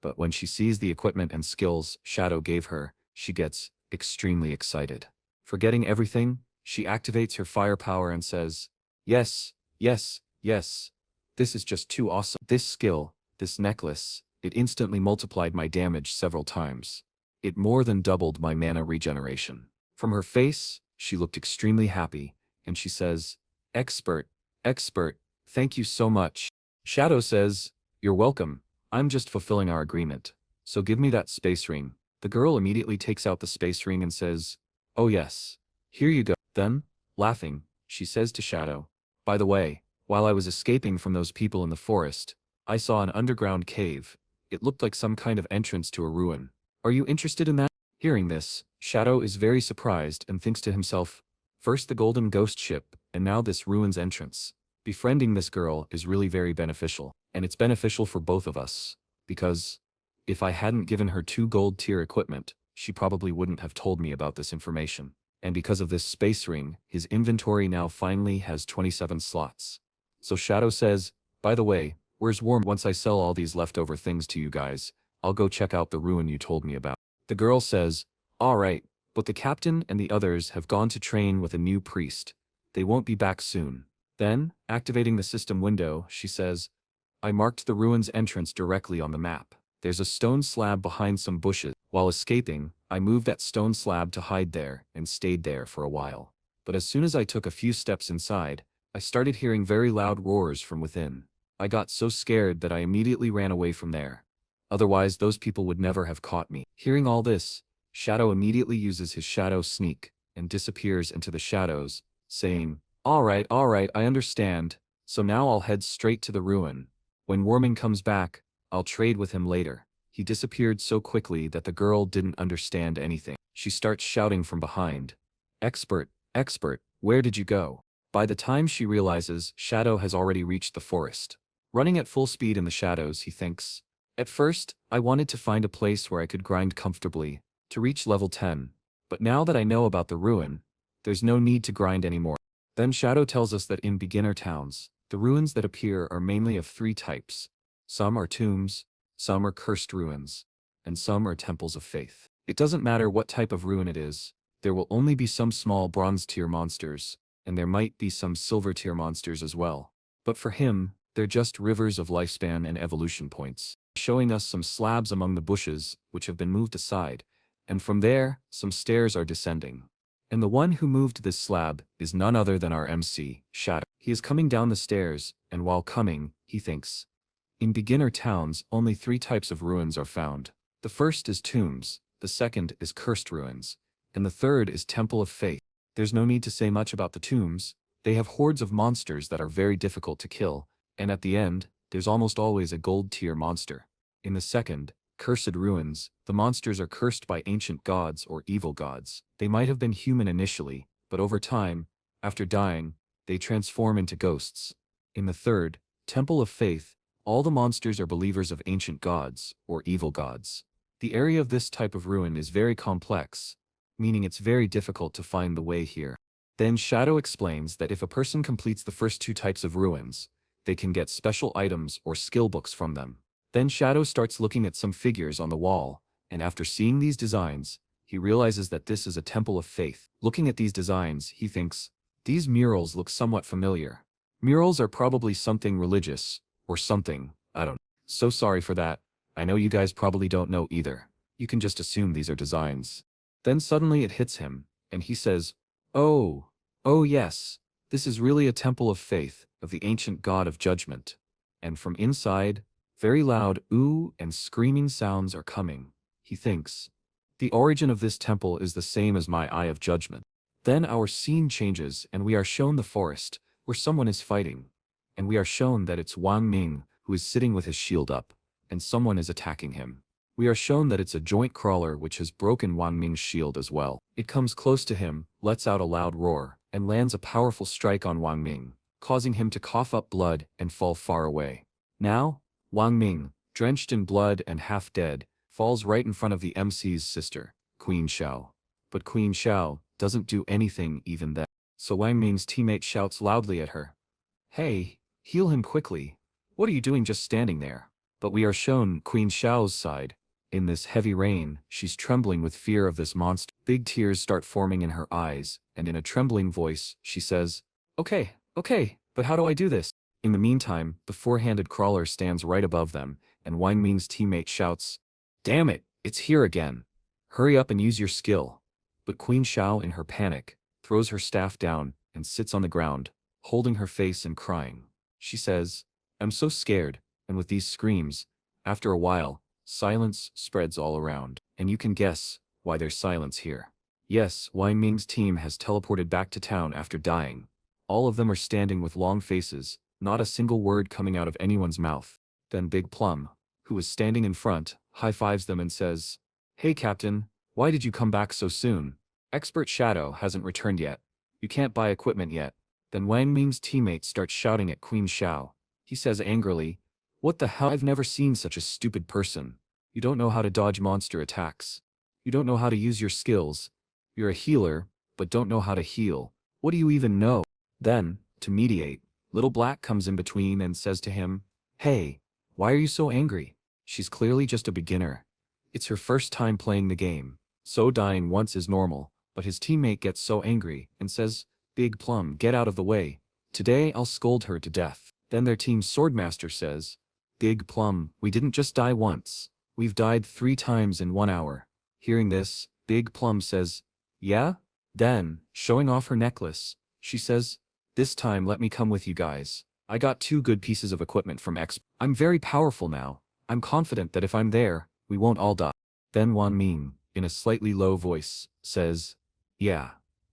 But when she sees the equipment and skills Shadow gave her, she gets extremely excited. Forgetting everything, she activates her firepower and says, "Yes, yes, yes. This is just too awesome. This skill, this necklace, it instantly multiplied my damage several times. It more than doubled my mana regeneration." From her face, she looked extremely happy, and she says, "Expert, expert, thank you so much." Shadow says, "You're welcome. I'm just fulfilling our agreement. So give me that space ring." The girl immediately takes out the space ring and says, "Oh yes. Here you go." Then, laughing, she says to Shadow, "By the way, while I was escaping from those people in the forest, I saw an underground cave. It looked like some kind of entrance to a ruin. Are you interested in that?" Hearing this, Shadow is very surprised and thinks to himself, First the golden ghost ship, and now this ruins entrance. Befriending this girl is really very beneficial, and it's beneficial for both of us, because if I hadn't given her 2 gold tier equipment, she probably wouldn't have told me about this information. And because of this space ring, his inventory now finally has 27 slots. So Shadow says, by the way, where's Warm? Once I sell all these leftover things to you guys, I'll go check out the ruin you told me about. The girl says, alright, but the captain and the others have gone to train with a new priest. They won't be back soon. Then, activating the system window, she says, I marked the ruin's entrance directly on the map. There's a stone slab behind some bushes. While escaping, I moved that stone slab to hide there and stayed there for a while. But as soon as I took a few steps inside, I started hearing very loud roars from within. I got so scared that I immediately ran away from there. Otherwise, those people would never have caught me. Hearing all this, Shadow immediately uses his shadow sneak and disappears into the shadows, saying, alright, I understand, so now I'll head straight to the ruin. When Warming comes back, I'll trade with him later. He disappeared so quickly that the girl didn't understand anything. She starts shouting from behind, Expert, where did you go? By the time she realizes, Shadow has already reached the forest. Running at full speed in the shadows, he thinks, at first, I wanted to find a place where I could grind comfortably, to reach level 10, but now that I know about the ruin, there's no need to grind anymore. Then Shadow tells us that in beginner towns, the ruins that appear are mainly of 3 types. Some are tombs, some are cursed ruins, and some are temples of faith. It doesn't matter what type of ruin it is, there will only be some small bronze tier monsters, and there might be some silver tier monsters as well. But for him, they're just rivers of lifespan and evolution points, showing us some slabs among the bushes, which have been moved aside, and from there, some stairs are descending. And the one who moved this slab is none other than our MC, Shadow. He is coming down the stairs, and while coming, he thinks, in beginner towns, only 3 types of ruins are found. The first is tombs, the second is cursed ruins, and the third is temple of faith. There's no need to say much about the tombs. They have hordes of monsters that are very difficult to kill, and at the end, there's almost always a gold tier monster. In the second, cursed ruins, the monsters are cursed by ancient gods or evil gods. They might have been human initially, but over time, after dying, they transform into ghosts. In the third, temple of faith, all the monsters are believers of ancient gods or evil gods. The area of this type of ruin is very complex, meaning it's very difficult to find the way here. Then Shadow explains that if a person completes the first 2 types of ruins, they can get special items or skill books from them. Then Shadow starts looking at some figures on the wall, and after seeing these designs, he realizes that this is a temple of faith. Looking at these designs, he thinks, these murals look somewhat familiar. Murals are probably something religious, or something, I don't know. So sorry for that, I know you guys probably don't know either. You can just assume these are designs. Then suddenly it hits him, and he says, oh yes, this is really a temple of faith, of the ancient god of judgment. And from inside, very loud ooh and screaming sounds are coming. He thinks, the origin of this temple is the same as my eye of judgment. Then our scene changes and we are shown the forest, where someone is fighting. And we are shown that it's Wang Ming, who is sitting with his shield up, and someone is attacking him. We are shown that it's a joint crawler which has broken Wang Ming's shield as well. It comes close to him, lets out a loud roar, and lands a powerful strike on Wang Ming, causing him to cough up blood and fall far away. Now, Wang Ming, drenched in blood and half dead, falls right in front of the MC's sister, Queen Xiao. But Queen Xiao doesn't do anything even then. So Wang Ming's teammate shouts loudly at her, hey, heal him quickly. What are you doing just standing there? But we are shown Queen Xiao's side. In this heavy rain, she's trembling with fear of this monster. Big tears start forming in her eyes, and in a trembling voice, she says, okay, but how do I do this? In the meantime, the 4-handed crawler stands right above them, and Wang Ming's teammate shouts, damn it, it's here again. Hurry up and use your skill. But Queen Xiao, in her panic, throws her staff down and sits on the ground, holding her face and crying. She says, I'm so scared, and with these screams, after a while, silence spreads all around. And you can guess why there's silence here. Yes, Wang Ming's team has teleported back to town after dying. All of them are standing with long faces, not a single word coming out of anyone's mouth. Then Big Plum, who is standing in front, high-fives them and says, hey Captain, why did you come back so soon? Expert Shadow hasn't returned yet. You can't buy equipment yet. Then Wang Ming's teammate starts shouting at Queen Xiao. He says angrily, "What the hell? I've never seen such a stupid person. You don't know how to dodge monster attacks. You don't know how to use your skills. You're a healer, but don't know how to heal. What do you even know?" Then, to mediate, Little Black comes in between and says to him, "Hey, why are you so angry? She's clearly just a beginner. It's her first time playing the game, so dying once is normal." But his teammate gets so angry and says, "Big Plum, get out of the way. Today I'll scold her to death." Then their team's swordmaster says, "Big Plum, we didn't just die once. We've died 3 times in 1 hour." Hearing this, Big Plum says, "Yeah?" Then, showing off her necklace, she says, "This time let me come with you guys. I got 2 good pieces of equipment from X. I'm very powerful now. I'm confident that if I'm there, we won't all die." Then Wan Ming, in a slightly low voice, says, "Yeah.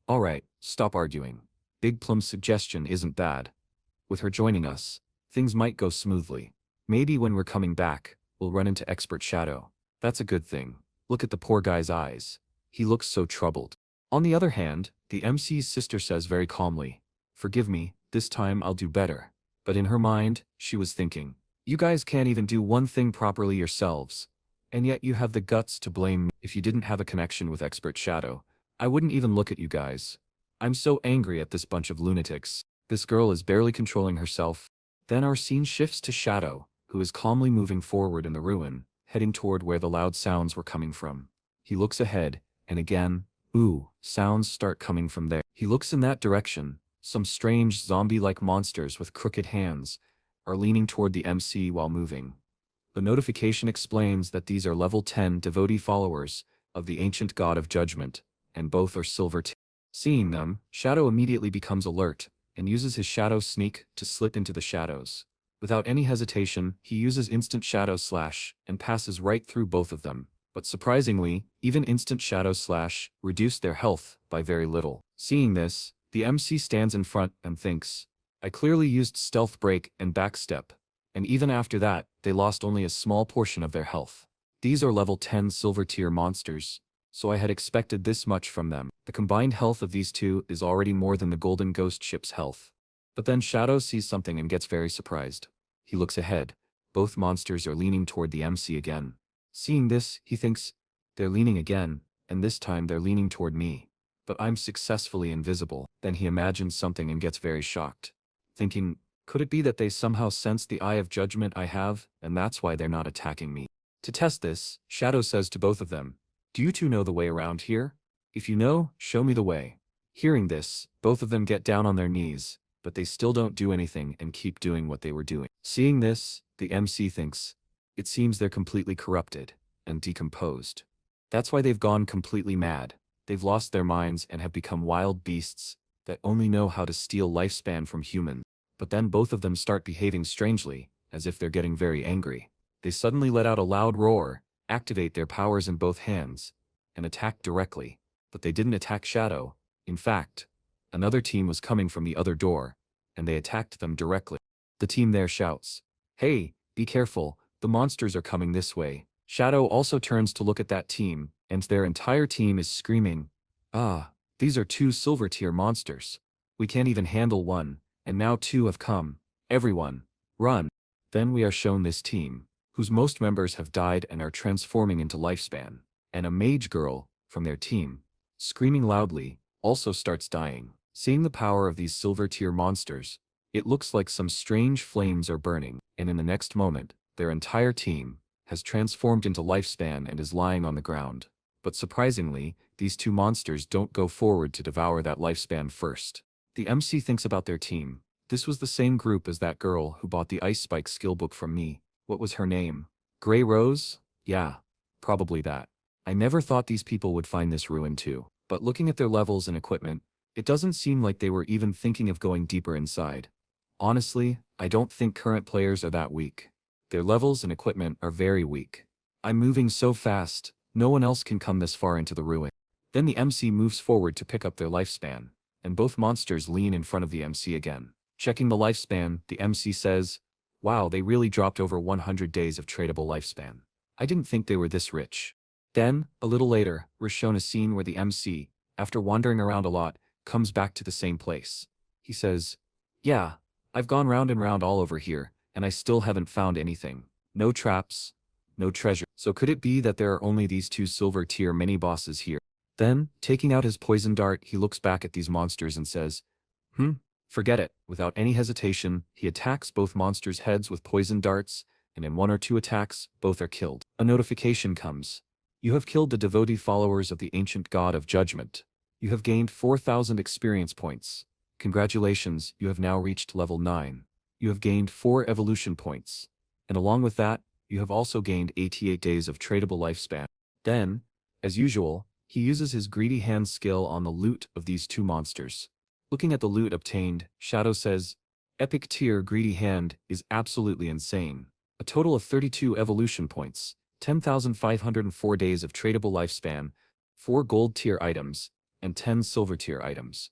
Alright, stop arguing. Big Plum's suggestion isn't bad. With her joining us, things might go smoothly. Maybe when we're coming back, we'll run into Expert Shadow. That's a good thing. Look at the poor guy's eyes. He looks so troubled." On the other hand, the MC's sister says very calmly, "Forgive me, this time I'll do better." But in her mind, she was thinking, "You guys can't even do one thing properly yourselves. And yet you have the guts to blame me. If you didn't have a connection with Expert Shadow, I wouldn't even look at you guys. I'm so angry at this bunch of lunatics. This girl is barely controlling herself." Then our scene shifts to Shadow, who is calmly moving forward in the ruin, heading toward where the loud sounds were coming from. He looks ahead, and again, sounds start coming from there. He looks in that direction. Some strange zombie-like monsters with crooked hands are leaning toward the MC while moving. The notification explains that these are level 10 devotee followers of the ancient god of judgment, and both are silver. Seeing them, Shadow immediately becomes alert, and uses his shadow sneak to slip into the shadows. Without any hesitation, he uses instant shadow slash, and passes right through both of them. But surprisingly, even instant shadow slash reduced their health by very little. Seeing this, the MC stands in front and thinks, "I clearly used stealth break and backstep, and even after that, they lost only a small portion of their health. These are level 10 silver tier monsters, so I had expected this much from them." The combined health of these two is already more than the Golden Ghost ship's health. But then Shadow sees something and gets very surprised. He looks ahead. Both monsters are leaning toward the MC again. Seeing this, he thinks, "They're leaning again, and this time they're leaning toward me. But I'm successfully invisible." Then he imagines something and gets very shocked, thinking, "Could it be that they somehow sense the eye of judgment I have, and that's why they're not attacking me?" To test this, Shadow says to both of them, "Do you two know the way around here? If you know, show me the way." Hearing this, both of them get down on their knees, but they still don't do anything and keep doing what they were doing. Seeing this, the MC thinks, "It seems they're completely corrupted and decomposed. That's why they've gone completely mad. They've lost their minds and have become wild beasts that only know how to steal lifespan from humans." But then both of them start behaving strangely, as if they're getting very angry. They suddenly let out a loud roar, activate their powers in both hands, and attack directly. But they didn't attack Shadow. In fact, another team was coming from the other door, and they attacked them directly. The team there shouts, "Hey, be careful, the monsters are coming this way." Shadow also turns to look at that team, and their entire team is screaming, "Ah, these are 2 silver tier monsters. We can't even handle one, and now 2 have come. Everyone, run." Then we are shown this team, whose most members have died and are transforming into lifespan, and a mage girl, from their team, screaming loudly, also starts dying. Seeing the power of these silver tier monsters, it looks like some strange flames are burning, and in the next moment, their entire team has transformed into lifespan and is lying on the ground. But surprisingly, these 2 monsters don't go forward to devour that lifespan first. The MC thinks about their team. This was the same group as that girl who bought the Ice Spike skill book from me. What was her name? Grey Rose? Yeah, probably that. I never thought these people would find this ruin too. But looking at their levels and equipment, it doesn't seem like they were even thinking of going deeper inside. Honestly, I don't think current players are that weak. Their levels and equipment are very weak. I'm moving so fast, no one else can come this far into the ruin. Then the MC moves forward to pick up their lifespan, and both monsters lean in front of the MC again. Checking the lifespan, the MC says, "Wow, they really dropped over 100 days of tradable lifespan. I didn't think they were this rich." Then, a little later, we're shown a scene where the MC, after wandering around a lot, comes back to the same place. He says, "Yeah, I've gone round and round all over here, and I still haven't found anything. No traps, no treasure. So could it be that there are only these two silver tier mini-bosses here?" Then, taking out his poison dart, he looks back at these monsters and says, forget it. Without any hesitation, he attacks both monsters' heads with poison darts, and in 1 or 2 attacks, both are killed. A notification comes. "You have killed the devotee followers of the ancient god of judgment. You have gained 4,000 experience points. Congratulations, you have now reached level 9. You have gained 4 evolution points. And along with that, you have also gained 88 days of tradable lifespan." Then, as usual, he uses his greedy hand skill on the loot of these 2 monsters. Looking at the loot obtained, Shadow says, "Epic tier greedy hand is absolutely insane. A total of 32 evolution points, 10,504 days of tradable lifespan, 4 gold tier items, and 10 silver tier items."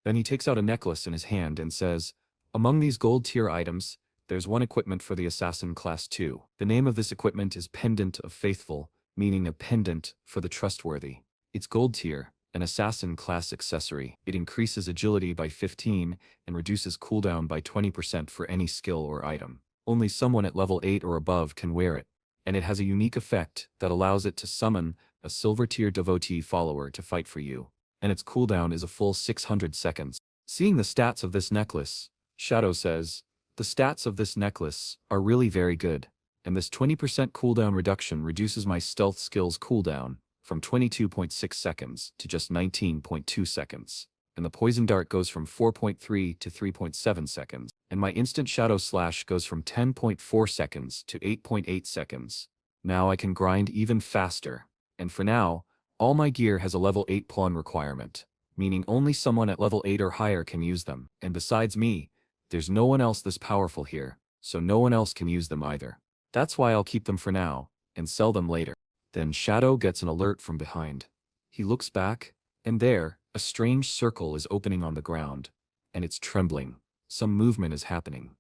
Then he takes out a necklace in his hand and says, "Among these gold tier items, there's one equipment for the assassin class 2. The name of this equipment is Pendant of Faithful, meaning a pendant for the trustworthy. It's gold tier, an assassin class accessory. It increases agility by 15 and reduces cooldown by 20% for any skill or item. Only someone at level 8 or above can wear it, and it has a unique effect that allows it to summon a silver tier devotee follower to fight for you, and its cooldown is a full 600 seconds. Seeing the stats of this necklace, Shadow says, "The stats of this necklace are really very good, and this 20% cooldown reduction reduces my stealth skills cooldown from 22.6 seconds to just 19.2 seconds, and the poison dart goes from 4.3 to 3.7 seconds, and my instant shadow slash goes from 10.4 seconds to 8.8 seconds. Now I can grind even faster, and for now, all my gear has a level 8 pawn requirement, meaning only someone at level 8 or higher can use them, and besides me, there's no one else this powerful here, so no one else can use them either. That's why I'll keep them for now, and sell them later." Then Shadow gets an alert from behind. He looks back, and there, a strange circle is opening on the ground, and it's trembling. Some movement is happening.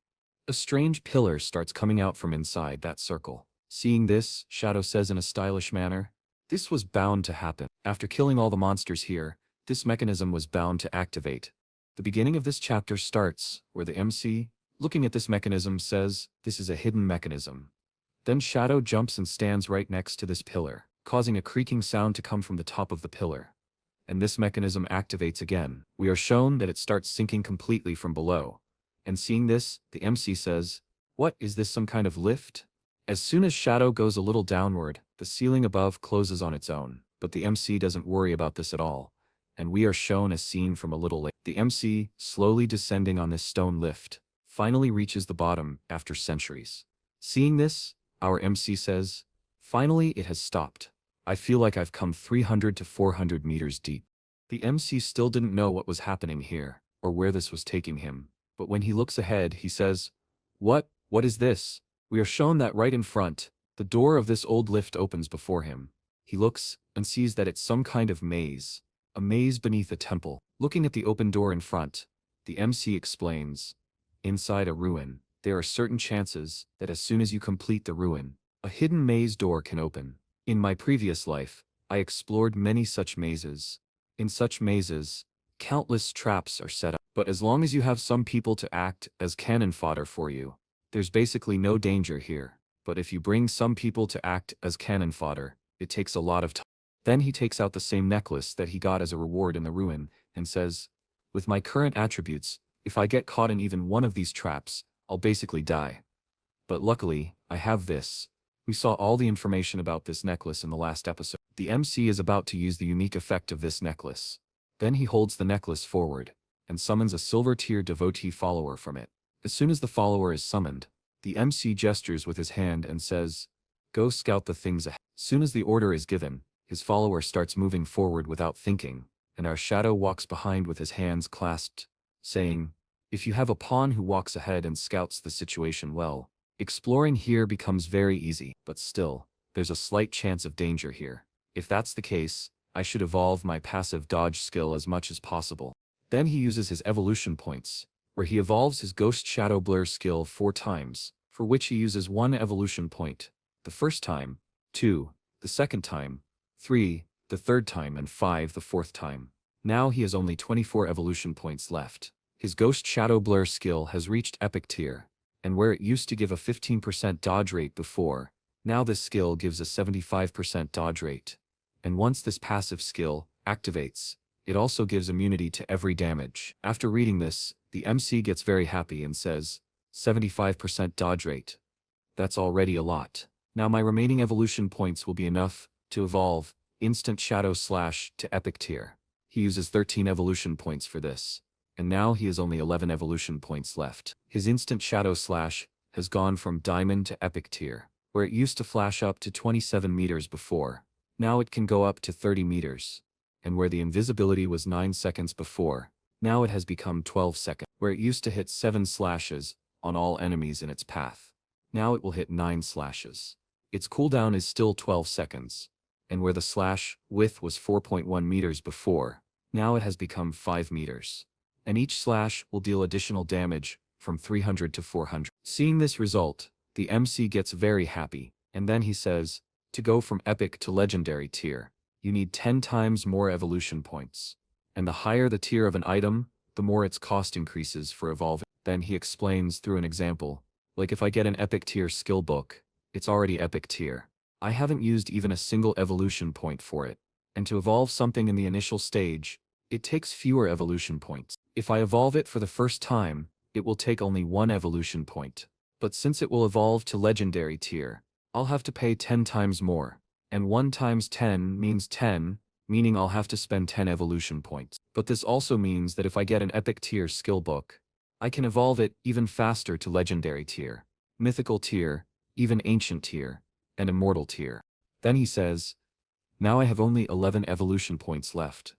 A strange pillar starts coming out from inside that circle. Seeing this, Shadow says in a stylish manner, "This was bound to happen. After killing all the monsters here, this mechanism was bound to activate." The beginning of this chapter starts where the MC, looking at this mechanism, says, "This is a hidden mechanism." Then Shadow jumps and stands right next to this pillar, causing a creaking sound to come from the top of the pillar. And this mechanism activates again. We are shown that it starts sinking completely from below. And seeing this, the MC says, "What, is this some kind of lift?" As soon as Shadow goes a little downward, the ceiling above closes on its own, but the MC doesn't worry about this at all. And we are shown a scene from a little later. The MC, slowly descending on this stone lift, finally reaches the bottom after centuries. Seeing this, our MC says, "Finally it has stopped. I feel like I've come 300 to 400 meters deep." The MC still didn't know what was happening here, or where this was taking him, but when he looks ahead he says, What is this?" We are shown that right in front, the door of this old lift opens before him. He looks, and sees that it's some kind of maze. A maze beneath a temple. Looking at the open door in front, the MC explains, "Inside a ruin, there are certain chances that as soon as you complete the ruin, a hidden maze door can open. In my previous life, I explored many such mazes. In such mazes, countless traps are set up, but as long as you have some people to act as cannon fodder for you, there's basically no danger here. But if you bring some people to act as cannon fodder, it takes a lot of time." Then he takes out the same necklace that he got as a reward in the ruin, and says, "With my current attributes, if I get caught in even one of these traps, I'll basically die. But luckily, I have this." We saw all the information about this necklace in the last episode. The MC is about to use the unique effect of this necklace. Then he holds the necklace forward, and summons a silver tier devotee follower from it. As soon as the follower is summoned, the MC gestures with his hand and says, "Go scout the things ahead." Soon as the order is given, his follower starts moving forward without thinking, and our Shadow walks behind with his hands clasped, saying, "If you have a pawn who walks ahead and scouts the situation well, exploring here becomes very easy, but still, there's a slight chance of danger here. If that's the case, I should evolve my passive dodge skill as much as possible." Then he uses his evolution points, where he evolves his Ghost Shadow Blur skill 4 times, for which he uses 1 evolution point. The first time, 2, the second time, 3, the third time, and 5 the fourth time. Now he has only 24 evolution points left. His Ghost Shadow Blur skill has reached epic tier, and where it used to give a 15% dodge rate before, now this skill gives a 75% dodge rate. And once this passive skill activates, it also gives immunity to every damage. After reading this, the MC gets very happy and says, 75% dodge rate. That's already a lot. Now my remaining evolution points will be enough to evolve Instant Shadow Slash to epic tier. He uses 13 evolution points for this, and now he has only 11 evolution points left. His Instant Shadow Slash has gone from Diamond to epic tier, where it used to flash up to 27 meters before. Now it can go up to 30 meters. And where the invisibility was 9 seconds before, now it has become 12 seconds. Where it used to hit 7 slashes on all enemies in its path, now it will hit 9 slashes. Its cooldown is still 12 seconds. And where the slash width was 4.1 meters before, now it has become 5 meters. And each slash will deal additional damage from 300 to 400. Seeing this result, the MC gets very happy, and then he says, to go from epic to legendary tier, you need 10 times more evolution points. And the higher the tier of an item, the more its cost increases for evolving. Then he explains through an example, like if I get an epic tier skill book, it's already epic tier. I haven't used even a single evolution point for it. And to evolve something in the initial stage, it takes fewer evolution points. If I evolve it for the first time, it will take only 1 evolution point. But since it will evolve to legendary tier, I'll have to pay 10 times more. And 1 times 10 means 10, meaning I'll have to spend 10 evolution points. But this also means that if I get an epic tier skill book, I can evolve it even faster to legendary tier, mythical tier, even ancient tier, and immortal tier. Then he says, now I have only 11 evolution points left.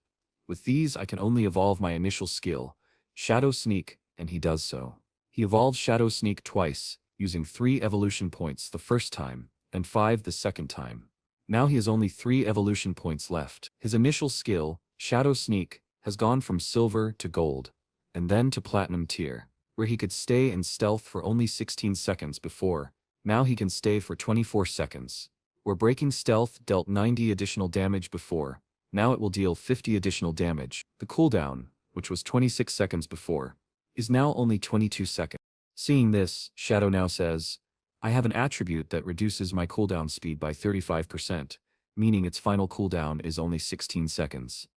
With these I can only evolve my initial skill, Shadow Sneak, and he does so. He evolves Shadow Sneak twice, using 3 evolution points the first time, and 5 the second time. Now he has only 3 evolution points left. His initial skill, Shadow Sneak, has gone from silver to gold, and then to platinum tier, where he could stay in stealth for only 16 seconds before. Now he can stay for 24 seconds. Where breaking stealth dealt 90 additional damage before, now it will deal 50 additional damage. The cooldown, which was 26 seconds before, is now only 22 seconds. Seeing this, Shadow now says, I have an attribute that reduces my cooldown speed by 35%, meaning its final cooldown is only 16 seconds.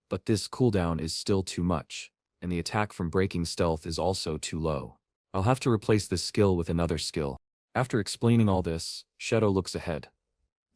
But this cooldown is still too much, and the attack from breaking stealth is also too low. I'll have to replace this skill with another skill. After explaining all this, Shadow looks ahead.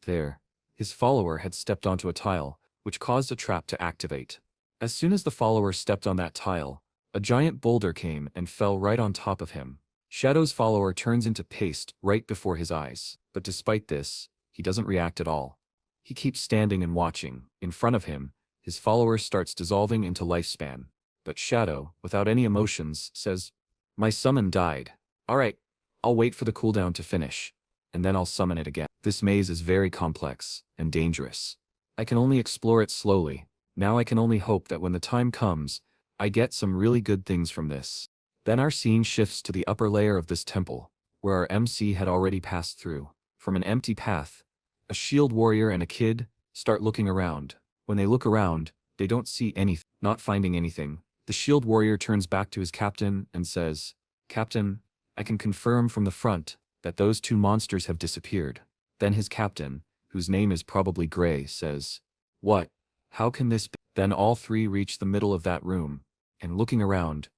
There, his follower had stepped onto a tile, which caused a trap to activate. As soon as the follower stepped on that tile, a giant boulder came and fell right on top of him. Shadow's follower turns into paste right before his eyes, but despite this, he doesn't react at all. He keeps standing and watching. In front of him, his follower starts dissolving into lifespan. But Shadow, without any emotions, says, my summon died. Alright, I'll wait for the cooldown to finish, and then I'll summon it again. This maze is very complex and dangerous. I can only explore it slowly. Now I can only hope that when the time comes, I get some really good things from this. Then our scene shifts to the upper layer of this temple, where our MC had already passed through. From an empty path, a shield warrior and a kid start looking around. When they look around, they don't see anything. Not finding anything, the shield warrior turns back to his captain and says, Captain, I can confirm from the front that those 2 monsters have disappeared. Then his captain, whose name is probably Gray, says, what? How can this be? Then all 3 reach the middle of that room, and looking around,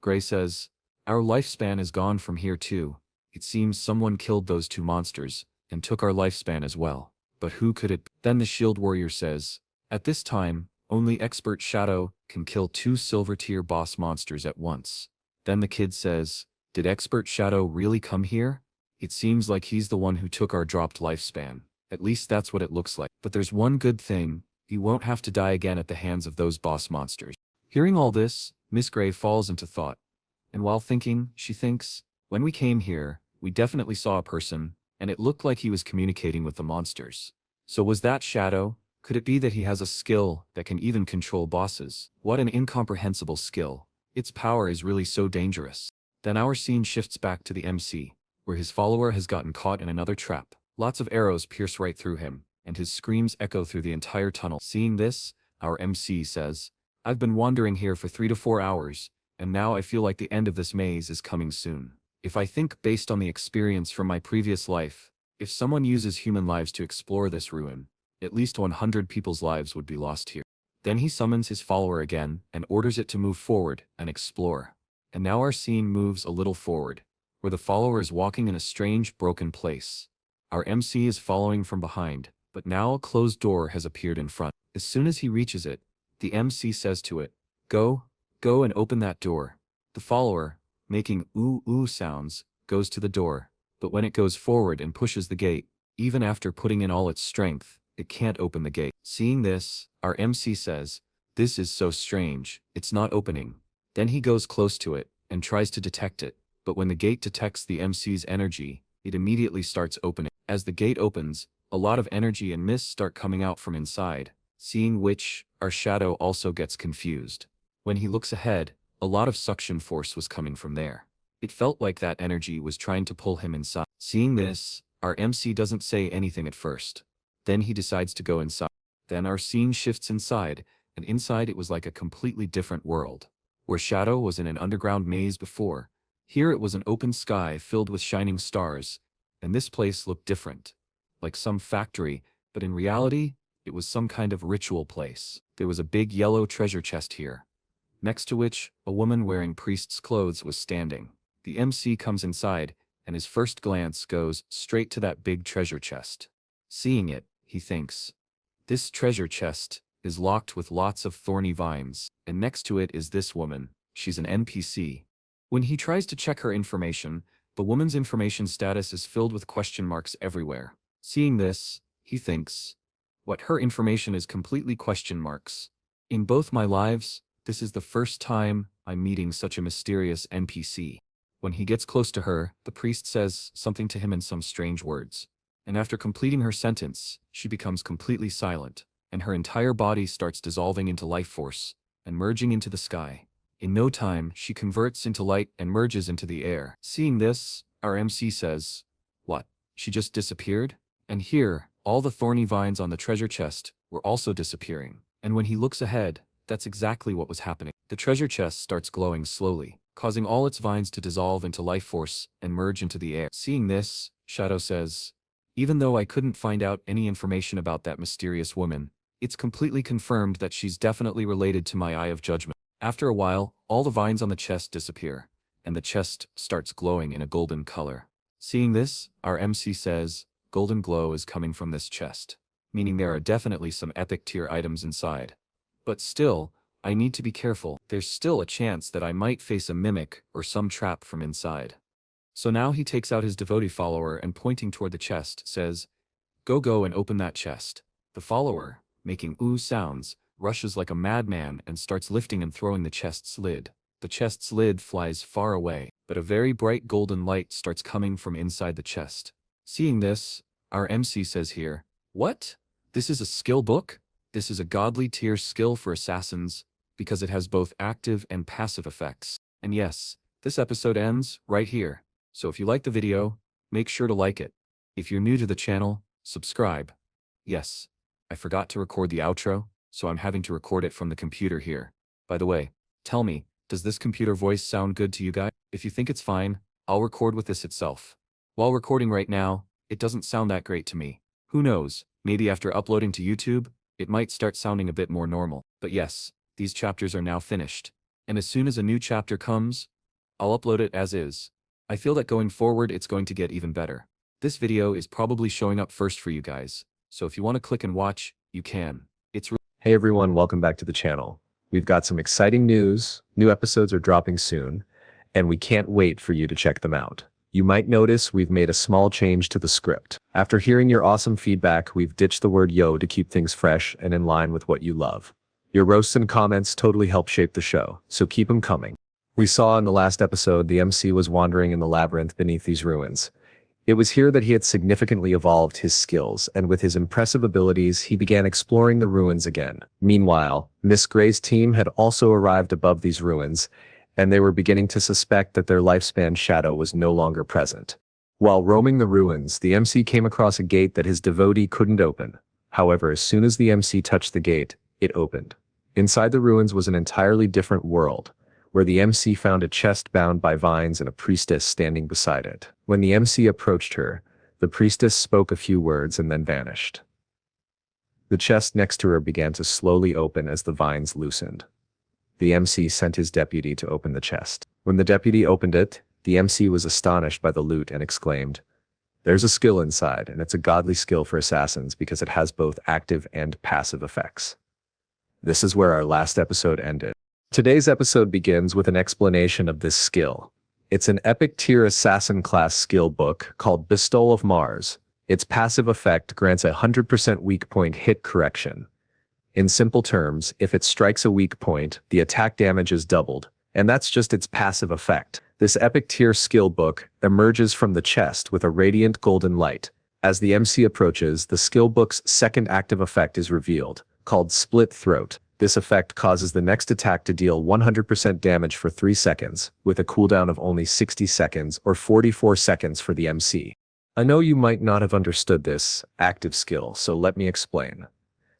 Gray says, our lifespan is gone from here too. It seems someone killed those 2 monsters, and took our lifespan as well. But who could it be? Then the shield warrior says, at this time, only expert Shadow can kill 2 silver tier boss monsters at once. Then the kid says, did expert Shadow really come here? It seems like he's the one who took our dropped lifespan. At least that's what it looks like. But there's one good thing, he won't have to die again at the hands of those boss monsters. Hearing all this, Miss Gray falls into thought. And while thinking, she thinks, when we came here, we definitely saw a person, and it looked like he was communicating with the monsters. So was that Shadow? Could it be that he has a skill that can even control bosses? What an incomprehensible skill. Its power is really so dangerous. Then our scene shifts back to the MC, where his follower has gotten caught in another trap. Lots of arrows pierce right through him, and his screams echo through the entire tunnel. Seeing this, our MC says, I've been wandering here for 3 to 4 hours, and now I feel like the end of this maze is coming soon. If I think based on the experience from my previous life, if someone uses human lives to explore this ruin, at least 100 people's lives would be lost here. Then he summons his follower again and orders it to move forward and explore. And now our scene moves a little forward, where the follower is walking in a strange broken place. Our MC is following from behind, but now a closed door has appeared in front. As soon as he reaches it, the MC says to it, "Go, go and open that door." The follower, making ooh ooh sounds, goes to the door, but when it goes forward and pushes the gate, even after putting in all its strength, it can't open the gate. Seeing this, our MC says, "This is so strange, it's not opening." Then he goes close to it and tries to detect it, but when the gate detects the MC's energy, it immediately starts opening. As the gate opens, a lot of energy and mist start coming out from inside, seeing which, our shadow also gets confused. When he looks ahead, a lot of suction force was coming from there. It felt like that energy was trying to pull him inside. Seeing this, our MC doesn't say anything at first. Then he decides to go inside. Then our scene shifts inside, and inside it was like a completely different world. Where Shadow was in an underground maze before, here it was an open sky filled with shining stars, and this place looked different. Like some factory, but in reality, it was some kind of ritual place. There was a big yellow treasure chest here, next to which a woman wearing priest's clothes was standing. The MC comes inside, and his first glance goes straight to that big treasure chest. Seeing it, he thinks, "This treasure chest is locked with lots of thorny vines, and next to it is this woman, she's an NPC." When he tries to check her information, the woman's information status is filled with question marks everywhere. Seeing this, he thinks, "What, her information is completely question marks. In both my lives, this is the first time I'm meeting such a mysterious NPC." When he gets close to her, the priest says something to him in some strange words. And after completing her sentence, she becomes completely silent, and her entire body starts dissolving into life force and merging into the sky. In no time, she converts into light and merges into the air. Seeing this, our MC says, "What? She just disappeared?" And here, all the thorny vines on the treasure chest were also disappearing. And when he looks ahead, that's exactly what was happening. The treasure chest starts glowing slowly, causing all its vines to dissolve into life force and merge into the air. Seeing this, Shadow says, "Even though I couldn't find out any information about that mysterious woman, it's completely confirmed that she's definitely related to my Eye of Judgment." After a while, all the vines on the chest disappear, and the chest starts glowing in a golden color. Seeing this, our MC says, "Golden glow is coming from this chest," meaning there are definitely some epic tier items inside. But still, I need to be careful. There's still a chance that I might face a mimic or some trap from inside. So now he takes out his devotee follower and pointing toward the chest, says, "Go, go and open that chest." The follower, making ooh sounds, rushes like a madman and starts lifting and throwing the chest's lid. The chest's lid flies far away, but a very bright golden light starts coming from inside the chest. Seeing this, our MC says here, "What? This is a skill book? This is a godly tier skill for assassins, because it has both active and passive effects." And yes, this episode ends right here. So if you like the video, make sure to like it. If you're new to the channel, subscribe. Yes, I forgot to record the outro, so I'm having to record it from the computer here. By the way, tell me, does this computer voice sound good to you guys? If you think it's fine, I'll record with this itself. While recording right now, it doesn't sound that great to me. Who knows, maybe after uploading to YouTube, it might start sounding a bit more normal. But yes, these chapters are now finished. And as soon as a new chapter comes, I'll upload it as is. I feel that going forward it's going to get even better. This video is probably showing up first for you guys, so if you want to click and watch, you can. Hey everyone, welcome back to the channel. We've got some exciting news, new episodes are dropping soon, and we can't wait for you to check them out. You might notice we've made a small change to the script. After hearing your awesome feedback, we've ditched the word yo to keep things fresh and in line with what you love. Your roasts and comments totally help shape the show, so keep them coming. We saw in the last episode the MC was wandering in the labyrinth beneath these ruins. It was here that he had significantly evolved his skills, and with his impressive abilities, he began exploring the ruins again. Meanwhile, Miss Gray's team had also arrived above these ruins, and they were beginning to suspect that their lifespan shadow was no longer present. While roaming the ruins, the MC came across a gate that his devotee couldn't open. However, as soon as the MC touched the gate, it opened. Inside the ruins was an entirely different world, where the MC found a chest bound by vines and a priestess standing beside it. When the MC approached her, the priestess spoke a few words and then vanished. The chest next to her began to slowly open as the vines loosened. The MC sent his deputy to open the chest. When the deputy opened it, the MC was astonished by the loot and exclaimed, "There's a skill inside, and it's a godly skill for assassins because it has both active and passive effects." This is where our last episode ended. Today's episode begins with an explanation of this skill. It's an epic tier assassin class skill book called Bestowal of Mars. Its passive effect grants a 100% weak point hit correction. In simple terms, if it strikes a weak point, the attack damage is doubled, and that's just its passive effect. This epic tier skill book emerges from the chest with a radiant golden light. As the MC approaches, the skill book's second active effect is revealed, called Split Throat. This effect causes the next attack to deal 100% damage for 3 seconds, with a cooldown of only 60 seconds or 44 seconds for the MC. I know you might not have understood this active skill, so let me explain.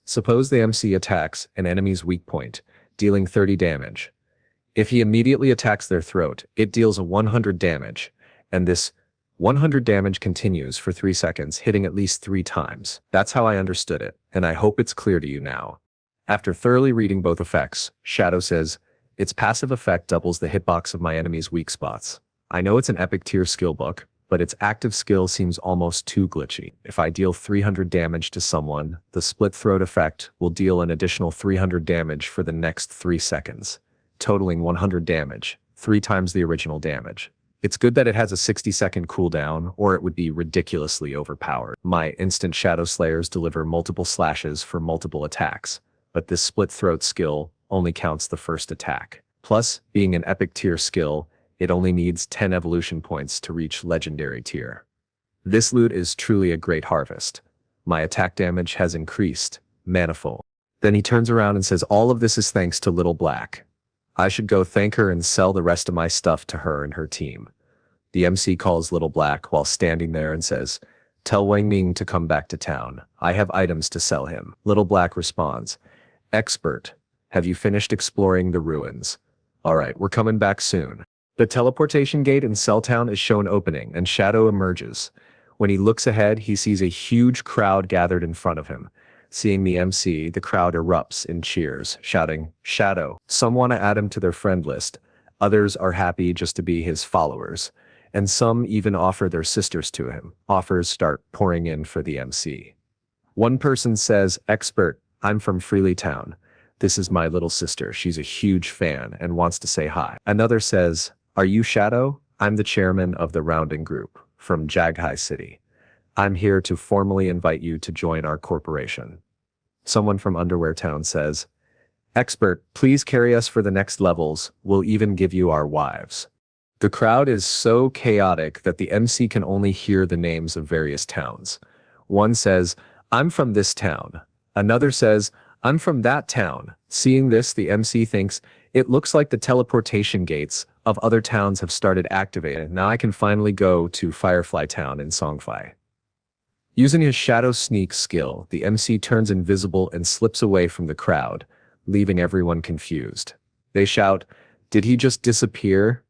Suppose the MC attacks an enemy's weak point, dealing 30 damage. If he immediately attacks their throat, it deals a 100 damage, and this 100 damage continues for 3 seconds, hitting at least 3 times. That's how I understood it, and I hope it's clear to you now. After thoroughly reading both effects, Shadow says, its passive effect doubles the hitbox of my enemy's weak spots. I know it's an epic tier skill book, but its active skill seems almost too glitchy. If I deal 300 damage to someone, the split throat effect will deal an additional 300 damage for the next 3 seconds, totaling 100 damage, 3 times the original damage. It's good that it has a 60-second cooldown, or it would be ridiculously overpowered. My instant Shadow Slayers deliver multiple slashes for multiple attacks, but this split throat skill only counts the first attack. Plus, being an epic tier skill, it only needs 10 evolution points to reach legendary tier. This loot is truly a great harvest. My attack damage has increased, manifold. Then he turns around and says all of this is thanks to Little Black. I should go thank her and sell the rest of my stuff to her and her team. The MC calls Little Black while standing there and says, "Tell Wang Ming to come back to town. I have items to sell him." Little Black responds, "Expert, have you finished exploring the ruins? Alright, we're coming back soon." The teleportation gate in Celltown is shown opening, and Shadow emerges. When he looks ahead, he sees a huge crowd gathered in front of him. Seeing the MC, the crowd erupts in cheers, shouting, "Shadow!" Some want to add him to their friend list. Others are happy just to be his followers. And some even offer their sisters to him. Offers start pouring in for the MC. One person says, "Expert, I'm from Freelytown. This is my little sister. She's a huge fan and wants to say hi." Another says, "Are you Shadow? I'm the chairman of the Rounding Group from Jaghai City. I'm here to formally invite you to join our corporation." Someone from Underwear Town says, "Expert, please carry us for the next levels. We'll even give you our wives." The crowd is so chaotic that the MC can only hear the names of various towns. One says, "I'm from this town." Another says, "I'm from that town." Seeing this, the MC thinks, it looks like the teleportation gates of other towns have started activating. Now I can finally go to Firefly Town in Songfai. Using his shadow sneak skill, the MC turns invisible and slips away from the crowd, leaving everyone confused. They shout, "Did he just disappear?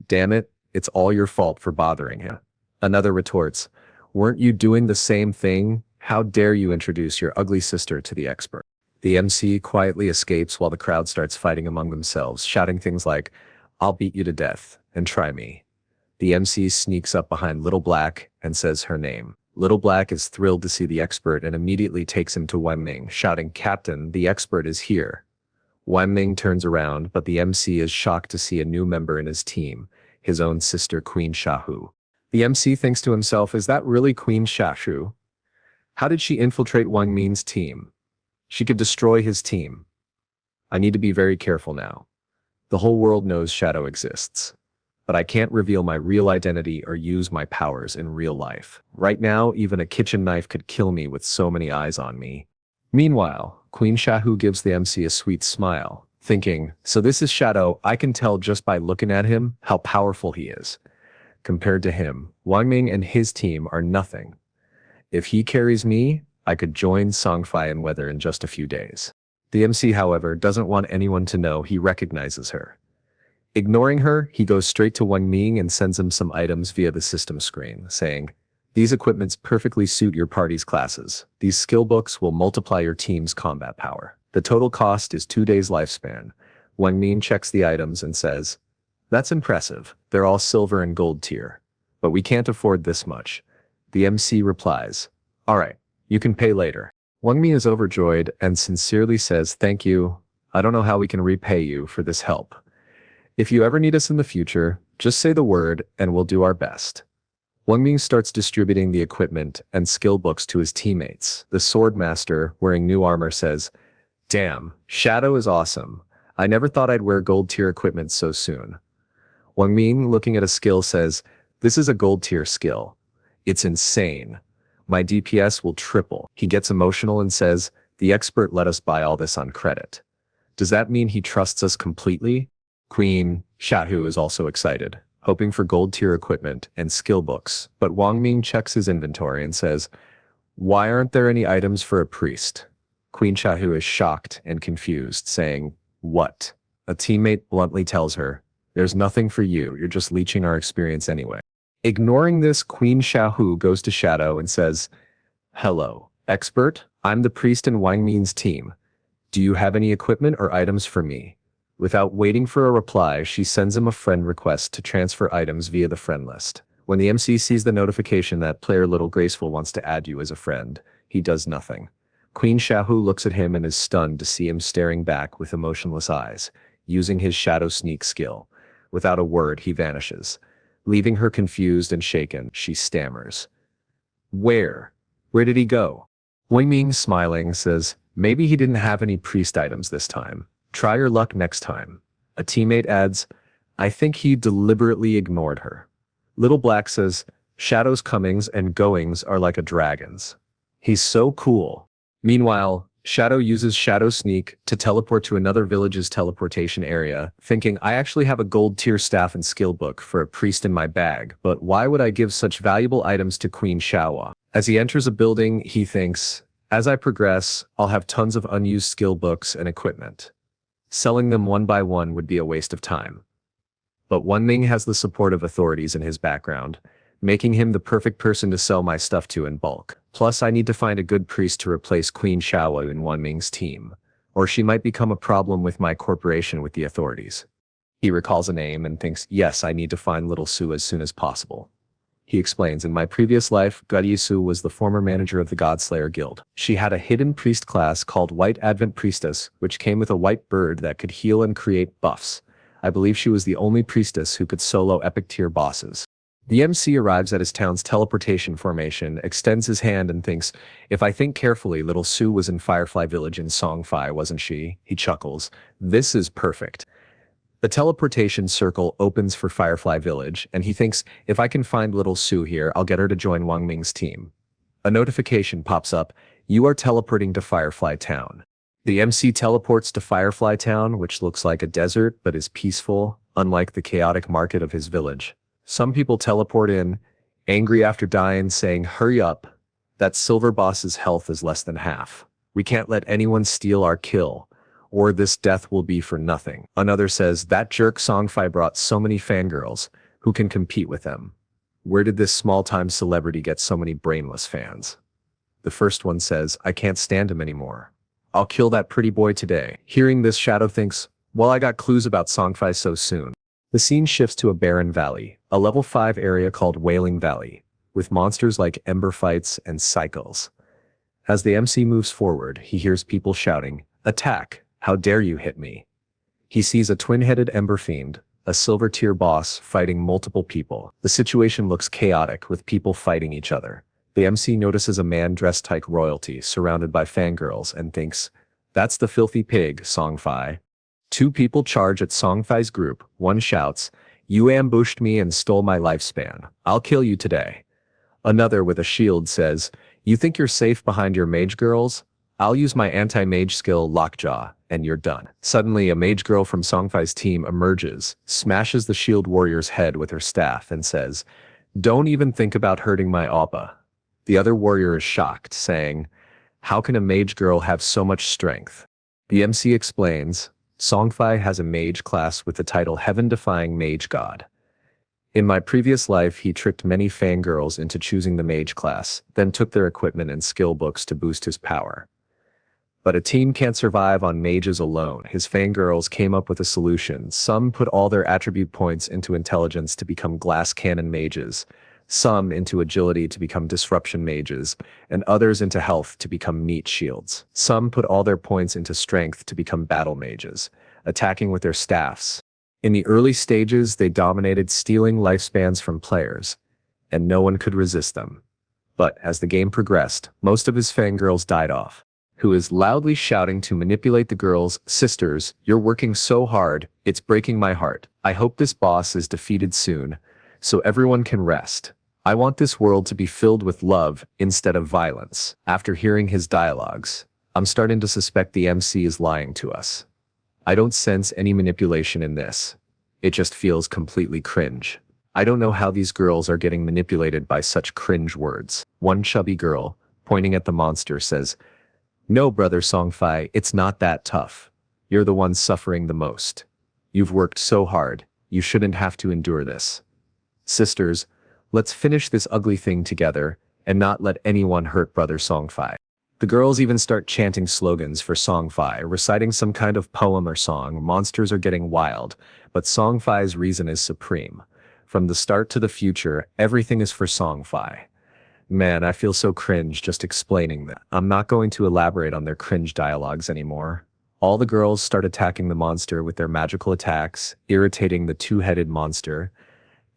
Damn it, it's all your fault for bothering him." Another retorts, "Weren't you doing the same thing? How dare you introduce your ugly sister to the expert?" The MC quietly escapes while the crowd starts fighting among themselves, shouting things like, "I'll beat you to death, and try me." The MC sneaks up behind Little Black and says her name. Little Black is thrilled to see the expert and immediately takes him to Wang Ming, shouting, "Captain, the expert is here." Wang Ming turns around, but the MC is shocked to see a new member in his team, his own sister Queen Shahu. The MC thinks to himself, is that really Queen Shahu? How did she infiltrate Wang Ming's team? She could destroy his team. I need to be very careful now. The whole world knows Shadow exists. But I can't reveal my real identity or use my powers in real life. Right now, even a kitchen knife could kill me with so many eyes on me. Meanwhile, Queen Shahu gives the MC a sweet smile, thinking, so this is Shadow. I can tell just by looking at him how powerful he is. Compared to him, Wang Ming and his team are nothing. If he carries me, I could join Songfai and Weather in just a few days. The MC, however, doesn't want anyone to know he recognizes her. Ignoring her, he goes straight to Wang Ming and sends him some items via the system screen, saying, "These equipments perfectly suit your party's classes. These skill books will multiply your team's combat power. The total cost is 2 days lifespan." Wang Ming checks the items and says, "That's impressive. They're all silver and gold tier. But we can't afford this much." The MC replies, "All right, you can pay later." Wang Ming is overjoyed and sincerely says, "Thank you. I don't know how we can repay you for this help. If you ever need us in the future, just say the word and we'll do our best." Wang Ming starts distributing the equipment and skill books to his teammates. The sword master, wearing new armor, says, "Damn, Shadow is awesome. I never thought I'd wear gold tier equipment so soon." Wang Ming, looking at a skill, says, "This is a gold tier skill. It's insane. My DPS will triple." He gets emotional and says, "The expert let us buy all this on credit. Does that mean he trusts us completely?" Queen Shahu is also excited, hoping for gold tier equipment and skill books, but Wang Ming checks his inventory and says, "Why aren't there any items for a priest?" Queen Shahu is shocked and confused, saying, "What?" A teammate bluntly tells her, "There's nothing for you, you're just leeching our experience anyway." Ignoring this, Queen Shahu goes to Shadow and says, "Hello, expert, I'm the priest in Wang Ming's team. Do you have any equipment or items for me?" Without waiting for a reply, she sends him a friend request to transfer items via the friend list. When the MC sees the notification that player Little Graceful wants to add you as a friend, he does nothing. Queen Shahu looks at him and is stunned to see him staring back with emotionless eyes, using his shadow sneak skill. Without a word, he vanishes. Leaving her confused and shaken, she stammers, "Where? Where did he go?" Wang Ming, smiling, says, "Maybe he didn't have any priest items this time. Try your luck next time." A teammate adds, "I think he deliberately ignored her." Little Black says, "Shadow's comings and goings are like a dragon's. He's so cool." Meanwhile, Shadow uses Shadow Sneak to teleport to another village's teleportation area, thinking, "I actually have a gold tier staff and skill book for a priest in my bag, but why would I give such valuable items to Queen Shawa?" As he enters a building, he thinks, "As I progress, I'll have tons of unused skill books and equipment. Selling them one by one would be a waste of time." But Wang Ming has the support of authorities in his background, making him the perfect person to sell my stuff to in bulk. Plus, I need to find a good priest to replace Queen Shawa in Wang Ming's team, or she might become a problem with my corporation with the authorities. He recalls a name and thinks, "Yes, I need to find Little Su as soon as possible." He explains, "In my previous life, Su was the former manager of the Godslayer Guild. She had a hidden priest class called White Advent Priestess, which came with a white bird that could heal and create buffs. I believe she was the only priestess who could solo epic tier bosses." The MC arrives at his town's teleportation formation, extends his hand and thinks, "If I think carefully, Little Su was in Firefly Village in Songfi, wasn't she?" He chuckles. "This is perfect." The teleportation circle opens for Firefly Village, and he thinks, "If I can find Little Su here, I'll get her to join Wang Ming's team." A notification pops up, "You are teleporting to Firefly Town." The MC teleports to Firefly Town, which looks like a desert but is peaceful, unlike the chaotic market of his village. Some people teleport in, angry after dying, saying, "Hurry up. That silver boss's health is less than half. We can't let anyone steal our kill, or this death will be for nothing." Another says, "That jerk Songfi brought so many fangirls. Who can compete with them? Where did this small-time celebrity get so many brainless fans?" The first one says, "I can't stand him anymore. I'll kill that pretty boy today." Hearing this, Shadow thinks, "Well, I got clues about Songfi so soon." The scene shifts to a barren valley, a level 5 area called Wailing Valley, with monsters like ember fights and cycles. As the MC moves forward, he hears people shouting, "Attack! How dare you hit me?" He sees a twin-headed Ember Fiend, a silver tier boss, fighting multiple people. The situation looks chaotic, with people fighting each other. The MC notices a man dressed like royalty, surrounded by fangirls, and thinks, "That's the filthy pig, Songfi." Two people charge at Songfi's group. One shouts, "You ambushed me and stole my lifespan. I'll kill you today." Another with a shield says, "You think you're safe behind your mage girls? I'll use my anti-mage skill Lockjaw, and you're done." Suddenly, a mage girl from Songfi's team emerges, smashes the shield warrior's head with her staff, and says, "Don't even think about hurting my Oppa." The other warrior is shocked, saying, "How can a mage girl have so much strength?" The MC explains, Songfai has a mage class with the title Heaven-Defying Mage God. In my previous life, he tricked many fangirls into choosing the mage class, then took their equipment and skill books to boost his power. But a team can't survive on mages alone. His fangirls came up with a solution. Some put all their attribute points into intelligence to become glass cannon mages, some into agility to become disruption mages, and others into health to become meat shields. Some put all their points into strength to become battle mages, attacking with their staffs. In the early stages, they dominated, stealing lifespans from players, and no one could resist them. But as the game progressed, most of his fangirls died off. Who is loudly shouting to manipulate the girls, "Sisters, you're working so hard, it's breaking my heart. I hope this boss is defeated soon, so everyone can rest. I want this world to be filled with love instead of violence." After hearing his dialogues, I'm starting to suspect the MC is lying to us. I don't sense any manipulation in this. It just feels completely cringe. I don't know how these girls are getting manipulated by such cringe words. One chubby girl, pointing at the monster, says, "No, brother Songfai, it's not that tough. You're the one suffering the most. You've worked so hard, you shouldn't have to endure this. Sisters, let's finish this ugly thing together, and not let anyone hurt brother Songfai." The girls even start chanting slogans for Songfai, reciting some kind of poem or song. Monsters are getting wild, but Songfai's reason is supreme. From the start to the future, everything is for Songfai. Man, I feel so cringe just explaining that. I'm not going to elaborate on their cringe dialogues anymore. All the girls start attacking the monster with their magical attacks, irritating the two-headed monster.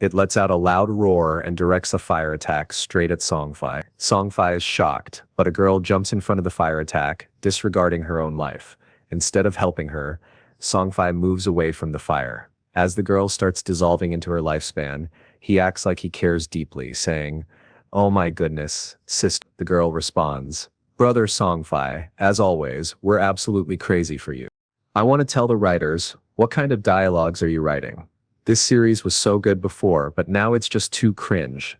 It lets out a loud roar and directs a fire attack straight at Songfai. Songfai is shocked, but a girl jumps in front of the fire attack, disregarding her own life. Instead of helping her, Songfai moves away from the fire. As the girl starts dissolving into her lifespan, he acts like he cares deeply, saying, "Oh my goodness, sister." The girl responds, "Brother Songfai, as always, we're absolutely crazy for you. I want to tell the writers, what kind of dialogues are you writing? This series was so good before, but now it's just too cringe."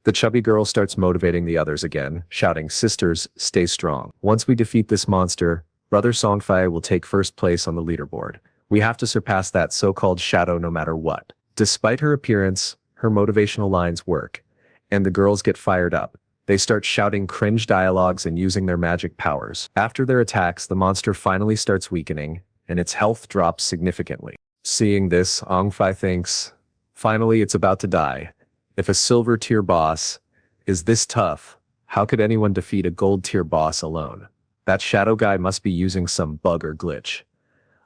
The chubby girl starts motivating the others again, shouting, "Sisters, stay strong. Once we defeat this monster, brother Songfai will take first place on the leaderboard. We have to surpass that so-called shadow no matter what." Despite her appearance, her motivational lines work, and the girls get fired up. They start shouting cringe dialogues and using their magic powers. After their attacks, the monster finally starts weakening, and its health drops significantly. Seeing this, Songfai thinks, finally it's about to die. If a silver tier boss is this tough, how could anyone defeat a gold tier boss alone? That shadow guy must be using some bug or glitch.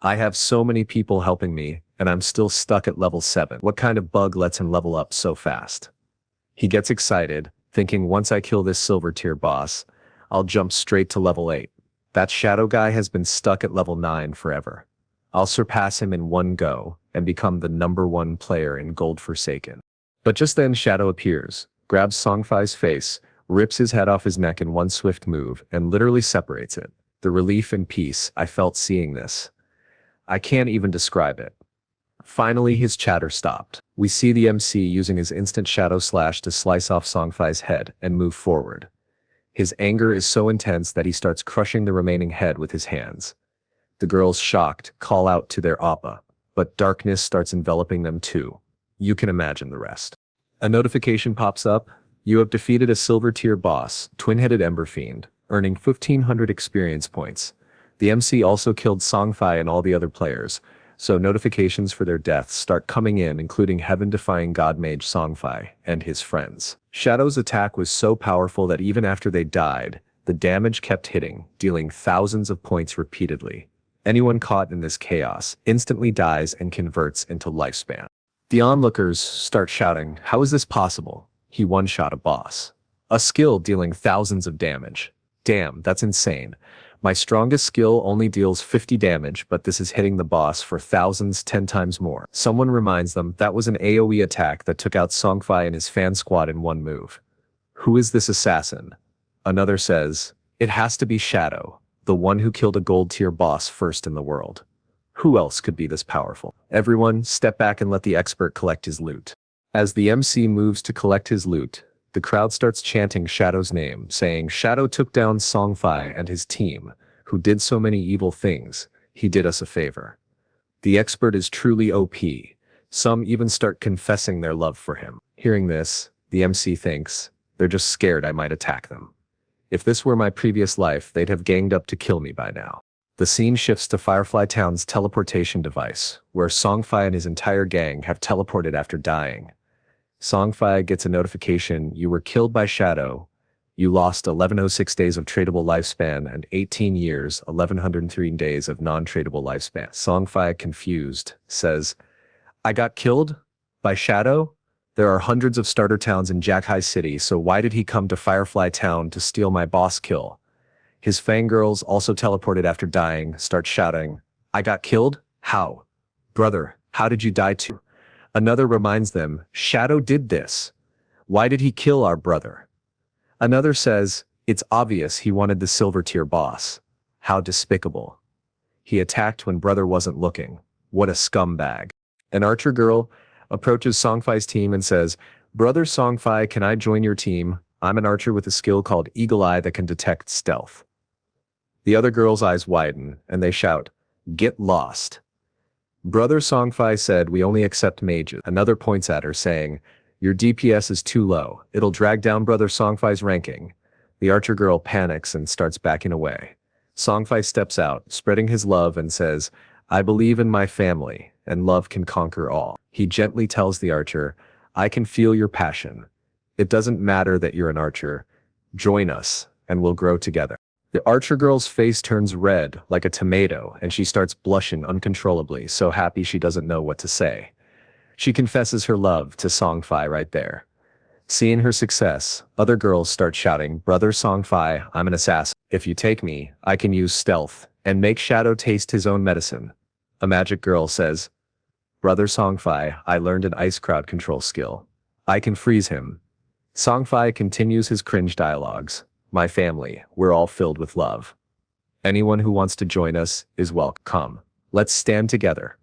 I have so many people helping me, and I'm still stuck at level 7. What kind of bug lets him level up so fast? He gets excited, thinking once I kill this silver tier boss, I'll jump straight to level 8. That shadow guy has been stuck at level 9 forever. I'll surpass him in one go, and become the #1 player in Godforsaken. But just then Shadow appears, grabs Songfai's face, rips his head off his neck in one swift move, and literally separates it. The relief and peace I felt seeing this. I can't even describe it. Finally his chatter stopped. We see the MC using his instant shadow slash to slice off Songfai's head and move forward. His anger is so intense that he starts crushing the remaining head with his hands. The girls, shocked, call out to their appa, but darkness starts enveloping them too. You can imagine the rest. A notification pops up. You have defeated a silver tier boss, twin-headed Ember Fiend, earning 1,500 experience points. The MC also killed Songfai and all the other players, so notifications for their deaths start coming in, including heaven-defying god mage Songfai and his friends. Shadow's attack was so powerful that even after they died, the damage kept hitting, dealing thousands of points repeatedly. Anyone caught in this chaos instantly dies and converts into lifespan. The onlookers start shouting, "How is this possible? He one-shot a boss. A skill dealing thousands of damage. Damn, that's insane. My strongest skill only deals 50 damage, but this is hitting the boss for thousands, 10 times more." Someone reminds them that was an AoE attack that took out Songfai and his fan squad in one move. Who is this assassin? Another says, "It has to be Shadow, the one who killed a gold tier boss first in the world. Who else could be this powerful?" Everyone, step back and let the expert collect his loot. As the MC moves to collect his loot, the crowd starts chanting Shadow's name, saying Shadow took down Songfai and his team, who did so many evil things, he did us a favor. The expert is truly OP. Some even start confessing their love for him. Hearing this, the MC thinks, they're just scared I might attack them. If this were my previous life, they'd have ganged up to kill me by now. The scene shifts to Firefly Town's teleportation device, where Songfei and his entire gang have teleported after dying. Songfei gets a notification: you were killed by Shadow. You lost 1106 days of tradable lifespan and 18 years, 1103 days of non-tradable lifespan. Songfei, confused, says, I got killed? By Shadow? There are hundreds of starter towns in Jaghai City, so why did he come to Firefly Town to steal my boss kill? His fangirls, also teleported after dying, start shouting, I got killed? How? Brother, how did you die too? Another reminds them, Shadow did this. Why did he kill our brother? Another says, it's obvious he wanted the silver tier boss. How despicable. He attacked when brother wasn't looking. What a scumbag. An archer girl approaches Songfei's team and says, Brother Songfei, can I join your team? I'm an archer with a skill called Eagle Eye that can detect stealth. The other girls' eyes widen, and they shout, Get lost. Brother Songfei said, we only accept mages. Another points at her, saying, your DPS is too low. It'll drag down Brother Songfei's ranking. The archer girl panics and starts backing away. Songfei steps out, spreading his love, and says, I believe in my family, and love can conquer all. He gently tells the archer, I can feel your passion. It doesn't matter that you're an archer. Join us, and we'll grow together. The archer girl's face turns red like a tomato, and she starts blushing uncontrollably, so happy she doesn't know what to say. She confesses her love to Songfei right there. Seeing her success, other girls start shouting, Brother Songfei, I'm an assassin. If you take me, I can use stealth and make Shadow taste his own medicine. A magic girl says, Brother Songfei, I learned an ice crowd control skill. I can freeze him. Songfei continues his cringe dialogues. My family, we're all filled with love. Anyone who wants to join us is welcome. Come, let's stand together.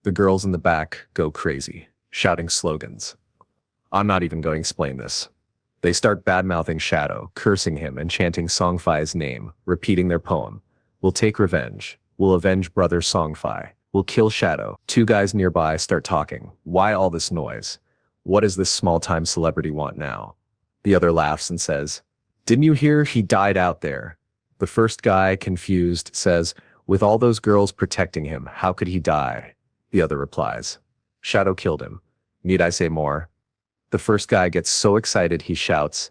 The girls in the back go crazy, shouting slogans. I'm not even going to explain this. They start bad-mouthing Shadow, cursing him and chanting Songfei's name, repeating their poem. We'll take revenge. We'll avenge Brother Songfei. We'll kill Shadow. Two guys nearby start talking. Why all this noise? What does this small-time celebrity want now? The other laughs and says, Didn't you hear he died out there? The first guy, confused, says, With all those girls protecting him, how could he die? The other replies, Shadow killed him. Need I say more? The first guy gets so excited he shouts,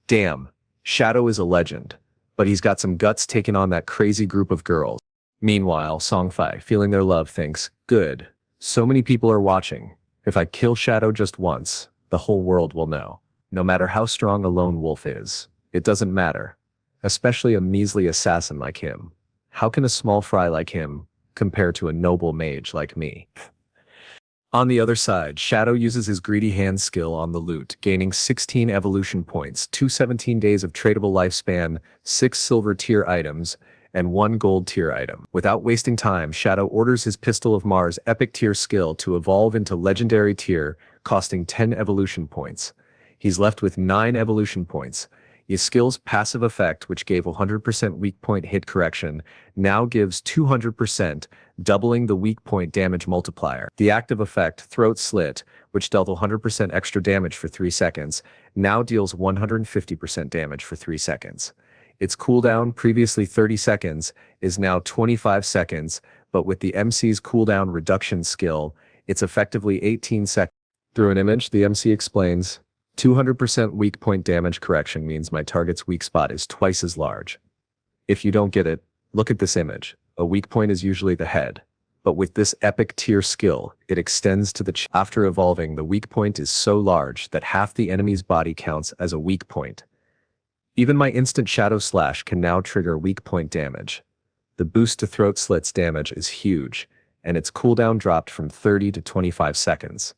Damn, Shadow is a legend, but he's got some guts taking on that crazy group of girls. Meanwhile, Songfei, feeling their love, thinks, Good, so many people are watching. If I kill Shadow just once, the whole world will know. No matter how strong a lone wolf is, it doesn't matter. Especially a measly assassin like him. How can a small fry like him compare to a noble mage like me? On the other side, Shadow uses his greedy hand skill on the loot, gaining 16 evolution points, 217 days of tradable lifespan, 6 silver tier items, and 1 gold tier item. Without wasting time, Shadow orders his Pistol of Mars epic tier skill to evolve into legendary tier, costing 10 evolution points. He's left with 9 evolution points. His skill's passive effect, which gave 100% weak point hit correction, now gives 200%, doubling the weak point damage multiplier. The active effect, Throat Slit, which dealt 100% extra damage for 3 seconds, now deals 150% damage for 3 seconds. Its cooldown, previously 30 seconds, is now 25 seconds, but with the MC's cooldown reduction skill, it's effectively 18 seconds. Through an image, the MC explains, 200% weak point damage correction means my target's weak spot is twice as large. If you don't get it, look at this image. A weak point is usually the head. But with this epic tier skill, it extends to the chest. After evolving, the weak point is so large that half the enemy's body counts as a weak point. Even my instant Shadow Slash can now trigger weak point damage. The boost to Throat Slit's damage is huge, and its cooldown dropped from 30 to 25 seconds.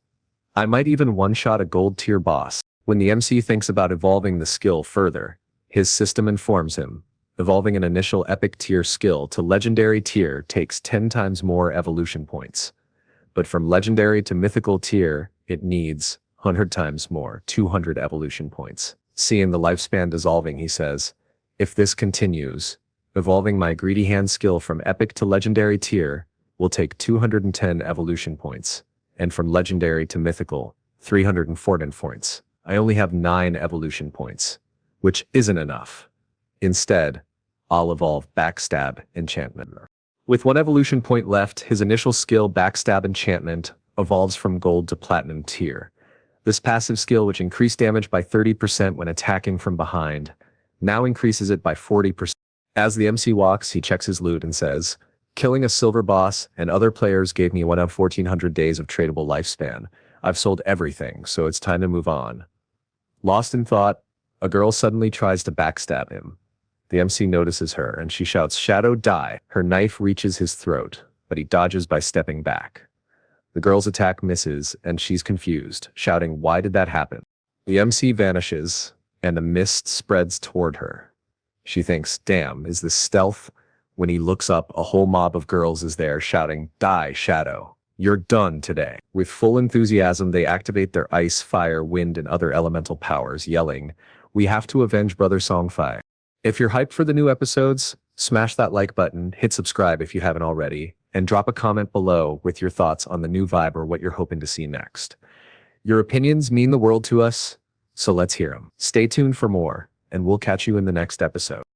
I might even one-shot a gold tier boss. When the MC thinks about evolving the skill further, his system informs him, evolving an initial epic tier skill to legendary tier takes 10 times more evolution points. But from legendary to mythical tier, it needs 100 times more, 200 evolution points. Seeing the lifespan dissolving, he says, if this continues, Evolving my greedy hand skill from epic to legendary tier will take 210 evolution points, and from legendary to mythical, 340 points. I only have 9 evolution points, which isn't enough. Instead, I'll evolve Backstab Enchantment. With 1 evolution point left, his initial skill Backstab Enchantment evolves from gold to platinum tier. This passive skill, which increased damage by 30% when attacking from behind, now increases it by 40%. As the MC walks, he checks his loot and says, "Killing a silver boss and other players gave me 1 of 1400 days of tradable lifespan. I've sold everything, so it's time to move on." Lost in thought, a girl suddenly tries to backstab him. The MC notices her and she shouts, "Shadow, die!" Her knife reaches his throat, but he dodges by stepping back. The girl's attack misses and she's confused, shouting, "Why did that happen?" The MC vanishes and a mist spreads toward her. She thinks, "Damn, is this stealth?" When he looks up, a whole mob of girls is there shouting, "Die, Shadow. You're done today." With full enthusiasm, they activate their ice, fire, wind, and other elemental powers, yelling, "We have to avenge Brother Songfai." If you're hyped for the new episodes, smash that like button, hit subscribe if you haven't already, and drop a comment below with your thoughts on the new vibe or what you're hoping to see next. Your opinions mean the world to us, so let's hear them. Stay tuned for more, and we'll catch you in the next episode.